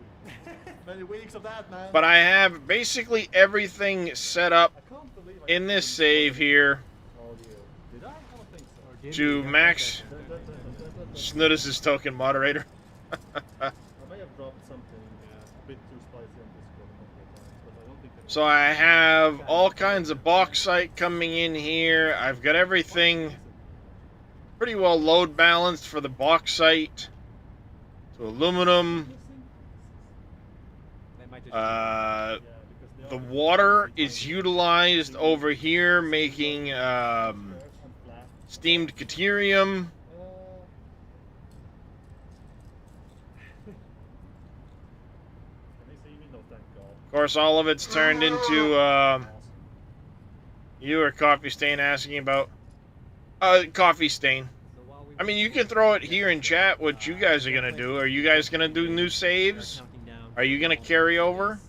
many weeks of that, man. But I have basically everything set up I can't believe I in this didn't save here audio. Did I? I don't think so. Or did to we? max Snootis' token moderator. I may have dropped something a bit too spicy on Discord a couple of times, but I don't think that So I have all kinds of bauxite coming in here. I've got everything pretty well load balanced for the bauxite to aluminum. They might just Uh, because they the are water really is tiny. utilized over here, making Squares and flat. steamed deuterium. Can they see me? No, thank God. Of course, all of it's turned into. You or Coffee Stain asking about. Coffee Stain. So while we I mean, wait you for can throw it here in this, chat what you guys are gonna do. Are you guys gonna do new saves? Are you gonna carry over?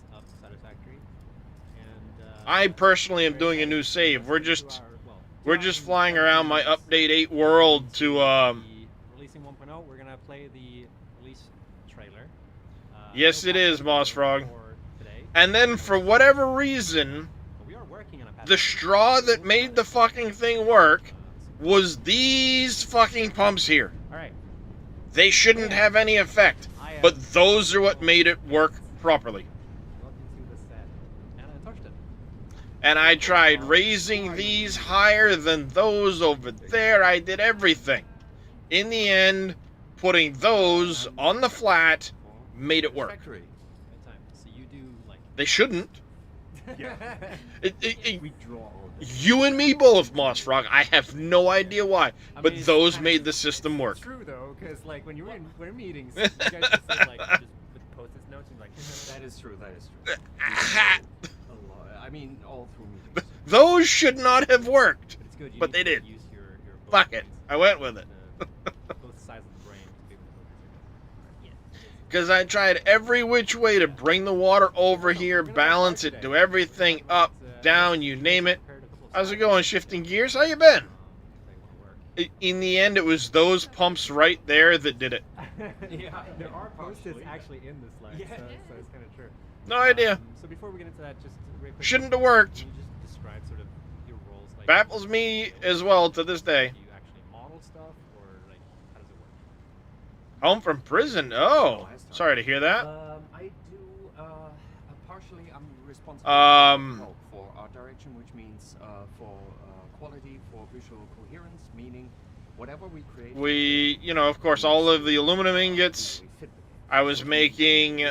I personally am doing a new save. We're just flying around my update 8 world to releasing 1.0. We're gonna play the release trailer. Yes, no it is, content Moss Frog. for today, and then for whatever reason, but we are working on a patch. the straw that made the fucking thing work was these fucking pumps here. All right. They shouldn't have any effect, but those are what made it work properly. Welcome to the set, and I touched it. And I tried raising these higher than those over there. I did everything. In the end, putting those on the flat made it work. Good time. So you do like. They shouldn't. Yeah. We draw all this. You and me both, Moss Frog. I have no idea why, I but mean, it's those kind made of- the system work. It's true though, because like when we're in meetings, you guys just say like just with post-it notes and like. That is true. That is true. Aha! A lot. I mean, all through meetings. Those should not have worked. But it's good. You But need they to did. Use your Fuck both it. brains, I went with it. both sides of the brain to be able to focus. Yeah. Because I tried every which way to bring the water over here, balance it, do everything up, down, you name it. How's it going, Shifting Gears? How you been? In the end, it was those pumps right there that did it. Yeah, There are post-its partially. actually in this line, Yeah. so it's kind of true. No idea. So before we get into that, just real quick, Shouldn't have worked. Can you just describe sort of your roles? Like, Baffles me as well to this day. Do you actually model stuff, or like how does it work? Home from prison. Oh, sorry to hear that. I do partially. I'm responsible for art direction, which means for quality, for visual coherence, meaning whatever we create. We, of course, all of the aluminum ingots. I was making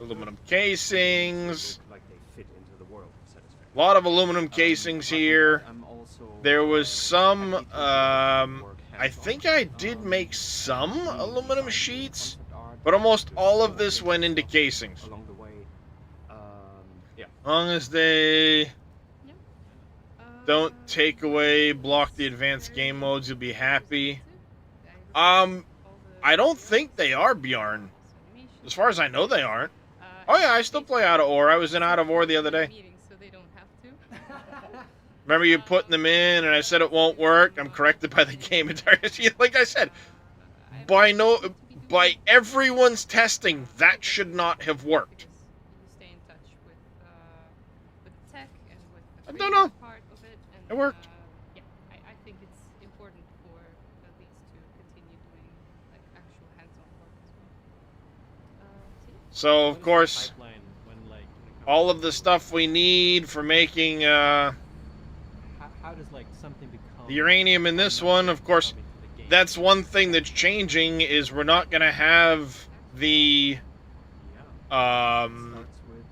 aluminum casings. Like they fit into the world satisfactorily. A lot of aluminum casings here. There was some. I think I did make some aluminum sheets, but almost all of this went into casings. Along the way, yeah. As long as they don't take away, block the advanced game modes, you'll be happy. I don't think they are, Bjorn. As far as I know, they aren't. Oh yeah, I still play Out of Ore. I was in Out of Ore the other day. Remember you putting them in, and I said it won't work. I'm corrected by the game entirety. Like I said, by everyone's testing, that should not have worked. I don't know. It worked. Yeah, I think it's important for at least to continue doing like actual hands-on work as well. So of course, Pipeline when like all of the stuff we need for making how does like something become the uranium in this one, of course, that's one thing that's changing is we're not going to have the Starts with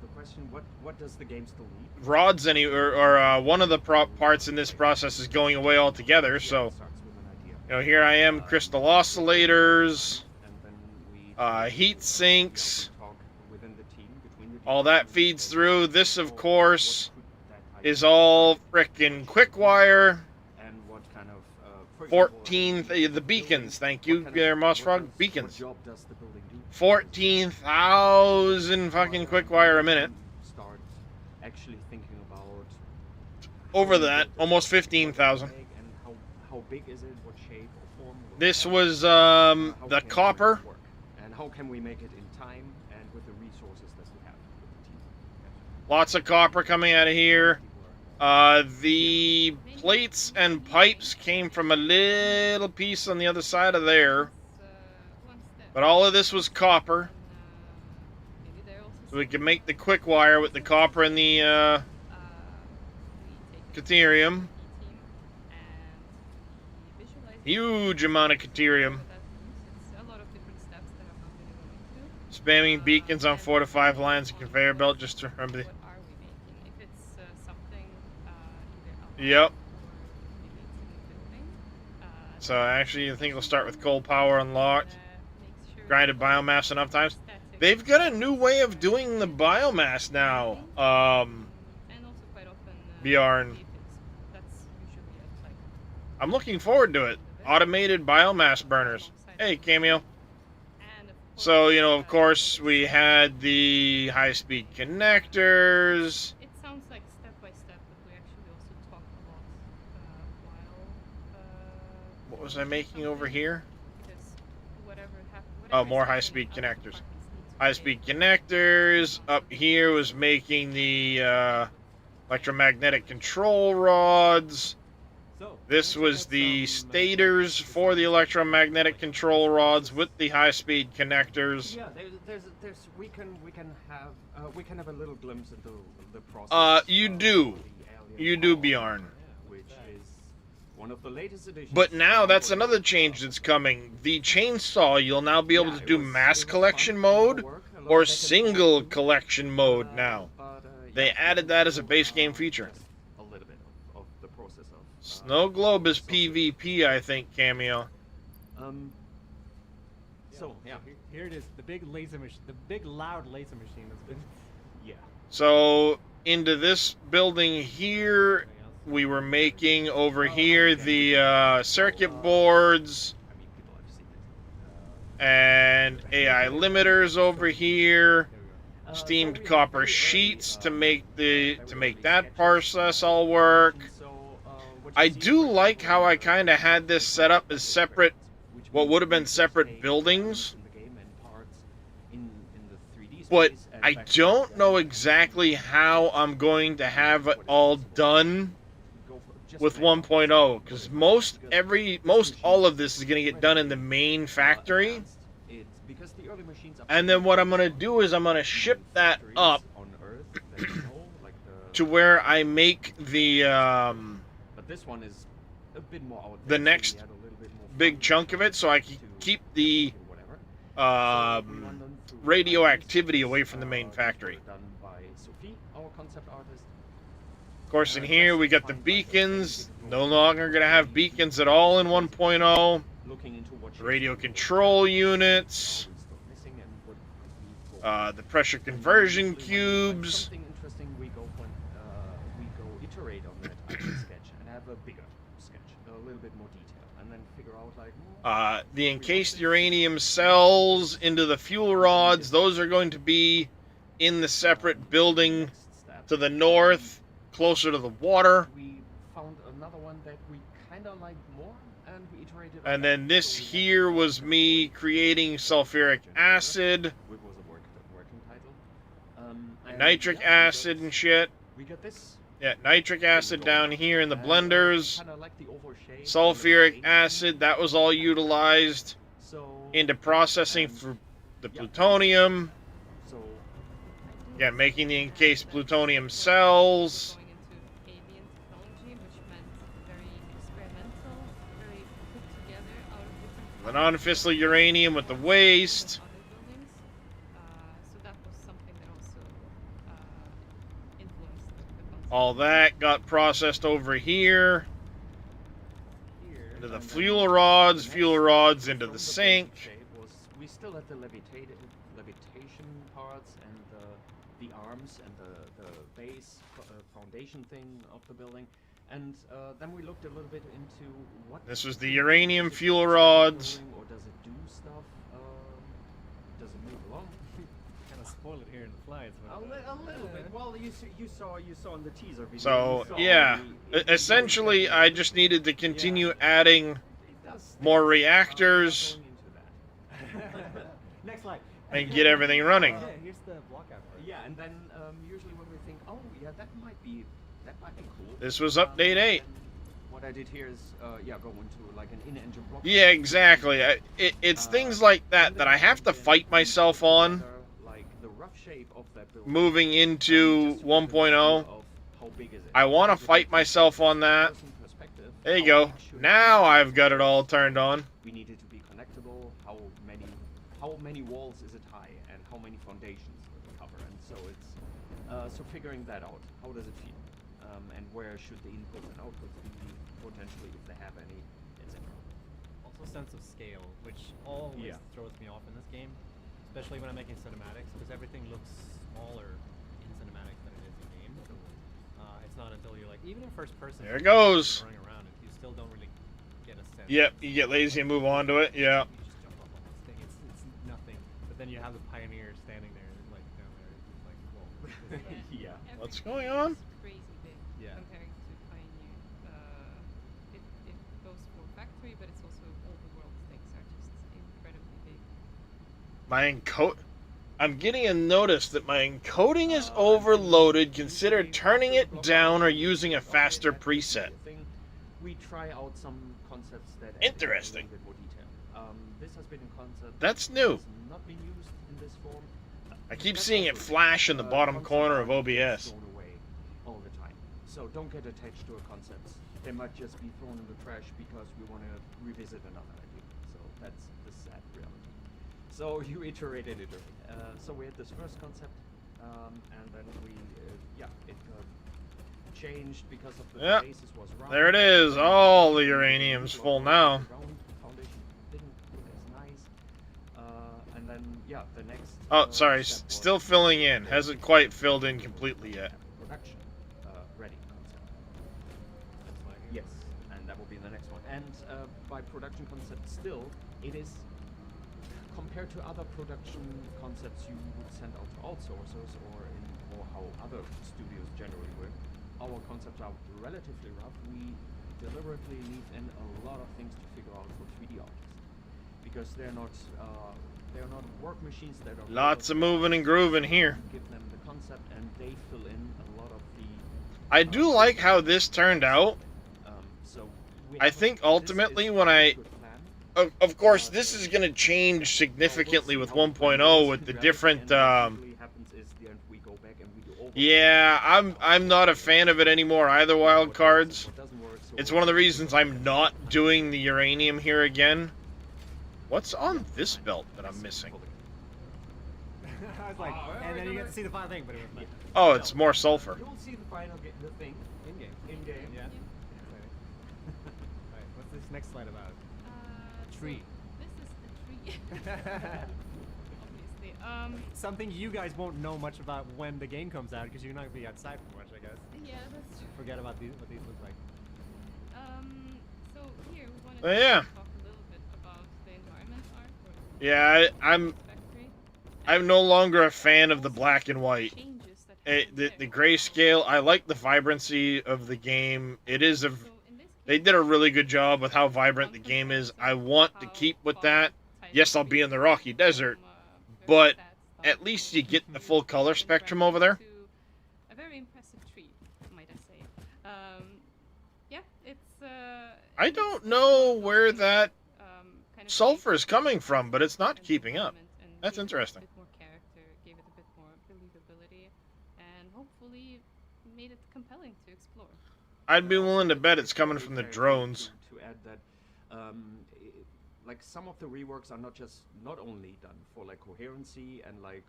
the question: What does the game still need? rods or one of the parts in this process is going away altogether. So, Starts with an idea. here I am, crystal oscillators, And then we heat sinks, talk within the team, between the all that feeds through. This, of course, what could that is all frickin' quick wire. and what kind of for 14, example, the beacons, thank you, what kind of- Moss Frog, what beacons. job does the building do? 14,000 fucking quick wire a minute. Start actually thinking about Over that, almost 15,000. and how big is it? What shape or form? This was How the can we make copper. it work? And how can we make it in time and with the resources that we have with the team? Lots of copper coming out of here. The plates and pipes came from a little piece on the other side of there. But all of this was copper. So we can make the quick wire with the copper and the Caterium. Huge amount of Caterium. Spamming beacons on 4 to 5 lines of conveyor belt just to remember the... Yep. So actually, I think we'll start with coal power unlocked. Grinded biomass enough times. They've got a new way of doing the biomass now. Bjorn. I'm looking forward to it. Automated biomass burners. Hey, Cameo. So, of course, we had the high-speed connectors. It sounds like step by step, but we actually also talk a lot while. What was I making over here? Because whatever Oh, more high-speed connectors. High-speed connectors. Up here was making the electromagnetic control rods. So This was the stators for the electromagnetic control rods with the high-speed connectors. Yeah, there's we can have a little glimpse into the process. You of do. the You alien do, power, Bjorn. which is one of the latest additions. But now to that's the another work. change that's coming. The chainsaw, you'll now be able Yeah, to it do was- mass it was collection fun, mode work, a lot or of back and single forth. collection mode now. They added that as a base game feature. just a little bit of the process of Snow Globe is association. PvP, I think, Cameo. So yeah, here it is, the big laser machine, the big loud laser machine that's been. yeah. So, into this building here, we were making over here the circuit boards I mean, people have seen it. and AI limiters over here. There we go. Steamed copper sheets to make that process all work. So, what I do like how I kind of had this set up as separate, what would have been separate buildings, but I don't know exactly how I'm going to have it all done with 1.0, because most all of this is going to get done in the main factory, and then what I'm going to do is I'm going to ship that up to where I make the but this one is a bit more out the there, so next we had a little bit more big fun chunk of it, so I can to keep the whatever. So we run them through radioactivity designs, away from the main which factory. were done by Sophie, our concept artist. Of course, in here we got the beacons. No longer going to have beacons at all in 1.0. Looking into what Radio control units. The pressure conversion cubes. Something interesting, we go iterate on that idea sketch and have a bigger sketch, a little bit more detail, and then figure out like. The encased uranium cells into the fuel rods. Those are going to be in the separate building to the north, closer to the water. We found another one that we kind of liked more, and we iterated. And then this here was me creating sulfuric acid, Which was a working title. And nitric acid and shit. We got this. Yeah, nitric acid down here in the blenders. Kinda like the oval shape, Sulfuric acid, that was all utilized So into processing for the plutonium. So Yeah, making the encased plutonium cells. Going into alien technology, which meant very experimental, very put together out of different The parts non-fissile uranium with the waste. of other buildings. So that was something that also influenced the concept. All that got processed over here. Into the fuel rods into the sink. We still had the levitation parts and the arms and the base foundation thing of the building, and then we looked a little bit into what. This was the uranium fuel rods. Or does it do stuff? Does it move along? Kind of spoil it here in the slides. A little bit. Well, you saw in the teaser video. So, you saw yeah. the- Essentially, I just needed to continue adding It does- more I'm reactors not going into that. Next slide. and get everything running. Yeah, here's the block out. Yeah, and then usually when we think, oh yeah, that might be cool. This was update 8. and what I did here is, go into like an in-engine block. Yeah, exactly. It's things like that that I have to fight myself on Like the rough shape of that building. moving into Just to give you an 1.0. idea of how big is it. I want to fight myself on that. Person perspective, There you how go. big should it Now be? I've got it all turned on. We need it to be connectable. How many walls is it high, and how many foundations will it cover? And so it's so figuring that out. How does it feel, and where should the inputs and outputs be potentially, if they have any, etc. Also, sense of scale, which always Yeah. throws me off in this game, especially when I'm making cinematics, because everything looks smaller in cinematics than it is in game. It's not until you're like, even in first person, There it goes. running around, you still don't really get a sense. Yep, you get lazy and move on to it. Yeah. You just jump up on this thing. It's nothing. But then you have the pioneer standing there, like down there. It's like, whoa. this is- Yeah. What's Everything going on? is crazy big Yeah. comparing to Pioneer. It goes for factory, but it's also all the world things are just incredibly big. My encode. I'm getting a notice that my encoding is overloaded. Consider turning it down or using a faster preset. We try out some concepts that add Interesting. a little bit more detail. This has been a concept That's that new. has not been used in this form. I keep That's seeing it also, flash in the bottom concept corner of art gets OBS. thrown away all the time. So don't get attached to a concept. They might just be thrown in the trash because we want to revisit another idea. So that's the sad reality. So you iterate and iterate. So we had this first concept, and then it changed because of the Yeah, basis was round. there it is. All the uranium's full now. Round foundation didn't look as nice. And then the next. Oh, sorry. step was Still filling in. Hasn't quite filled in completely yet. Production ready concept. Yes, and that will be the next one. And by production concept, still, it is compared to other production concepts you would send out to outsourcers or how other studios generally work. Our concepts are relatively rough. We deliberately leave in a lot of things to figure out for 3D artists, because they're not work machines that are Lots of moving and grooving here. Give them the concept and they fill in a lot of the. I do like how this turned out. So I think ultimately when of course this is going to change significantly with 1.0 with the different yeah, I'm not a fan of it anymore either, wild cards. It's one of the reasons I'm not doing the uranium here again. What's on this belt that I'm missing? I was like, and then you get to see the final thing, but it was not. Oh, it's more sulfur. You'll see the final the thing In game. in game. Yeah. Alright, what's this next slide about? Tree. This is the tree. Obviously. Something you guys won't know much about when the game comes out because you're not gonna be outside for much, I guess. Yeah, that's true. Forget about what these look like. So here we want Oh, to yeah. talk a little bit about the environment art. Yeah, Factory. I'm no longer a fan of the black and white. Changes that The grayscale, I like the vibrancy of the game. It is a So in this they case, did a really good job with how vibrant the game is. I want to keep with that. Yes, I'll be in the Rocky Desert, but at least you get the full color spectrum over there. A very impressive tree, might I say. Yeah, it's. I don't know where that kind of sulfur is coming from, but it's not keeping up. and That's gave it interesting. A bit more character, gave it a bit more believability, and hopefully made it compelling to explore. I'd be willing to bet it's coming from the drones. To add that, like some of the reworks are not only done for like coherency and like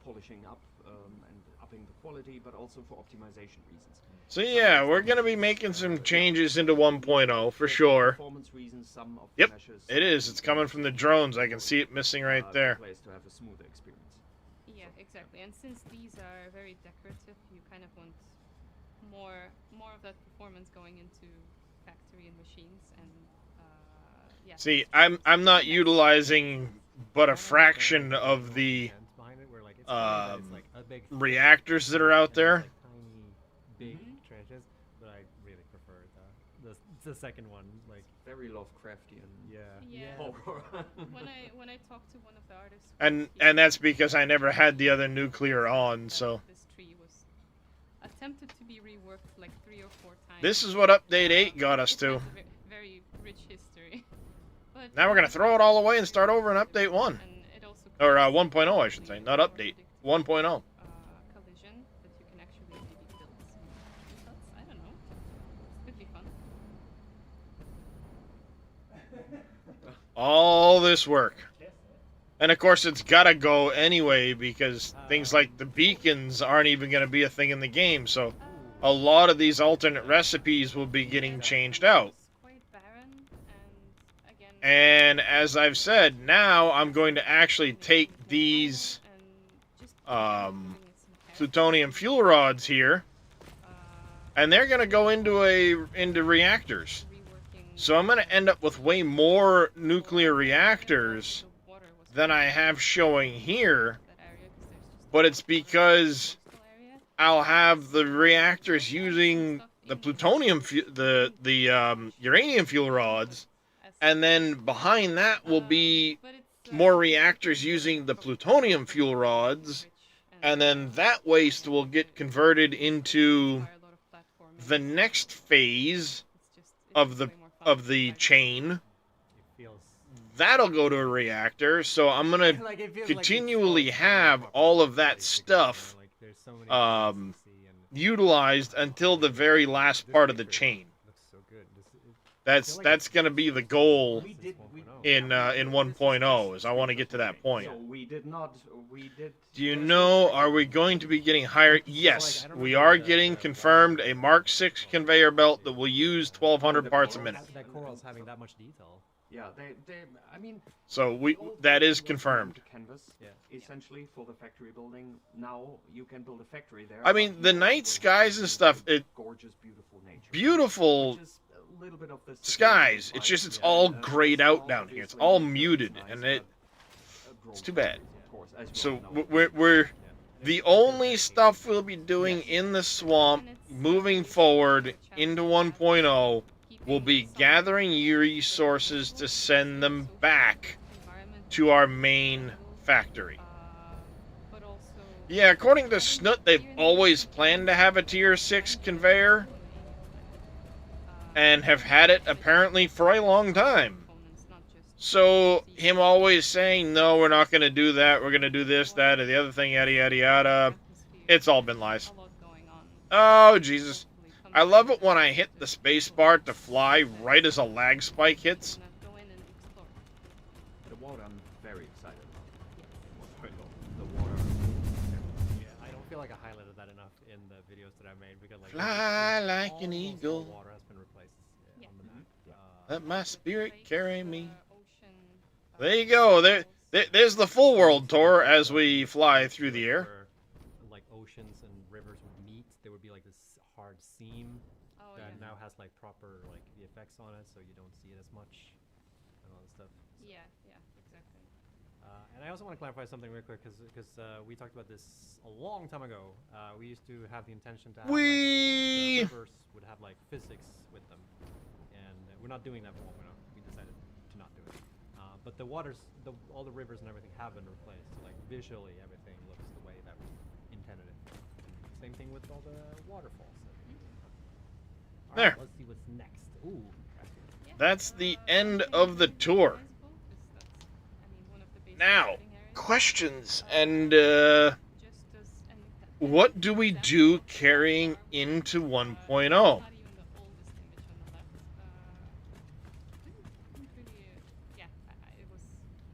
polishing up and upping the quality, but also for optimization reasons. So yeah, we're gonna be making some changes into 1.0 for sure. Performance reasons, some of Yep, the measures. it is. It's coming from the drones. I can see it missing right there. Place to have a smoother experience. Yeah, exactly. And since these are very decorative, you kind of want more of that performance going into factory and machines and yeah. See, I'm not utilizing but a fraction of the Behind it, where, like, it's funny that it's like a big reactors that are out there. like tiny, big trenches, but I really prefer the second one. Like, Very Lovecraftian. yeah. Yeah. Horror. when I talked to one of the artists, And that's because I never had the other nuclear on, so this tree was attempted to be reworked like 3 or 4 times. this is what update 8 got us It to. has a very rich history. But Now we're gonna throw it all away and start over in update 1. And it also Or creates 1.0 I should say, not update. 1.0. collision that you can actually maybe build some results. I don't know. This could be fun. All this work. And of course it's gotta go anyway because things like the beacons aren't even gonna be a thing in the game, so a lot of these alternate recipes will be getting changed out. It's quite barren, and again. And as I've said, now I'm going to actually take these plutonium fuel rods here, and they're going to go into reactors. So I'm going to end up with way more nuclear reactors than I have showing here, but it's because I'll have the reactors using the plutonium, uranium fuel rods, and then behind that will be more reactors using the plutonium fuel rods, and then that waste will get converted into the next phase of the chain. It feels That'll go to a reactor, so I'm gonna like it feels continually like it's have all of that stuff like there's so many um, things to see and utilized until the very last part of the chain. looks so good. That's gonna be the goal We did. in 1.0, is I want to get to that point. So we did not. We did. Do you know, are we going to be getting higher? Yes, we are getting confirmed a Mark 6 conveyor belt that will use 1,200 parts a minute. that coral's having that much detail. Yeah, I mean. So old that is was confirmed. to Canvas, Yeah. essentially for the factory building. Now you can build a factory there. I mean, the night skies and stuff, Gorgeous, beautiful nature. beautiful Which is a little bit of the skies. It's just it's all Yeah, grayed it's out all down here. It's obviously all very muted, nice, and but, it's too bad. of course, as we So all know. we're the only stuff we'll be doing in the swamp moving forward into 1.0 will be some gathering resources to send them social back environment to our main factory. but also Yeah, according to having Snoot, they've here in the always Western planned to Hemisphere, have a tier 6 kind of conveyor also an alien planet. and have had it apparently for a long time. Components, not just So, steel him and always saying, no, we're not going to do that, we're going to do this, that, or the other thing, yada, yada, yada, atmosphere, it's all been lies. a lot going on. Oh, Jesus. Hopefully I sometime love in it the when I future hit to the explore spacebar to this fly planet. right as a lag spike hits. We're gonna go in and explore. The water, I'm very excited about. Yes. The water. Yeah, I don't feel like I highlighted that enough in the videos that I made because like Fly like an almost eagle. all water has been replaced Yeah. on the map. Let my spirit Lakes, carry me. ocean, There you go. There's the full world tour as we Like, fly through the air. where, like oceans and rivers would meet, there would be like this hard seam Oh, that yeah. now has like proper like VFX on it, so you don't see it as much and all this stuff. Yeah, yeah, exactly. And I also want to clarify something real quick because we talked about this a long time ago. We used to have the intention to have like, the rivers would have like physics with them, and we're not doing that for 1.0. We decided to not do it. But the waters, all the rivers and everything have been replaced. So like visually, everything looks the way that we intended it. Same thing with all the waterfalls. All There. right, let's see what's next. Ooh, crafty. Yeah, That's the end something of the really tour. customizable, 'cause that's, I mean, one of the basic Now, crafting areas. questions and Just as an what do we example, do carrying into 1.0? not even the oldest image on the left. Couldn't really, yeah, it was.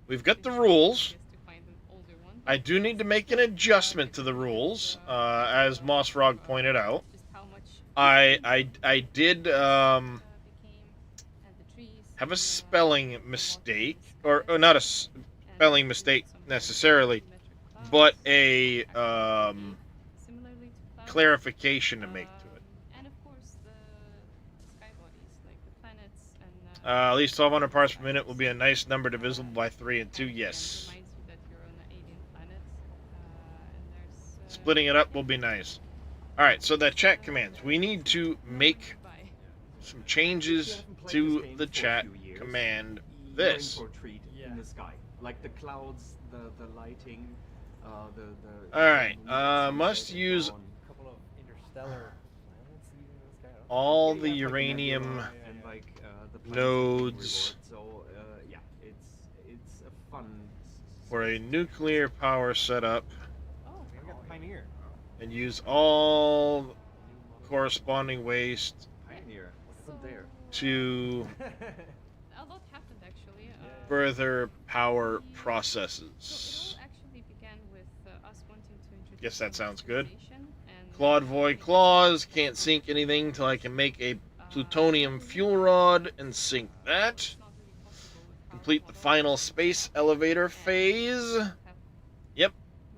We've got the been rules. easiest to find an older one, I but do need to make an adjustment to the rules, as Mossrog pointed out. just how much I did became, and the trees, have a the spelling mountains, mistake, the or skies, not a and spelling mistake some necessarily, geometric but clouds, a actually similarly to clouds. clarification to make to it. And of course the sky bodies, like the planets and At least 1,200 parts per minute will be a nice number divisible by 3 and 2. and again, Yes. reminds you that you're on an alien planet. And there's Splitting it up will be nice. All right, so the chat commands. We need to make Bye. some If you changes haven't played to this game the for a chat few years, command. you're in This. for a treat Yeah. in the sky, like the clouds, the lighting, the. All right, sunset must and use dawn. A couple of interstellar planets even in the sky. I don't all Yeah, the yeah, it's like a uranium nebula Yeah, and yeah. like the planets are being nodes reworked. So yeah, it's a fun. for a nuclear power setup Oh, We got the Pioneer. and use all The new model. corresponding waste Pioneer. What happened there? to a lot happened actually. further power So processes. it all actually began with us wanting to introduce. Guess that some sounds good. customization and, Claude Void making, Claws, can't sink anything till I can make a plutonium fuel rod and sink that. it's not really possible with power Complete the models, final space elevator and phase. we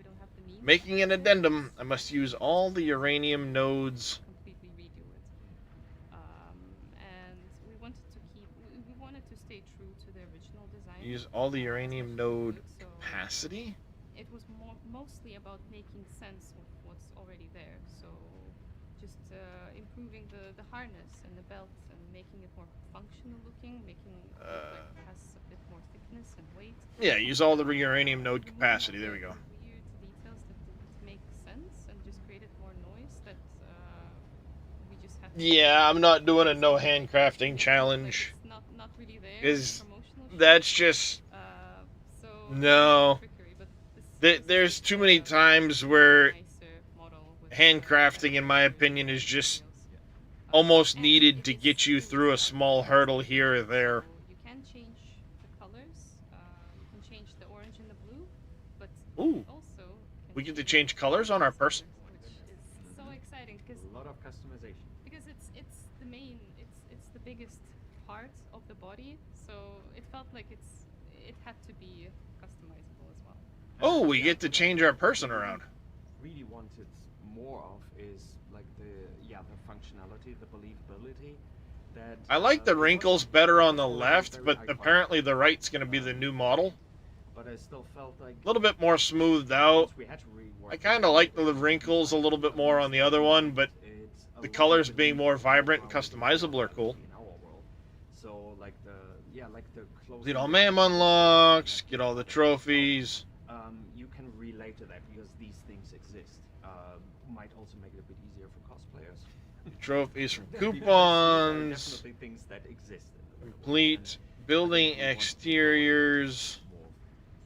don't have the means Making an to addendum, I must use all the uranium nodes. completely redo it. And we wanted to keep. We wanted to stay true to the original design. Use all the uranium node So capacity. it was mostly about making sense of what's already there. So just improving the harness and the belt and making it more functional looking, making it look like it has a bit more thickness and weight. Yeah, use all the uranium node capacity. There we go. Weird details that didn't make sense and just created more noise that we just had to. Yeah, I'm not doing a no handcrafting Like, challenge. it's not really there. Is promotional shit. That's just So no. trickery, but this There's is, too many uh, times where nicer model with, handcrafting, in my opinion, is just almost and needed it to is get you cool through a that small it's hurdle here or so there. you can change the colors. You can change the orange and the blue, but Ooh, also we can get to change colors on our person. which is so exciting because A lot of customization. it's the main it's the biggest part of the body, so it felt like it had to be customizable as well. Oh, we get to change our person around. Really wanted more of is like the functionality, the believability. That I like the it wrinkles wasn't better on the already left, very but iconic, apparently the right's going to be the new model. But I still felt like A little bit more smoothed out. once we had to rework I it, kind of like the wrinkles a little bit more on the other one, but it's a the lot colors of being more believability vibrant and how it customizable are is cool. in our world. like the closer Complete all you MAM get to the unlocks, center, get all the so, trophies. you can relate to that because these things exist. Might also make it a bit easier for cosplayers. Trophies from Because these are coupons. definitely things that exist in the real world, Complete and building I think we want to exteriors more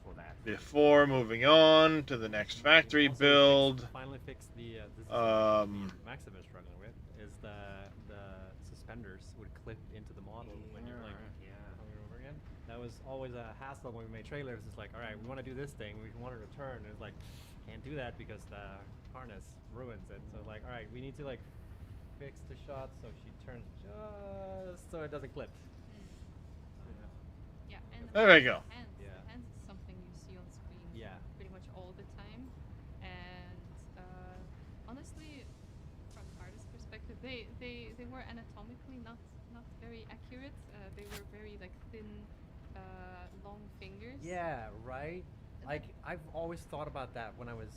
for that. before moving on to the next factory Also, build. finally fixed the this is Max have been struggling with is the suspenders would clip into the model when you're like over and over again. That was always a hassle when we made trailers. It's like, all right, we want to do this thing, we want to return. And it's like, can't do that because the harness ruins it. So like, all right, we need to like fix the shot so she turns just so it doesn't clip. Yeah, and There we go. Hands. Yeah. Hands is something you see on screen Yeah. pretty much all the time. And honestly, from an artist's perspective, they were anatomically not very accurate. They were very like thin, long fingers. Yeah, right. Like I've always thought about that when I was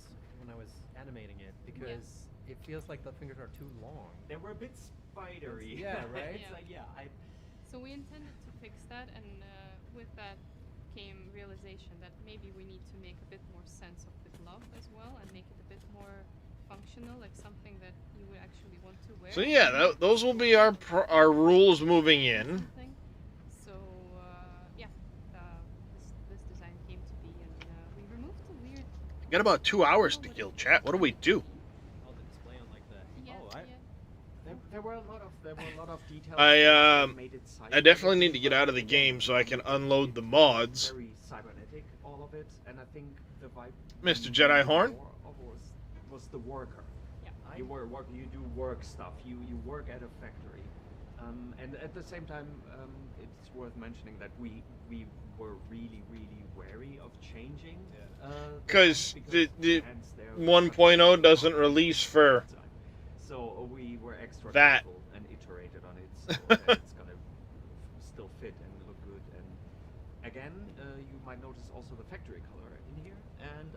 animating it because it feels like the fingers are too long. They were a bit spidery. Yeah, right? It's like, So we intended to fix that, and with that came realization that maybe we need to make a bit more sense of the glove as well, and make it a bit more functional, like something that you would actually want to wear. So yeah, those will be our rules moving in. Something. So this design came to be, and we removed the weird. Got about 2 hours to kill, chat. What do we do? Oh, the display on like the. Yeah, Oh, there were a lot of details. I that made it I definitely need to get out of the game so I can unload the mods. Very cybernetic, all of it, and I think the vibe. Mr. Jedi Horn? Was the worker. Yeah. You were working. You do work stuff. You work at a factory, and at the same time, it's worth mentioning that we were really wary of changing. Because the hence there 1.0 doesn't release for So we were extra that. careful and iterated on it so that it's gonna still fit and look good. And again, you might notice also the factory color in here, and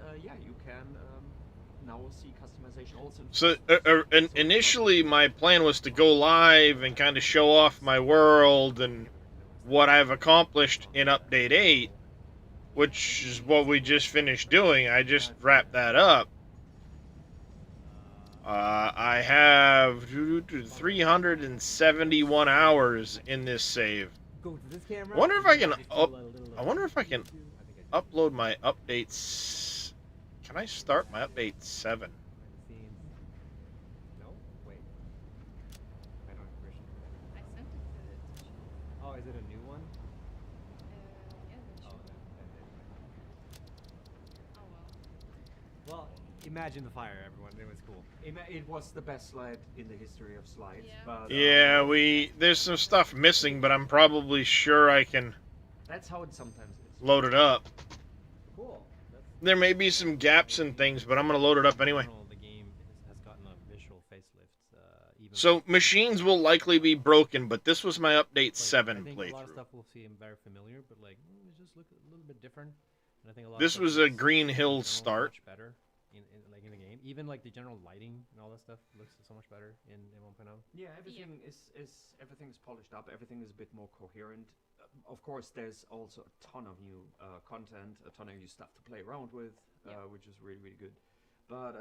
you can now see customization also. So initially my plan was to go live and kind of show off my world and what I've accomplished in Update 8, which is what we just finished doing. I just wrapped that up. I have 371 hours in this save. Go to this camera. I wonder if I can I wonder if I can upload my updates. Can I start my update 7? No? Wait. I don't have permission. I sent it to Oh, is it a new one? yeah, that should be. Oh well. Well, imagine the fire, everyone. It was cool. It was the best slide in the history of slides. Yeah. But, Yeah, there's some stuff missing, but I'm probably sure I can that's how it sometimes is. load it up. Cool. There may be some gaps in things, but I'm gonna load it up anyway. The game has gotten a visual facelift. Even So machines will likely be broken, but this was my update like, 7 I think a lot of playthrough. stuff will seem very familiar, but like it just look a little bit different. And I think a lot. This of stuff was a looks Green in Hill general start. Much better in the game. Even like the general lighting and all that stuff looks so much better in 1.0. Yeah, everything's polished up. Everything is a bit more coherent. Of course, there's also a ton of new content, a ton of new stuff to play around with, which is really good. But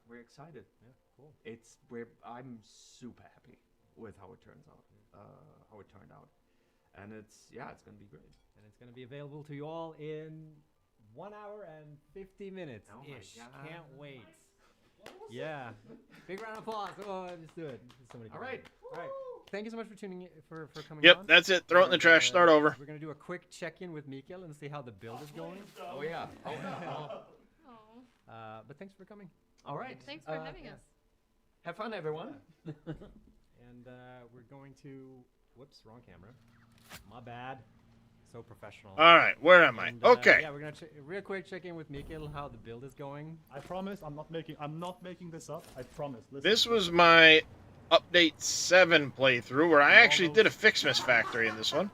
we're excited. Yeah, cool. I'm super happy with how it turns out, how it turned out, and it's gonna be great. And it's gonna be available to you all in 1 hour and 50 minutes Oh my ish. God. Can't wait. Yeah. Big round of applause. Oh, let's do it. All right. Thank you so much for tuning in, for coming Yep, on. that's it. Throw it in the trash. Start over. We're gonna do a quick check-in with Mikael and see how the build is going. Oh yeah. Oh, But thanks for coming. All right. thanks for having yeah. us. Have fun, everyone. And we're going to. Whoops, wrong camera. My bad. So professional. All right, where am I? And, Okay. Yeah, we're gonna real quick check in with Mikael how the build is going. I promise I'm not making this up. I promise. Listen. This was my update 7 playthrough where I actually did a Fixmas factory in this one.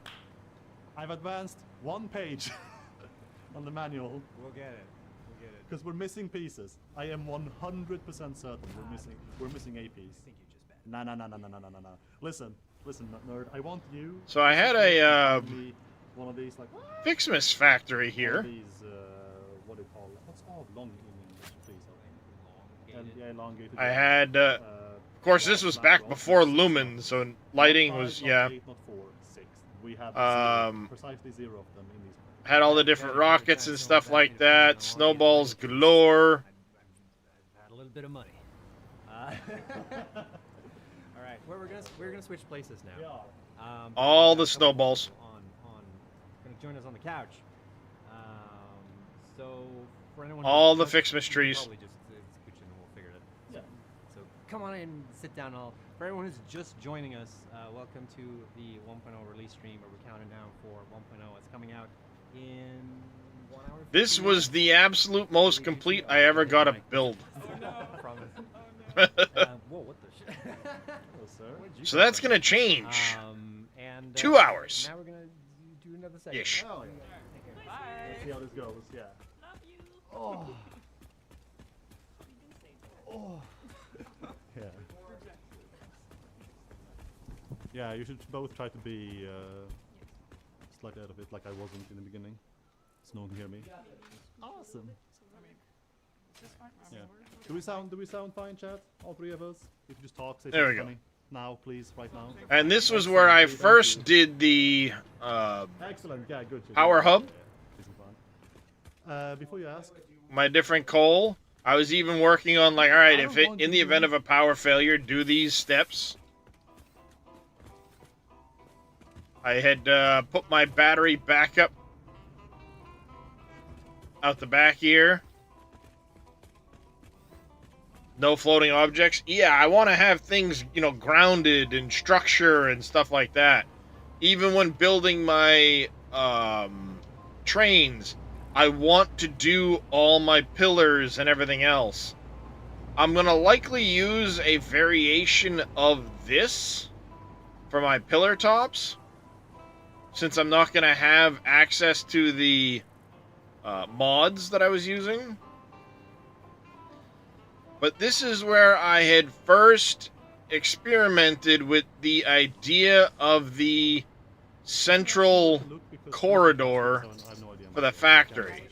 I've advanced 1 page on the manual We'll get it. because we're missing pieces. I am 100% certain we're missing a piece. I think you just bet. No. Listen, Listen, nerd, I want you. So I had to a find me one of these like Fixmas factory one here. of these what do you call it? What's long in English, please? Yeah, elongated. I had, of course, this was back before lumens, so lighting was, yeah. Not 4, 6. We have precisely 0 of them in these. Had all the different rockets and stuff like that, snowballs galore. I've had a little bit of money. All right, we're gonna switch places now. All the snowballs. Gonna join us on the couch. So for anyone All who's the just- Fixmas you can trees. Probably just scooch in and we'll figure it. Yeah. So come on in, sit down. For everyone who's just joining us, welcome to the 1.0 release stream where we're counting down for 1.0. It's coming out in 1 hour. This 15 was minutes. the absolute most complete I ever got a build. Promise. Whoa, what the shit? Oh, sir. So that's gonna change. And 2 hours. Now we're gonna do another segment. Ish. Oh, yeah. Let's see how this goes. Yeah. Oh. Oh. Yeah. Yeah, you should both try to be slightly out of it, like I wasn't in the beginning, so no one can hear me. Awesome. Yeah. Do we sound fine, chat? All 3 of us? We can just talk. Say There we something go. funny. Now, please, right now. And this was where I first did the Excellent. Yeah, good. power hub. This is fun. Before you ask, My different coal. I was even working on like, all right, if it in the event of a power failure, do these steps. I had put my battery back up out the back here. No floating objects. Yeah, I want to have things, you know, grounded and structure and stuff like that. Even when building my trains, I want to do all my pillars and everything else. I'm going to likely use a variation of this for my pillar tops, since I'm not going to have access to the mods that I was using. But this is where I had first experimented with the idea of the central corridor for the factory.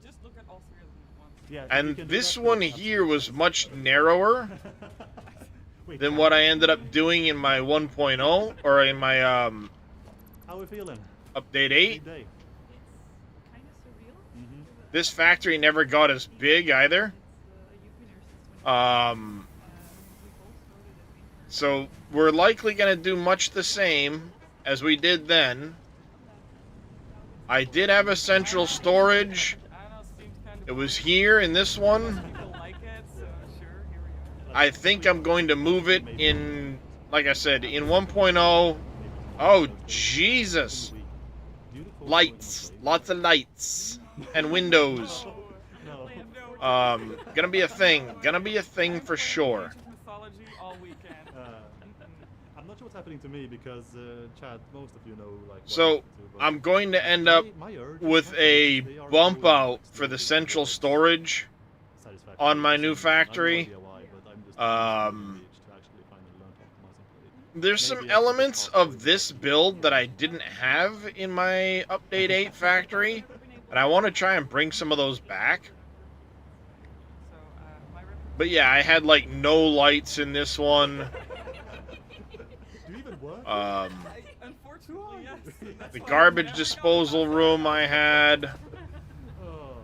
Just look at all 3 of them at once. yeah, And this one here was much narrower than what I ended up doing in my 1.0 or in my How are we feeling? update 8. Good day. It's kind of surreal. Mm-hmm. This factory never got as big either. So we're likely going to do much the same as we did then. I did have a central storage. It was here in this one. I think I'm going to move it in, like I said, in 1.0. Oh, Jesus. Lights. Lots of lights. And windows. Gonna be a thing. Gonna be a thing for sure. Mythology all weekend. I'm not sure what's happening to me because, Chad, most of you know, like. what So, I'm up to, but I'm going to end up my urge with is a they are bump going out for the slowly central towards storage satisfactory on my new position. I have no factory. idea why, but I'm just Um, itch to actually finally learn to optimize it. There's some Maybe I should elements just talk of to this you. build that I didn't have in my Update 8 factory, and I want to try and bring some of those back. So, my But yeah, I had like no lights in this one. Do you even work? unfortunately, yes. The garbage disposal room I had. Oh.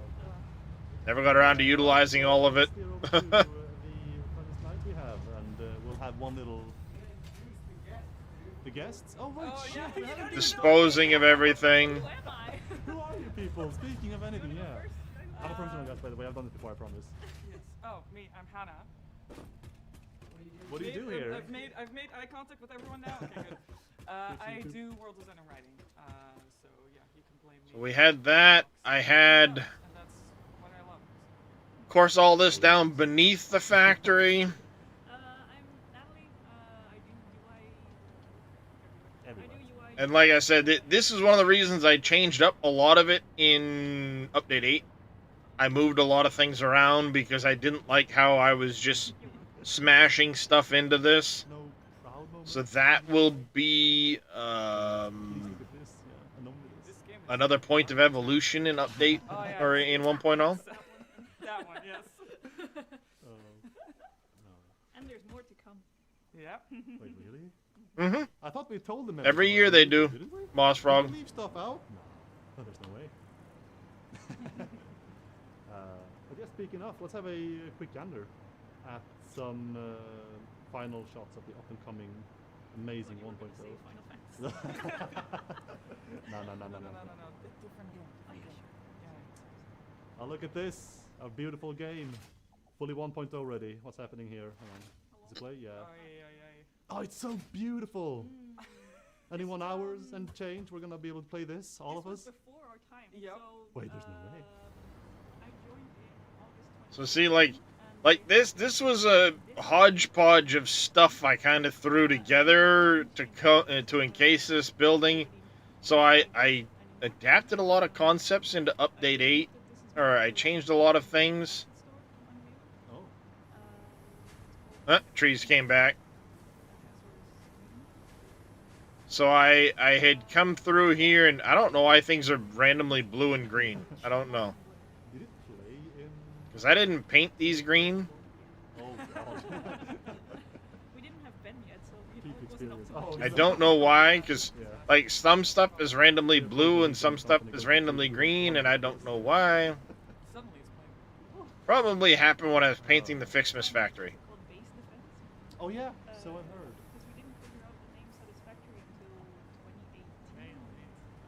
Never got around to utilizing all of it. Steer over to, the funnest night we have, and we'll have one little. The guests? Oh, right, Oh, shit, yeah, we yeah, haven't yeah. even Disposing of everything. Who am I? Who are you people? Speaking of anything, yeah. I'm a professional guest, by the way. I've done it before, I promise. Yes. Oh, me. I'm Hannah. What do you do here? I've made eye contact with everyone now. Okay, good. I do world design and writing. So yeah, you can blame me. So we had that. I had, And that's what I love. of course, all this down beneath the factory. I'm Natalie. I do UI. Everywhere. And like I said, this is one of the reasons I changed up a lot of it in Update 8. I moved a lot of things around because I didn't like how I was just smashing stuff into this. No proud moment So that will be Look at this. Yeah, and only this. This game is another point of evolution in update Oh, yeah, or it's- in 1.0. that one, yes. No. And there's more to come. Yep. Wait, really? Mm-hmm. I thought we told them Every everything year they already, do. didn't we? Moss Did Frog. we leave stuff out? No, there's no way. I guess speaking of, let's have a quick gander at some final shots of the up and coming amazing 1.0. Say Final Fantasy. No. Different game. Oh, look at this. A beautiful game. Fully 1.0 ready. What's happening here? Hang on. Does it play? Yeah. Oh, it's so beautiful. 21 hours and change. We're gonna be able to play this, all of us. Before our time. Yep. So, Wait, there's no way. I joined in August 20. So see, like this was a hodgepodge of stuff I kind of threw together to encase this building. So I adapted a lot of concepts into update 8, or I changed a lot of things. Oh. Trees came back. So I had come through here, and I don't know why things are randomly blue and green. I don't know. Did it play in? Because I didn't paint these green. Oh god. We didn't have Ben yet, so it Peak wasn't experience. up to Oh, much. I don't know why, because Yeah. like some stuff is randomly blue and some stuff is randomly green, and I don't know why. Suddenly it's playing. Probably happened when I was painting the Fixmas factory. Called Base Defense. Oh yeah. So I've heard. Because we didn't figure out the name Satisfactory until 2018.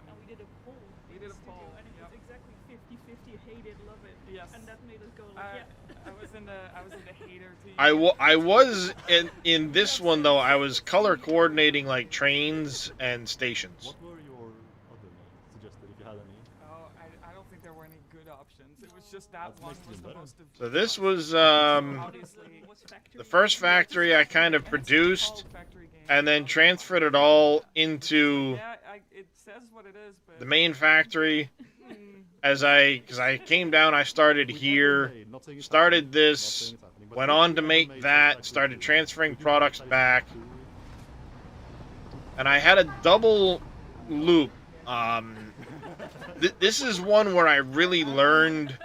And we did a poll. We in did the a studio, poll, and it yep. was exactly 50-50 hate it, love it. Yes. And that made us go like, yeah. I was in the hater team. I was in this one though. I was color coordinating like trains and stations. What were your other suggested if you had any? Oh, I don't think there were any good options. It was just that That one makes it was the better. most. So this was Obviously, What's factory? the first factory I kind of and it's a produced called factory game. and then transferred it all into Yeah, it says what it is, but the main factory. Mm, Because I came down, I started We here, never made, not saying it's started happening, this, not saying it's happening, but went we on to never make made that, Satisfactory started 2. transferring If you products had back, Satisfactory and I had a double loop. This is one where I really learned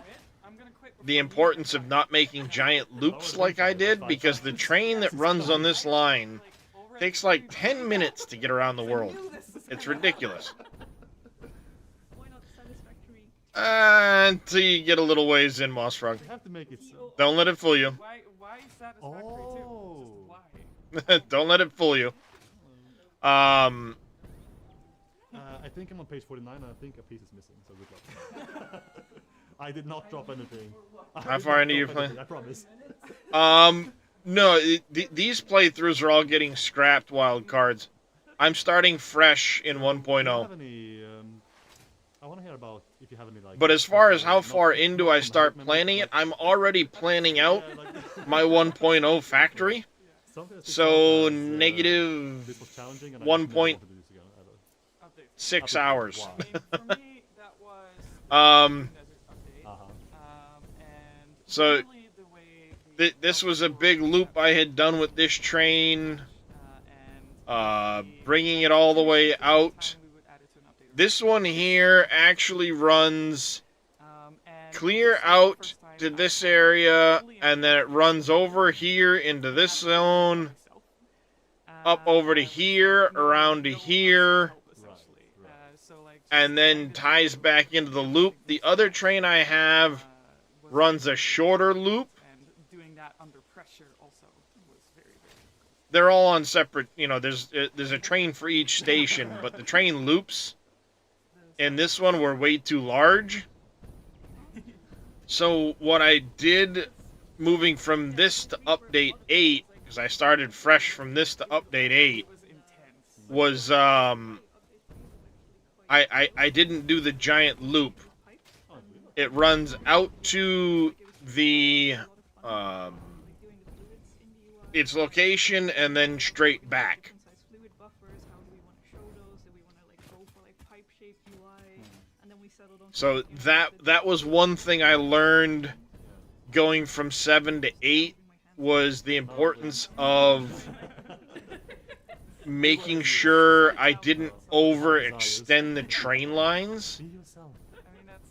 I'm gonna quit the importance of not making giant loops like I did, because the train that runs on this line takes like 10 minutes to get around the world. It's ridiculous. Why not Satisfactory? Until you get a little ways in, Moss Frog. You have to make it so. Don't let it fool you. Why satisfactory too? Oh. Just why? Don't let it fool you. I think I'm on page 49 and I think a piece is missing, so good luck. I did not drop anything. How far into you playing? I promise. No, these playthroughs are all getting scrapped wild cards. I'm starting fresh in Do you 1.0. have any, I want to hear about if you have any like. But as far as how not- far into not I from start hype planning members, it, I'm already planning out yeah, like- my 1.0 factory. Something that sticks So out as, negative this was challenging and I 1 just never point- wanted to do this again, ever. Update. 6 Update. hours. Wow. I mean, for me, that was Um, Desert Update. Uh-huh. And So, really the way this was a big loop I had done with this train, bringing it all the way out. This one here actually runs clear out to this area, and then it runs over here into this zone, up over to here, around to here, and then ties back into the loop. The other train I have runs a shorter loop. And doing that under pressure also was very, very difficult. They're all on separate, there's a train for each station, but the train loops in this one were way too large. So what I did, moving from this to update 8, because I started fresh from this to update 8, It was intense. was I didn't do the giant loop. It runs out to the its location and then straight back. Fluid buffers, how do we want to show those? Do we want to go for pipe shape UI? And then we settled on So that was one thing I learned going from 7 to 8 was the importance of making sure I didn't overextend the train lines Be yourself. I mean, that's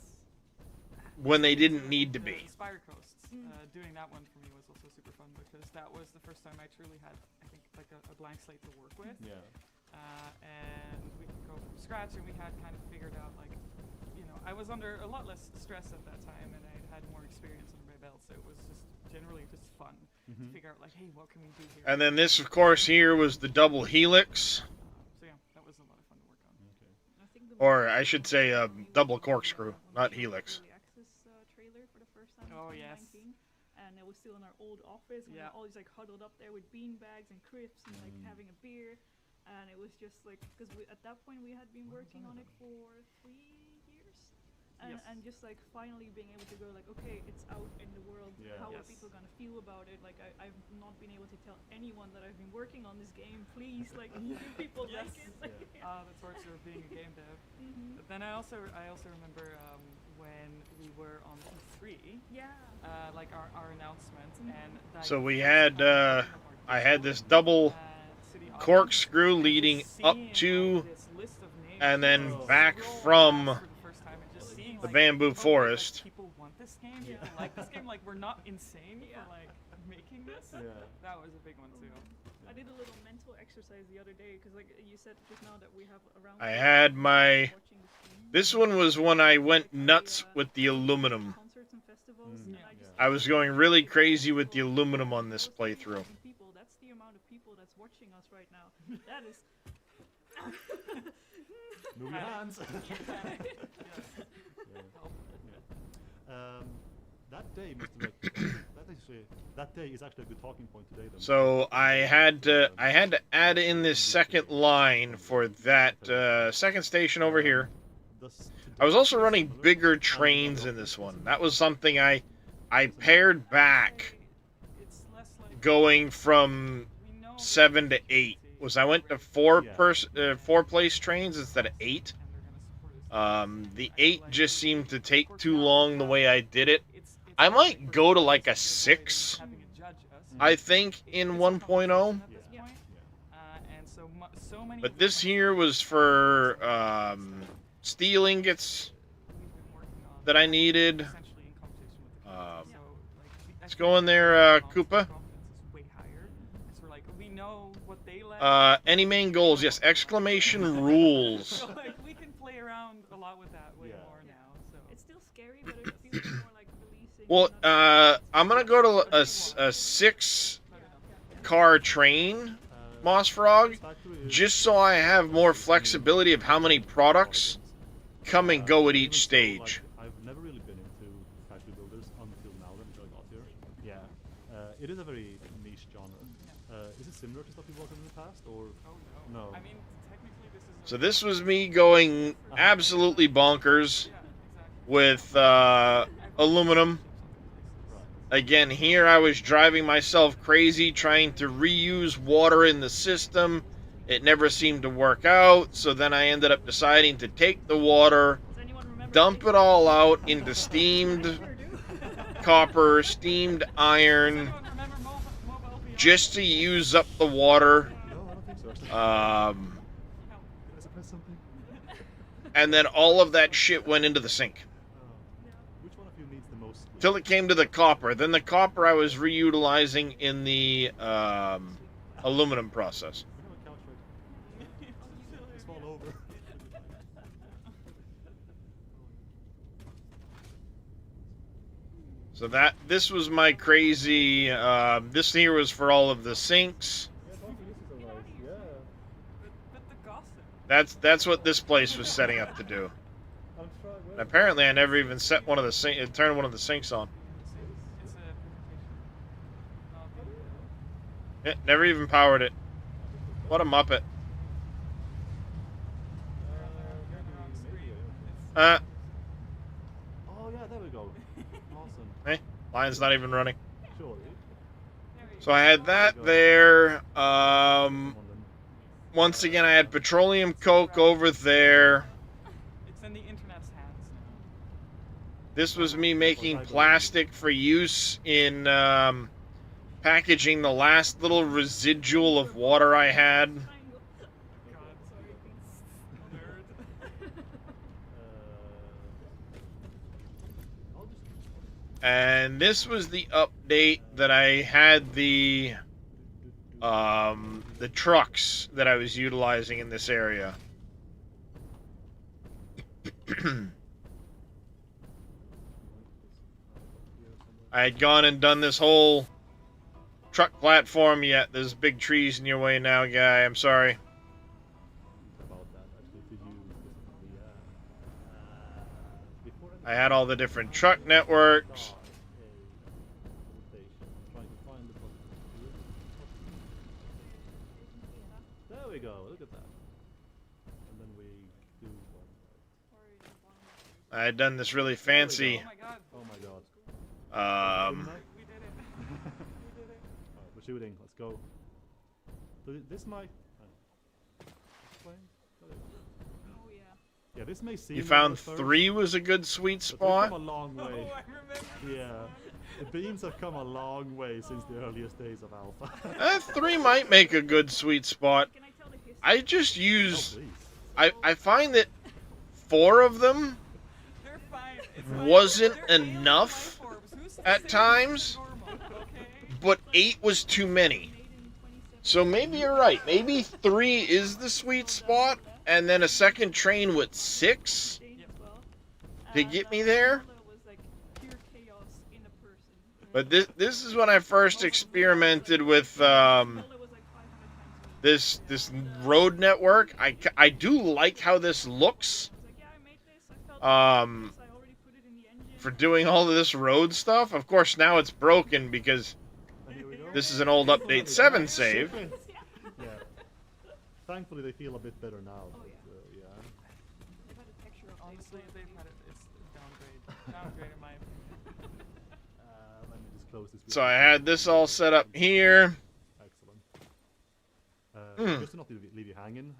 when they didn't need to the be. Spire Coast. Doing that one for me was also super fun because that was the first time I truly had, I think, like a blank slate to work with. Yeah. And we could go from scratch, and we had kind of figured out, like, you know, I was under a lot less stress at that time, and I had more experience under my belt, so it was just generally just fun to figure out, like, hey, what can we do here? And then this, of course, here was the double helix, So yeah, that was a lot of fun to work on. Okay. I think the or most I should say double corkscrew, not helix. Early access trailer for the first time in Oh, yes. 2019, and it was still in our old office, and we Yeah. were always like huddled up there with bean bags and crisps and like having a beer, and it was just like because at that point we had been working on it for 3 years, and, Yes. and just like finally being able to go like, okay, it's out in the world. Yeah. How are Yes. people gonna feel about it? Like I've not been able to tell anyone that I've been working on this game. Please, like, do people like Yes. it? Like, The torture of being a game dev. Mhm. But then I also remember when we were on E3, Yeah. like our announcement, and like So we the had, first time opening up our I had Discord, this double to the audience, corkscrew and just leading up seeing, to like, this list of names and then scroll back past from for the first time and just seeing, the like, bamboo oh, wait, like, forest. people want this game. People like this game. Like, we're not insane Yeah. for like making this. Yeah. That was a big one too. I did a little mental exercise the other day because, like you said just now, that we have around. I had my. watching the stream. This one was when I went Like, nuts I, with the aluminum. Concerts and festivals, Mm, and yeah. I just. I was going really crazy with the aluminum on this playthrough. People, that's the amount of people that's watching us right now. That is. Move your hands. That day must have that day is actually a good talking point today. Then. So I had to add in this second line for that second station over here. I was also running bigger trains in this one. That was something I pared back, It's less like going from we know 7 to 8. Was I went to four place trains instead of 8. and they're gonna support us. The 8 just seemed to take too long the way I did it. It's I might for go to us like a to avoid 6, having a judge us. I think, It's in a 1.0. competition at this Yeah. point. And so many. But of the this here was for steel ingots we've been working on that I needed. essentially in competition with the company. So, like, Let's go in there, Koopa. confidence is way higher. 'Cause we're like, we know what they like. Any main goals? Yes, exclamation rules. So like we can play around a lot with that way Yeah. more now. So It's still scary, but it feels more like releasing. Well, another- I'm gonna go to a 6 car train, Moss Frog, just so I have more flexibility of how many products come and go at each stage. I've never really been into factory builders until now until I got here. Yeah, it is a very niche genre. Is it similar to stuff you've worked on in the past, or oh No. I mean technically this is So this was me going absolutely bonkers yeah, exactly. with aluminum. Again, here I was driving myself crazy trying to reuse water in the system. It never seemed to work out, so then I ended up deciding to take the water, Does anyone remember dump Big it all out into steamed Sure do. copper, steamed iron, Everyone remember mobile VR? just to use up the water. no? I don't think so. Actually. Um, No. Did I suppress something? and then all of that shit went into the sink. Which one of you needs the most? Sleep? Till it came to the copper. Then the copper I was reutilizing in the aluminum process. We have a couch right. Just fall over. So this was my crazy. This here was for all of the sinks. But the gossip. That's what this place was setting up to do. And apparently, I never even set one of the turned one of the sinks on. It's a presentation. Never even powered it. What a muppet. Uh, Oh yeah, there we go. Awesome. line's not even running. Sure. So I had that there. Come on then. Once again, I had petroleum coke over there. It's in the internet's hands now. This was me making plastic for use in packaging the last little residual of water I had And this was the update that I had the trucks that I was utilizing in this area. I had gone and done this whole truck platform. Yeah, there's big trees in your way now, guy. I'm sorry. About that, actually, to use the before I had all the different truck networks. Trying to find the there we go. Look at that. And then we do one. I had done this really fancy. Oh my god. Oh my god. We did it. We did it. Alright, we're shooting. Let's go. So this might. Explain. Oh yeah. Yeah, this may seem. You like found the first, 3 was a good sweet but we've spot. come a long way. Oh, I remember. Yeah, the beans have come a long way since the earliest days of Alpha. 3 might make a good sweet spot. Can I tell the history? I just Oh, use. please. I find that 4 of them They're fine. It's fine. wasn't They're alien enough life forms. Who says at they're times, normal, okay? but 8 was too many. So maybe you're right. Maybe 3 is the sweet spot, and then a second train with 6 to get me there. But this is when I first experimented with this road network. I do like how this looks. For doing all of this road stuff. Of course, now it's broken because And here we go. this is an old update 7 save. Yeah. Thankfully, they feel a bit better now. Oh, But, yeah. Honestly, they've had it. It's downgrade in my opinion. Let me just close this. So I had this all set up here. Excellent. Just to not leave you hanging,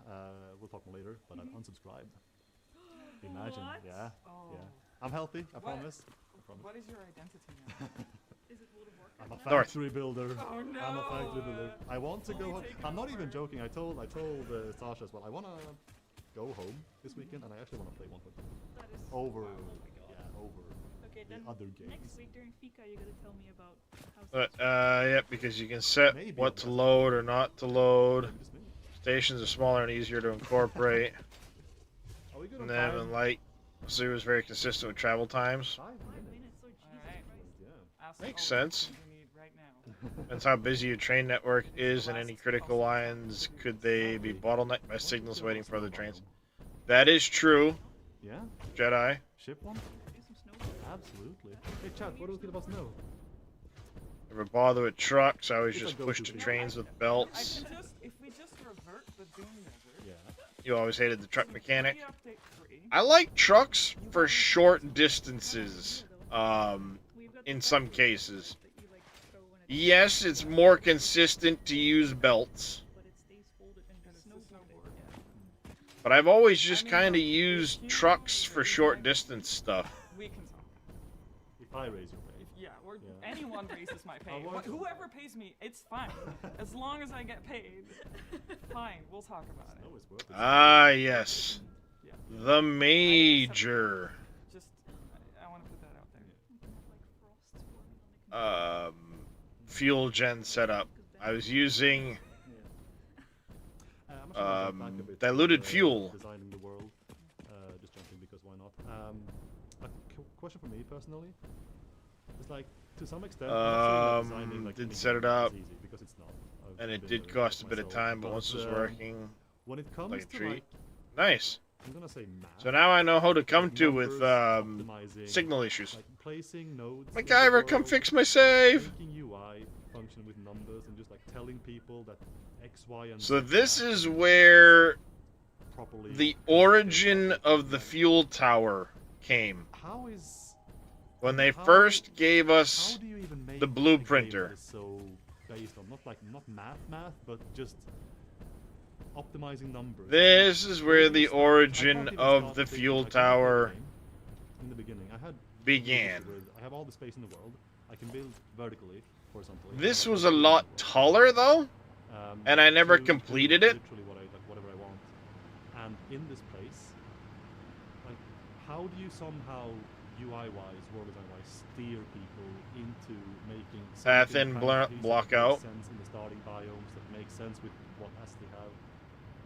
we'll talk more later, but I've unsubscribed. Imagine, What? yeah, Oh. yeah. I'm healthy, I What? promise. I promise. What is your identity now? Is it World of Warcraft? I'm a now? North. factory builder. Oh, I'm a factory no. builder. I want to go home. Only take I'm not over. even joking. I told Sasha as well. I want to go home this weekend, and I actually want to play 1.2 That is over. Oh my god. Yeah, over. Okay, the then other games. next week during Fika, you gotta tell me about how. But yeah, because you can set Maybe what to I'll- load or not to load. Just me. Stations are smaller and easier to incorporate. Are we good And on then time? in light, so it was very consistent with travel times. 5 5 minutes. minutes, so Jesus Alright. Christ. Yeah. Ask Makes all the sense. questions you need right now. Depends how busy your train network is and any critical lines. Could they be bottlenecked by signals waiting for other trains? That is true, Yeah. Jedi. Ship one? Do some snowboarding. Absolutely. Hey, Chad, what do we feel about snow? Never bother with trucks. I always It's a just go-to push the thing. trains with I belts. can just, if we just revert the Doom Desert. Yeah. You always hated the truck mechanic. Update 3. I like trucks for short distances. We've got In the some backwards cases. that you, like, throw when it's Yes, it's more consistent to use belts, but it stays folded and And it's it's a snowboarded. snowboard. but I've always just mean, kind of look, used if you- trucks for if short I- distance stuff. We can talk. If I raise your pay. Yeah, we're, Yeah. anyone raises my pay. I'll work on Whoever pays me, it's fine. As long as I get paid, fine. We'll talk about it. Snow is worth it. Ah, yes. Yeah. The Major. Just, I want to put that out there. You can have, like, frost forming on the Fuel gen setup. I was using I'm actually gonna jump back a bit to, diluted fuel. Designing the world. Just jumping because why not? A question for me personally. It's like to some extent. I'm not saying that designing, like, did any set it game is up, easy because it's not. I've and it been did there cost a bit of myself, time, but once it was working, when it comes like a to treat. like, Nice. I'm gonna say math. So now I know how to come like to with numbers, optimizing, signal issues. like placing nodes. in the MacGyver, come world, fix my save. Making UI function with numbers and just like telling people that X, Y, and So Z this are is where properly the origin of the fuel tower came. How is When they How- first gave how us do you even make the a game blueprinter. that is so based on not math, but just optimizing numbers? This is where the I can't origin even of start the thinking, fuel I can't play the tower game. In the beginning, I had began. I have all the space in the world. I can build vertically horizontally. This I was can a build lot vertically. taller though, and I never to do completed it. Literally whatever I want. And in this place, like, how do you somehow UI-wise, world design-wise, steer people into making Path something in, kind of cohesive block that out. makes sense in the starting biomes, that makes sense with what as they have.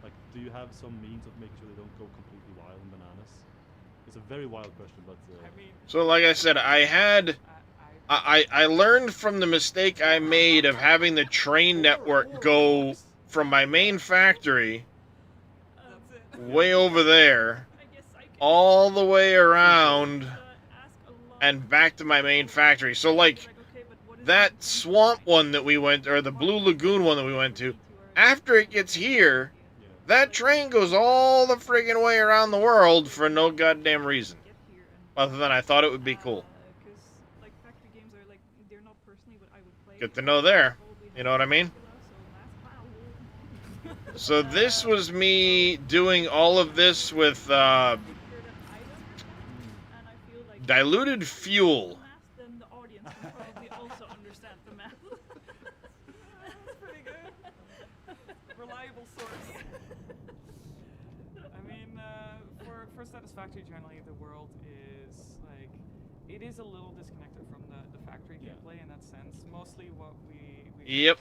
Like, do you have some means of making sure they don't go completely wild and bananas? It's a very wild question, but I mean, So like I said, I learned from the mistake I made of having the train network go from my main factory that's it. way over there, I guess I can all the way around, ask a lot. and back to my main factory. So like Okay, but what is that the swamp one that we went, or the Blue Lagoon one that we went to, after it gets here, yeah. that train goes all the friggin' way around the world for no goddamn reason. get here and Other than I thought it would be cool. because like factory games are like they're not personally what I would play. Good to know there. Probably You know what I mean? so last So this was me doing all of this with diluted fuel. Then the audience can probably also understand the math. That's pretty good. Reliable source. I mean, for Satisfactory, generally the world is like it is a little disconnected from the factory gameplay in that sense. Mostly what we Yep.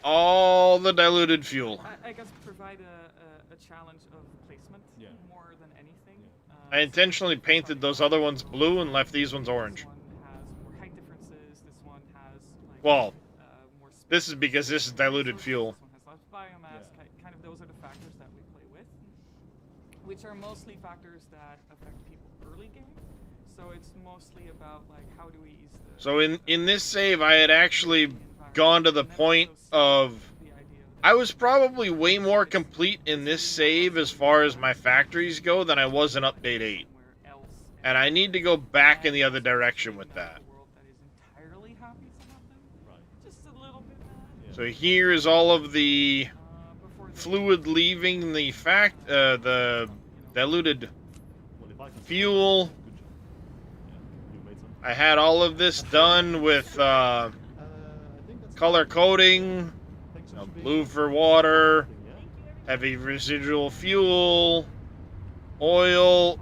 All the diluted fuel. I guess provide a challenge of placement more than anything. I intentionally painted those other ones blue and left these ones orange. This one has more height differences. This one has like Well, more space. this is because this is diluted fuel. This one has less biomass. Kind of those are the factors that we play with, which are mostly factors that affect people early game. So it's mostly about like how do we ease the. So in this save, I had actually gone to the point of I was probably way more complete in this save as far as my factories go than I was in Update 8. And I need to go back in the other direction with that. So here is all of the fluid leaving the the diluted fuel. I had all of this done with color coding, blue for water, heavy residual fuel, oil,